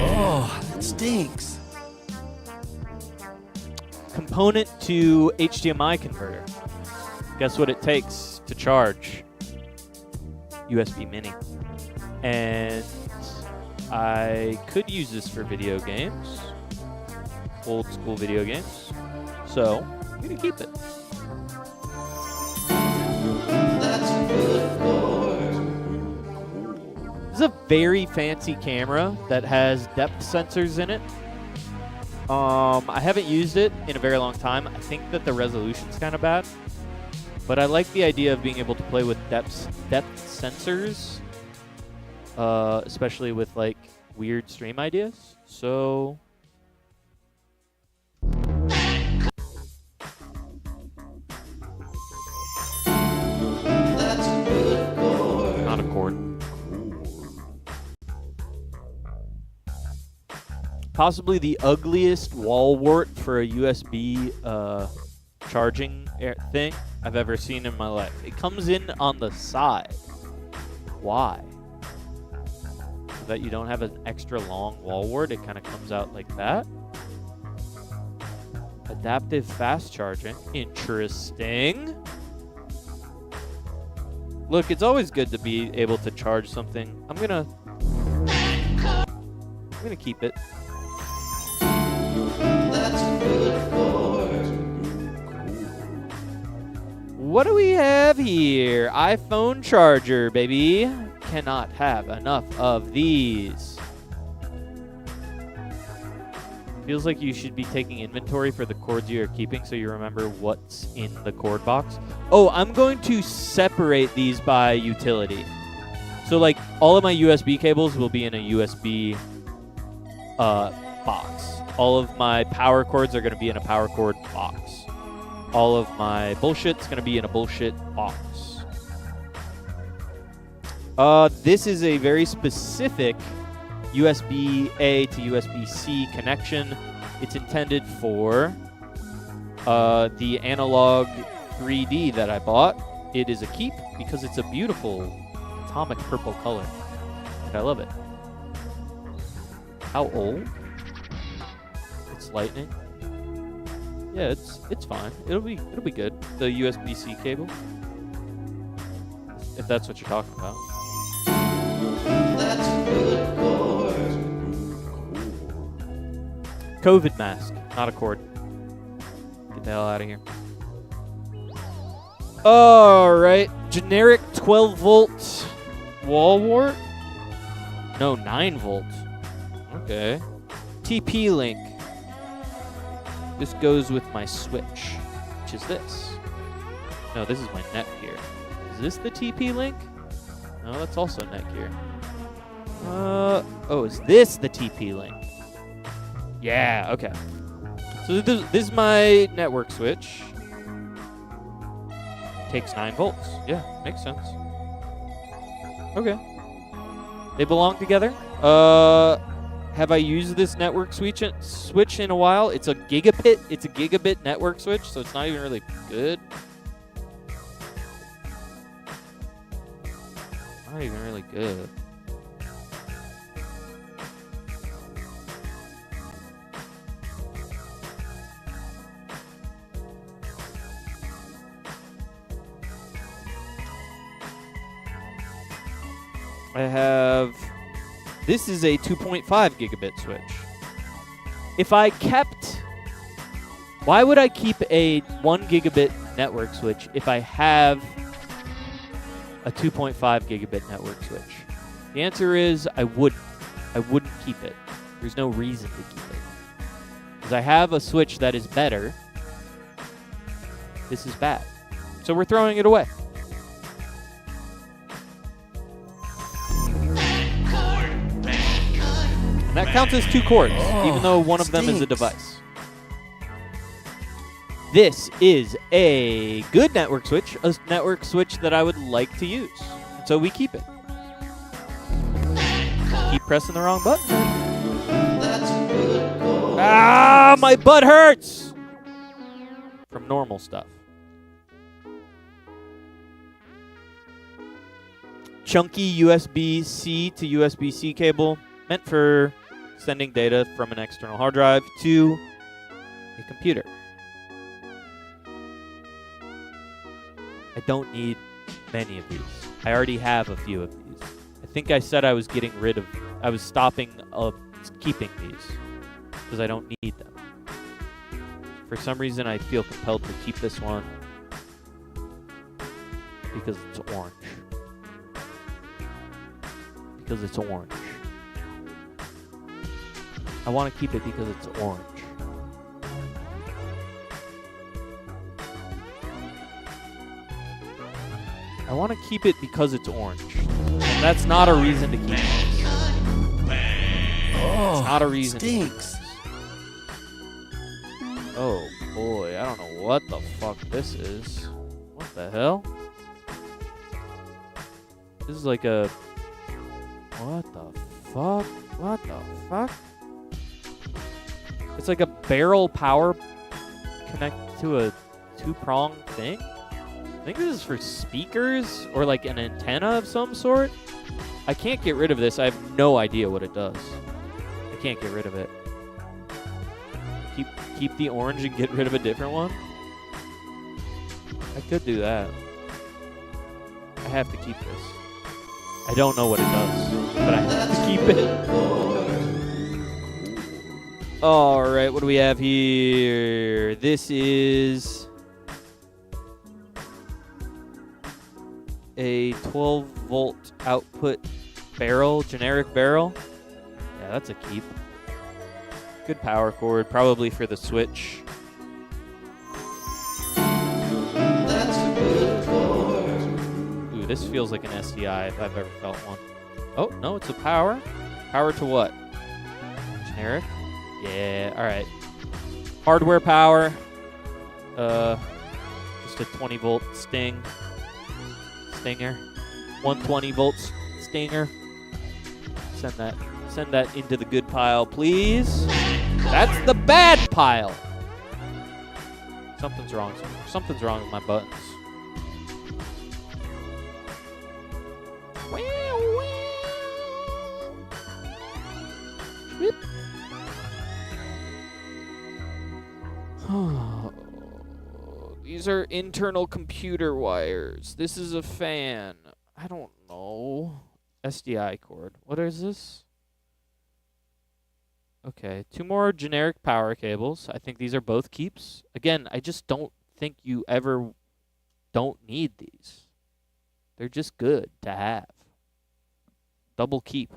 Oh, that stinks. Component to HDMI converter. Guess what it takes to charge USB Mini? And I could use this for video games, old school video games. So I'm gonna keep it. That's a good chord. This is a very fancy camera that has depth sensors in it. I haven't used it in a very long time. I think that the resolution's kind of bad, but I like the idea of being able to play with depth sensors, especially with like weird stream ideas. So That's a good chord. not a cord. Possibly the ugliest wall wart for a USB charging thing I've ever seen in my life. It comes in on the side. Why? So that you don't have an extra long wall wart. It kind of comes out like that. Adaptive fast charging. Interesting. Look, it's always good to be able to charge something. I'm gonna keep it. That's a good chord. What do we have here? iPhone charger, baby. Cannot have enough of these. Feels like you should be taking inventory for the cords you are keeping so you remember what's in the cord box. Oh, I'm going to separate these by utility. So like all of my USB cables will be in a USB box. All of my power cords are going to be in a power cord box. All of my bullshit's going to be in a bullshit box. This is a very specific USB-A to USB-C connection. It's intended for the analog 3D that I bought. It is a keep because it's a beautiful atomic purple color, and I love it. How old? It's lightning. Yeah, it's fine. It'll be good. The USB-C cable, if that's what you're talking about. That's a good cord. COVID mask, not a cord. Get the hell out of here. All right, generic 12 volt wall wart. No, 9 volt. Okay. TP link. This goes with my switch, which is this. No, this is my net gear. Is this the TP link? No, that's also net gear. Oh, is this the TP link? Yeah, okay. So this is my network switch. Takes 9 volts. Yeah, makes sense. Okay. They belong together. Have I used this network switch in a while? It's a gigabit network switch, so it's not even really good. Not even really good. This is a 2.5 gigabit switch. Why would I keep a 1 gigabit network switch if I have a 2.5 gigabit network switch? The answer is I wouldn't keep it. There's no reason to keep it. Because I have a switch that is better. This is bad. So we're throwing it away. And that counts as 2 cords, even though one of them is a device. This is a good network switch, a network switch that I would like to use. And so we keep it. Keep pressing the wrong button. That's a good cord. Ah, my butt hurts! From normal stuff. Chunky USB-C to USB-C cable, meant for sending data from an external hard drive to a computer. I don't need many of these. I already have a few of these. I think I said I was stopping keeping these because I don't need them. For some reason, I feel compelled to keep this one because it's orange. Because it's orange. I want to keep it because it's orange. I want to keep it because it's orange. And that's not a reason to keep it. It's not a reason. Stinks. Oh boy, I don't know what the fuck this is. What the hell? This is like a... What the fuck? What the fuck? It's like a barrel power connected to a 2-prong thing? I think this is for speakers or like an antenna of some sort. I can't get rid of this. I have no idea what it does. I can't get rid of it. Keep the orange and get rid of a different one? I could do that. I have to keep this. I don't know what it does, but I have to keep it. All right, what do we have here? This is a 12-volt output barrel, generic barrel. Yeah, that's a keep. Good power cord, probably for the Switch. That's a good chord. Ooh, this feels like an SDI if I've ever felt one. Oh, no, it's a power. Power to what? Generic? Yeah, alright. Hardware power. Just a 20 volt stinger. 120 volts stinger. Send that into the good pile, please. That's the bad pile. Something's wrong. Something's wrong with my buttons. Whip. These are internal computer wires. This is a fan. I don't know. SDI cord. What is this? Okay, 2 more generic power cables. I think these are both keeps. Again, I just don't think you ever don't need these. They're just good to have. Double keep.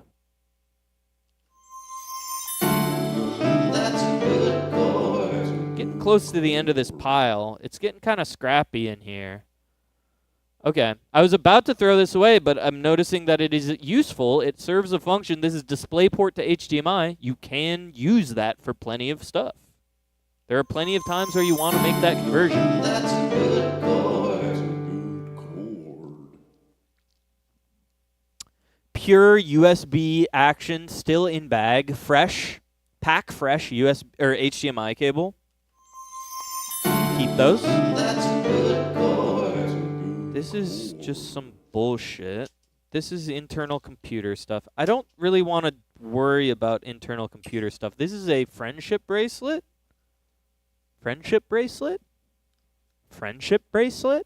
That's a good chord. Getting close to the end of this pile. It's getting kind of scrappy in here. Okay, I was about to throw this away, but I'm noticing that it is useful. It serves a function. This is DisplayPort to HDMI. You can use that for plenty of stuff. There are plenty of times where you want to make that conversion. That's a good chord. Pure USB action, still in bag, fresh, pack fresh USB or HDMI cable. Keep those. That's a good chord. This is just some bullshit. This is internal computer stuff. I don't really want to worry about internal computer stuff. This is a friendship bracelet. Friendship bracelet? Friendship bracelet?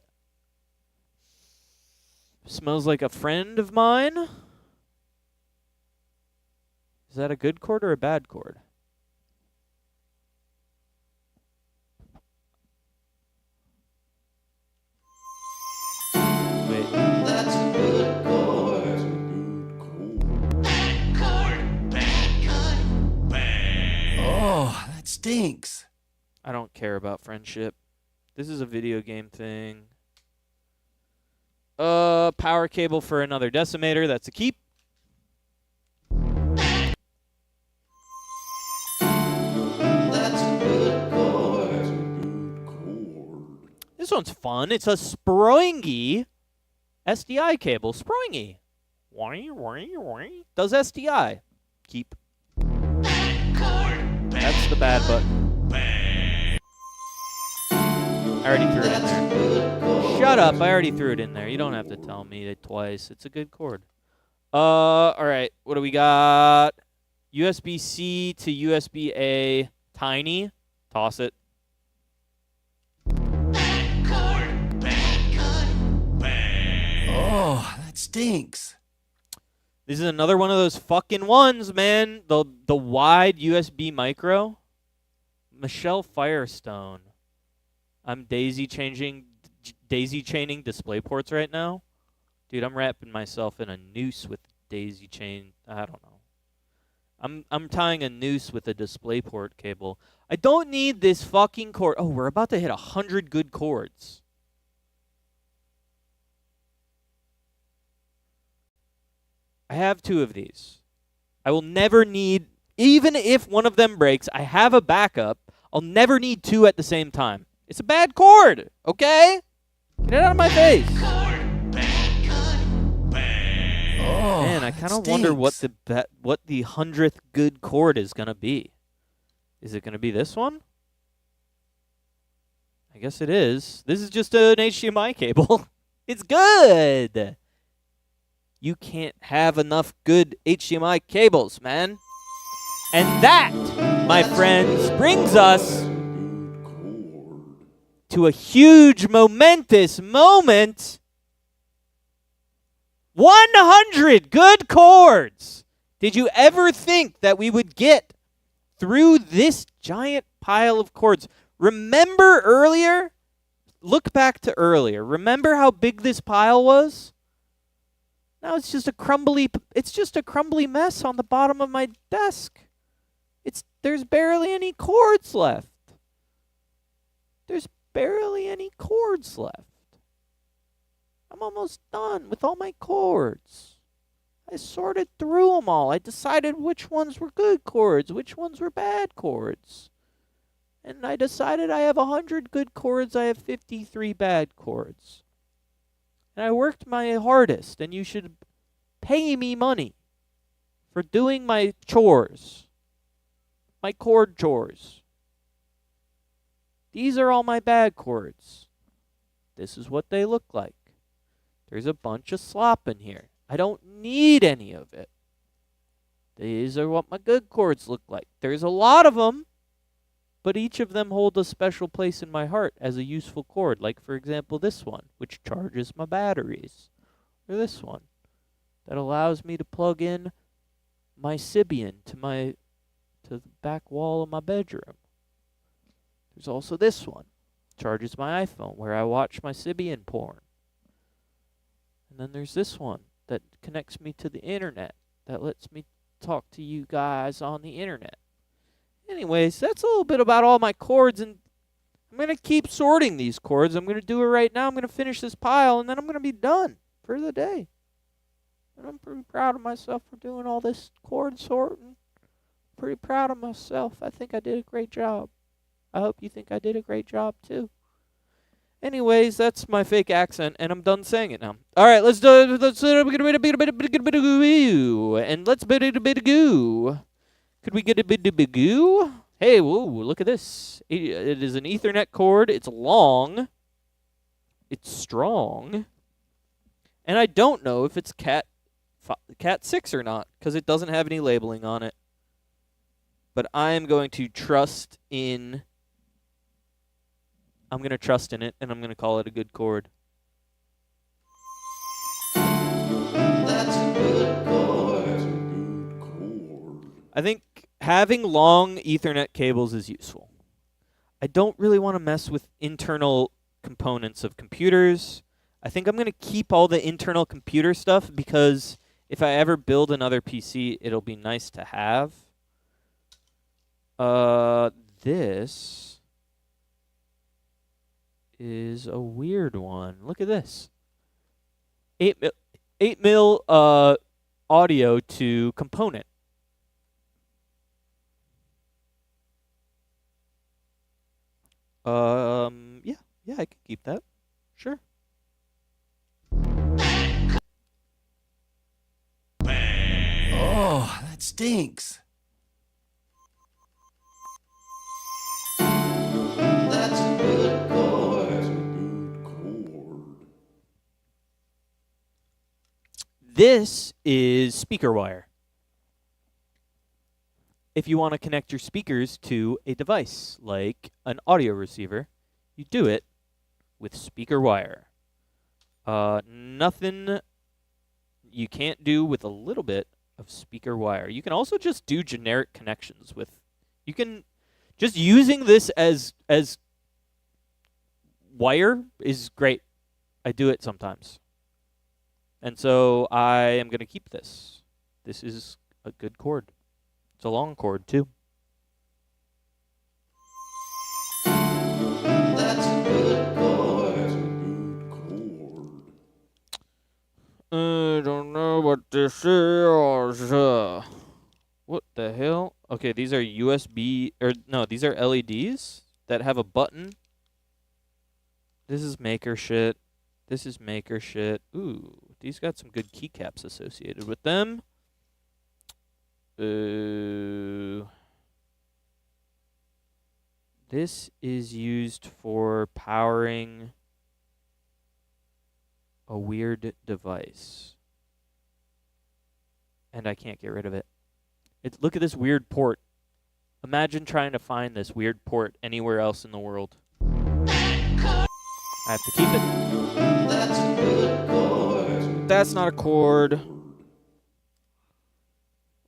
Smells like a friend of mine. Is that a good chord or a bad chord? Wait. That's a good chord. Oh, that stinks. I don't care about friendship. This is a video game thing. Power cable for another decimator. That's a keep. That's a good chord. This one's fun. It's a Springy SDI cable. Springy. Does SDI. Keep. That's the bad button. I already threw it in there. Shut up. I already threw it in there. You don't have to tell me it twice. It's a good chord. Alright. What do we got? USB-C to USB-A. Tiny. Toss it. Oh, that stinks. This is another one of those fucking ones, man. The wide USB micro. Michelle Firestone. I'm daisy chaining display ports right now. Dude, I'm wrapping myself in a noose with daisy chain. I don't know. I'm tying a noose with a display port cable. I don't need this fucking cord. Oh, we're about to hit 100 good chords. I have 2 of these. I will never need, even if one of them breaks, I have a backup. I'll never need 2 at the same time. It's a bad chord, okay? Get it out of my face. Oh, Man, I kind of wonder what the 100th good chord is gonna be. Is it gonna be this one? I guess it is. This is just an HDMI cable. It's good. You can't have enough good HDMI cables, man. And that, my friends, brings us to a huge, momentous moment. 100 good chords. Did you ever think that we would get through this giant pile of chords? Remember earlier? Look back to earlier. Remember how big this pile was? Now it's just a crumbly mess on the bottom of my desk. There's barely any cords left. There's barely any cords left. I'm almost done with all my cords. I sorted through them all. I decided which ones were good cords, which ones were bad cords. And I decided I have 100 good cords, I have 53 bad cords. And I worked my hardest, and you should pay me money for doing my chores. My chord chores. These are all my bad chords. This is what they look like. There's a bunch of slop in here. I don't need any of it. These are what my good chords look like. There's a lot of them, but each of them hold a special place in my heart as a useful chord. Like, for example, this one, which charges my batteries. Or this one, that allows me to plug in my Sybian to the back wall of my bedroom. There's also this one, charges my iPhone, where I watch my Sybian porn. And then there's this one that connects me to the internet, that lets me talk to you guys on the internet. Anyways, that's a little bit about all my chords, and I'm going to keep sorting these chords. I'm going to do it right now. I'm going to finish this pile, and then I'm going to be done for the day. And I'm pretty proud of myself for doing all this chord sorting. Pretty proud of myself. I think I did a great job. I hope you think I did a great job, too. Anyways, that's my fake accent, and I'm done saying it now. All right, let's do it. Let's get a bit of goo, and let's bit a bit of goo. Could we get a bit of goo? Hey, whoa, look at this. It is an Ethernet cord. It's long. It's strong. And I don't know if it's Cat 6 or not, because it doesn't have any labeling on it. But I am going to trust in... I'm going to trust in it, and I'm going to call it a good cord. That's a good chord. I think having long Ethernet cables is useful. I don't really want to mess with internal components of computers. I think I'm going to keep all the internal computer stuff because if I ever build another PC, it'll be nice to have. This is a weird one. Look at this. 8 mil audio to component. Yeah, I could keep that. Sure. Oh, that stinks. That's a good chord. This is speaker wire. If you want to connect your speakers to a device, like an audio receiver, you do it with speaker wire. Nothing you can't do with a little bit of speaker wire. You can also just do generic connections with... You can... Just using this as wire is great. I do it sometimes. And so I am going to keep this. This is a good chord. It's a long chord, too. That's a good chord. I don't know what this is. What the hell? Okay, these are USB, these are LEDs that have a button. This is maker shit. This is maker shit. Ooh, these got some good keycaps associated with them. This is used for powering a weird device. And I can't get rid of it. Look at this weird port. Imagine trying to find this weird port anywhere else in the world. I have to keep it. That's a good chord. That's not a chord.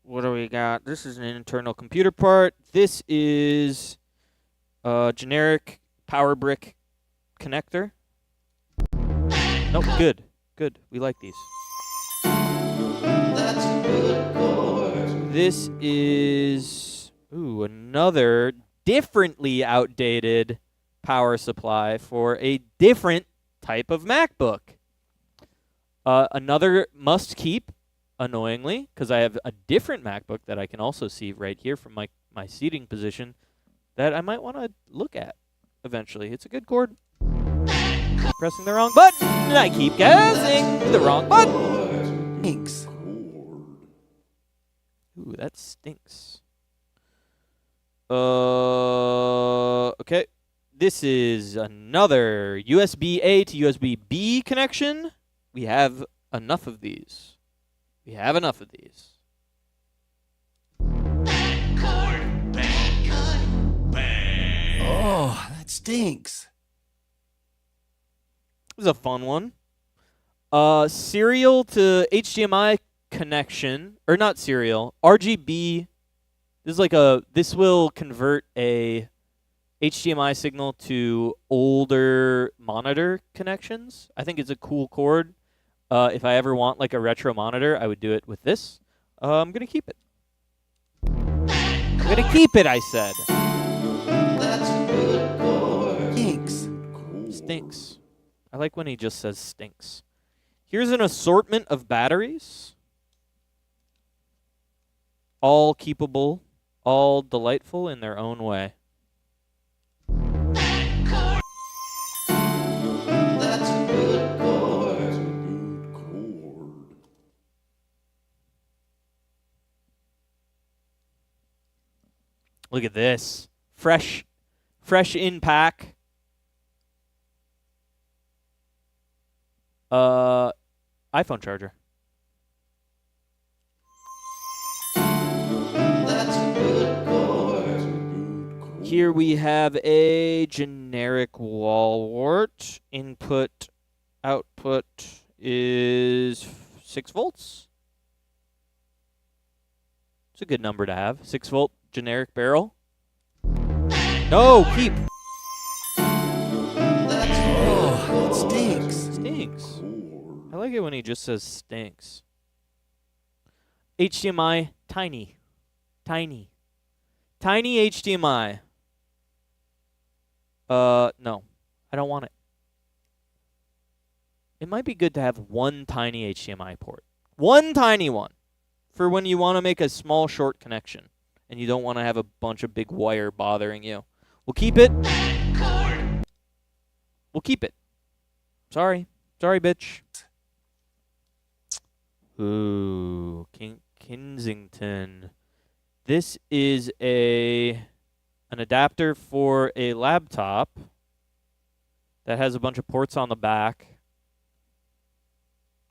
What do we got? This is an internal computer part. This is a generic power brick connector. Nope, good. Good. We like these. That's a good chord. This is Ooh, another differently outdated power supply for a different type of MacBook. Another must keep, annoyingly, because I have a different MacBook that I can also see right here from my seating position that I might want to look at eventually. It's a good cord. Pressing the wrong button. I keep guessing the wrong button. Stinks. Ooh, that stinks. Okay. This is another USB-A to USB-B connection. We have enough of these. We have enough of these. Oh, that stinks. This is a fun one. Serial to HDMI connection, or not serial, RGB. This will convert a HDMI signal to older monitor connections. I think it's a cool cord. If I ever want like a retro monitor, I would do it with this. I'm gonna keep it. I'm gonna keep it, I said. That's a good cord. Stinks. Stinks. I like when he just says stinks. Here's an assortment of batteries. All keepable, all delightful in their own way. That's a good cord. Look at this. Fresh in pack. iPhone charger. That's a good cord. Here we have a generic wall wart. Input, output is 6 volts. It's a good number to have. 6 volt generic barrel. No, keep. Oh, that stinks. Stinks. I like it when he just says stinks. HDMI, tiny. Tiny HDMI. No. I don't want it. It might be good to have one tiny HDMI port. One tiny one. For when you want to make a small short connection. And you don't want to have a bunch of big wire bothering you. We'll keep it. We'll keep it. Sorry, bitch. Ooh, Kensington. This is an adapter for a laptop that has a bunch of ports on the back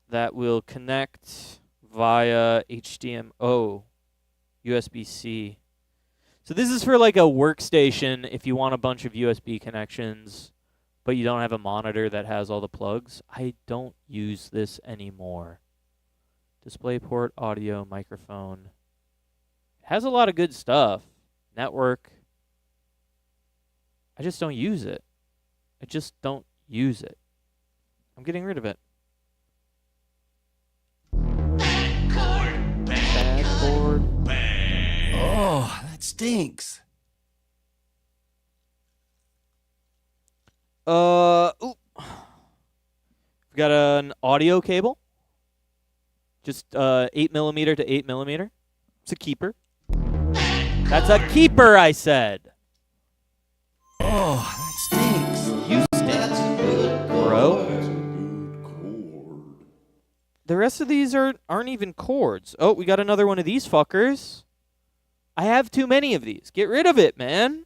that will connect via HDMI, USB-C. So this is for like a workstation if you want a bunch of USB connections, but you don't have a monitor that has all the plugs. I don't use this anymore. DisplayPort, audio, microphone. It has a lot of good stuff. Network. I just don't use it. I just don't use it. I'm getting rid of it. Bad cord. Oh, that stinks. Ooh. We've got an audio cable. Just 8mm to 8mm. It's a keeper. That's a keeper, I said. Oh, that stinks. You stink, That's a good bro. cord. The rest of these aren't even cords. Oh, we got another one of these fuckers. I have too many of these. Get rid of it, man.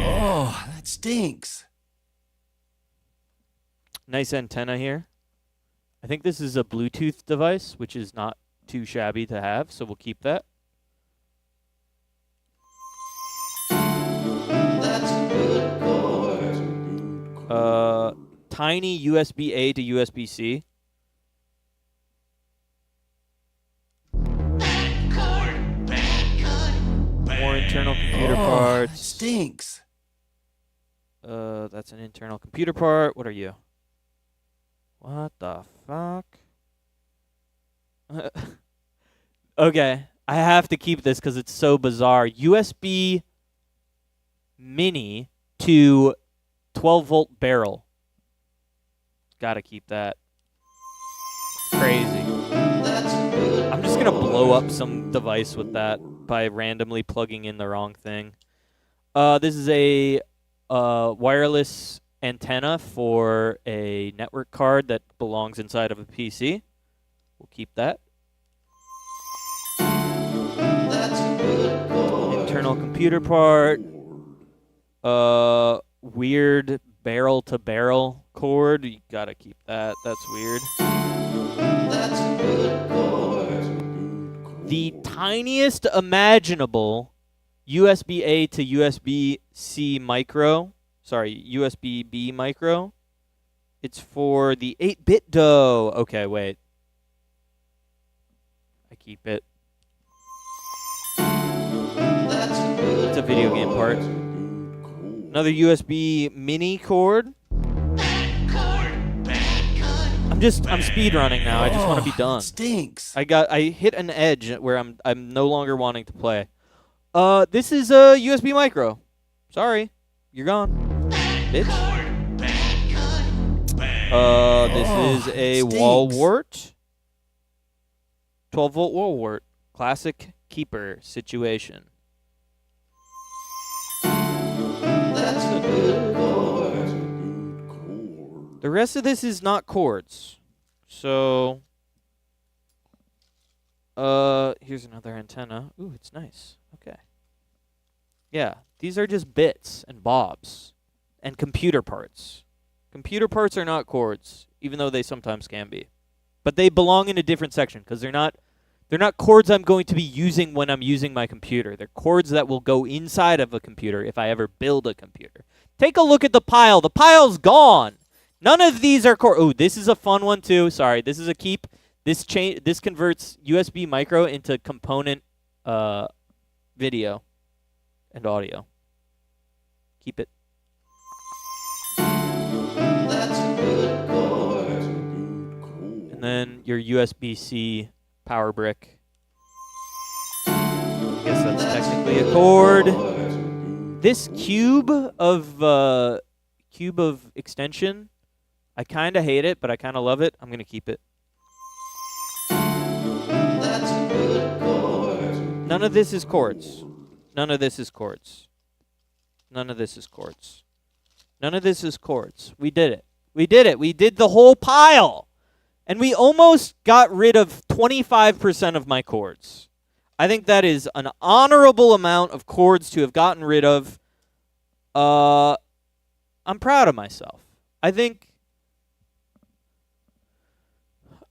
Oh, that stinks. Nice antenna here. I think this is a Bluetooth device, which is not too shabby to have, so we'll keep that. That's a good cord. Tiny USB-A to USB-C. More internal computer Oh, that parts. stinks. That's an internal computer part. What are you? What the fuck? Okay, I have to keep this because it's so bizarre. USB mini to 12-volt barrel. Gotta keep that. Crazy. I'm just gonna blow up some device with that by randomly plugging in the wrong thing. This is a wireless antenna for a network card that belongs inside of a PC. We'll keep that. Internal computer part. Weird barrel to barrel cord. You gotta keep that. That's weird. The tiniest imaginable USB-A to USB-C micro. Sorry, USB-B micro. It's for the 8-bit dough. Okay, wait. I keep it. It's a video game part. Another USB mini cord. I'm speed running now. I just want to be done. Stinks. I hit an edge where I'm no longer wanting to play. This is a USB micro. Sorry, you're gone, bitch. This is a wall wart. 12-volt wall wart. Classic keeper situation. The rest of this is not chords. So, here's another antenna. Ooh, it's nice. Okay. Yeah, these are just bits and bobs and computer parts. Computer parts are not chords, even though they sometimes can be. But they belong in a different section because they're not chords I'm going to be using when I'm using my computer. They're chords that will go inside of a computer if I ever build a computer. Take a look at the pile. The pile's gone. None of these are chords. Ooh, this is a fun one too. Sorry, this is a keep. This converts USB micro into component video and audio. Keep it. And then your USB-C power brick. I guess that's technically a cord. This cube of extension, I kind of hate it, but I kind of love it. I'm gonna keep it. None of this is chords. None of this is chords. None of this is chords. None of this is chords. We did it. We did it. We did the whole pile. And we almost got rid of 25% of my chords. I think that is an honorable amount of chords to have gotten rid of. I'm proud of myself. I think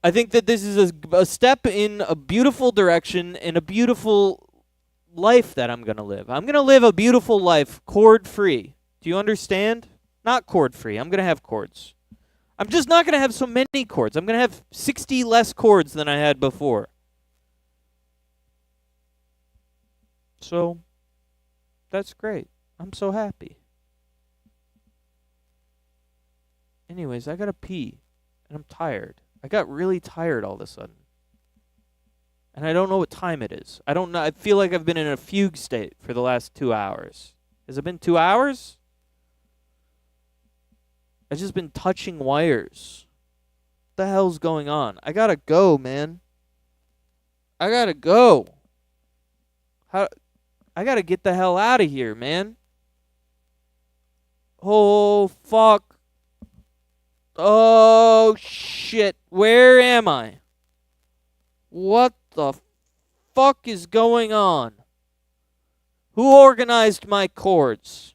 that this is a step in a beautiful direction, in a beautiful life that I'm going to live. I'm going to live a beautiful life, chord-free. Do you understand? Not chord-free. I'm going to have chords. I'm just not going to have so many chords. I'm going to have 60 less chords than I had before. So, that's great. I'm so happy. Anyways, I got to pee, and I'm tired. I got really tired all of a sudden. And I don't know what time it is. I don't know. I feel like I've been in a fugue state for the last 2 hours. Has it been 2 hours? I've just been touching wires. What the hell's going on? I gotta go, man. I gotta go. I gotta get the hell out of here, man. Oh, fuck. Oh, shit. Where am I? What the fuck is going on? Who organized my chords?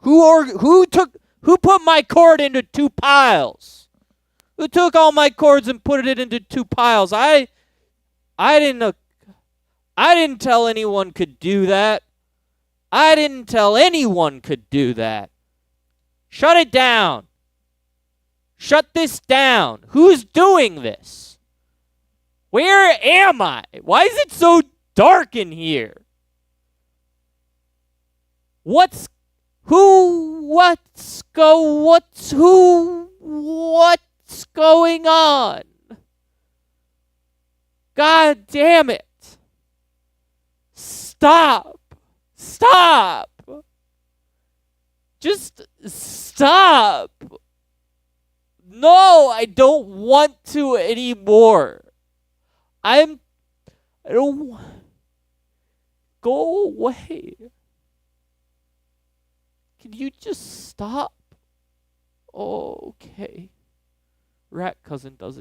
Who put my cord into two piles? Who took all my chords and put it into two piles? I didn't tell anyone could do that. I didn't tell anyone could do that. Shut it down. Shut this down. Who's doing this? Where am I? Why is it so dark in here? What's going on? God damn it. Stop. Stop. Just stop. No, I don't want to anymore. I don't want. Go away. Can you just stop? Oh, okay. Rat cousin doesn't.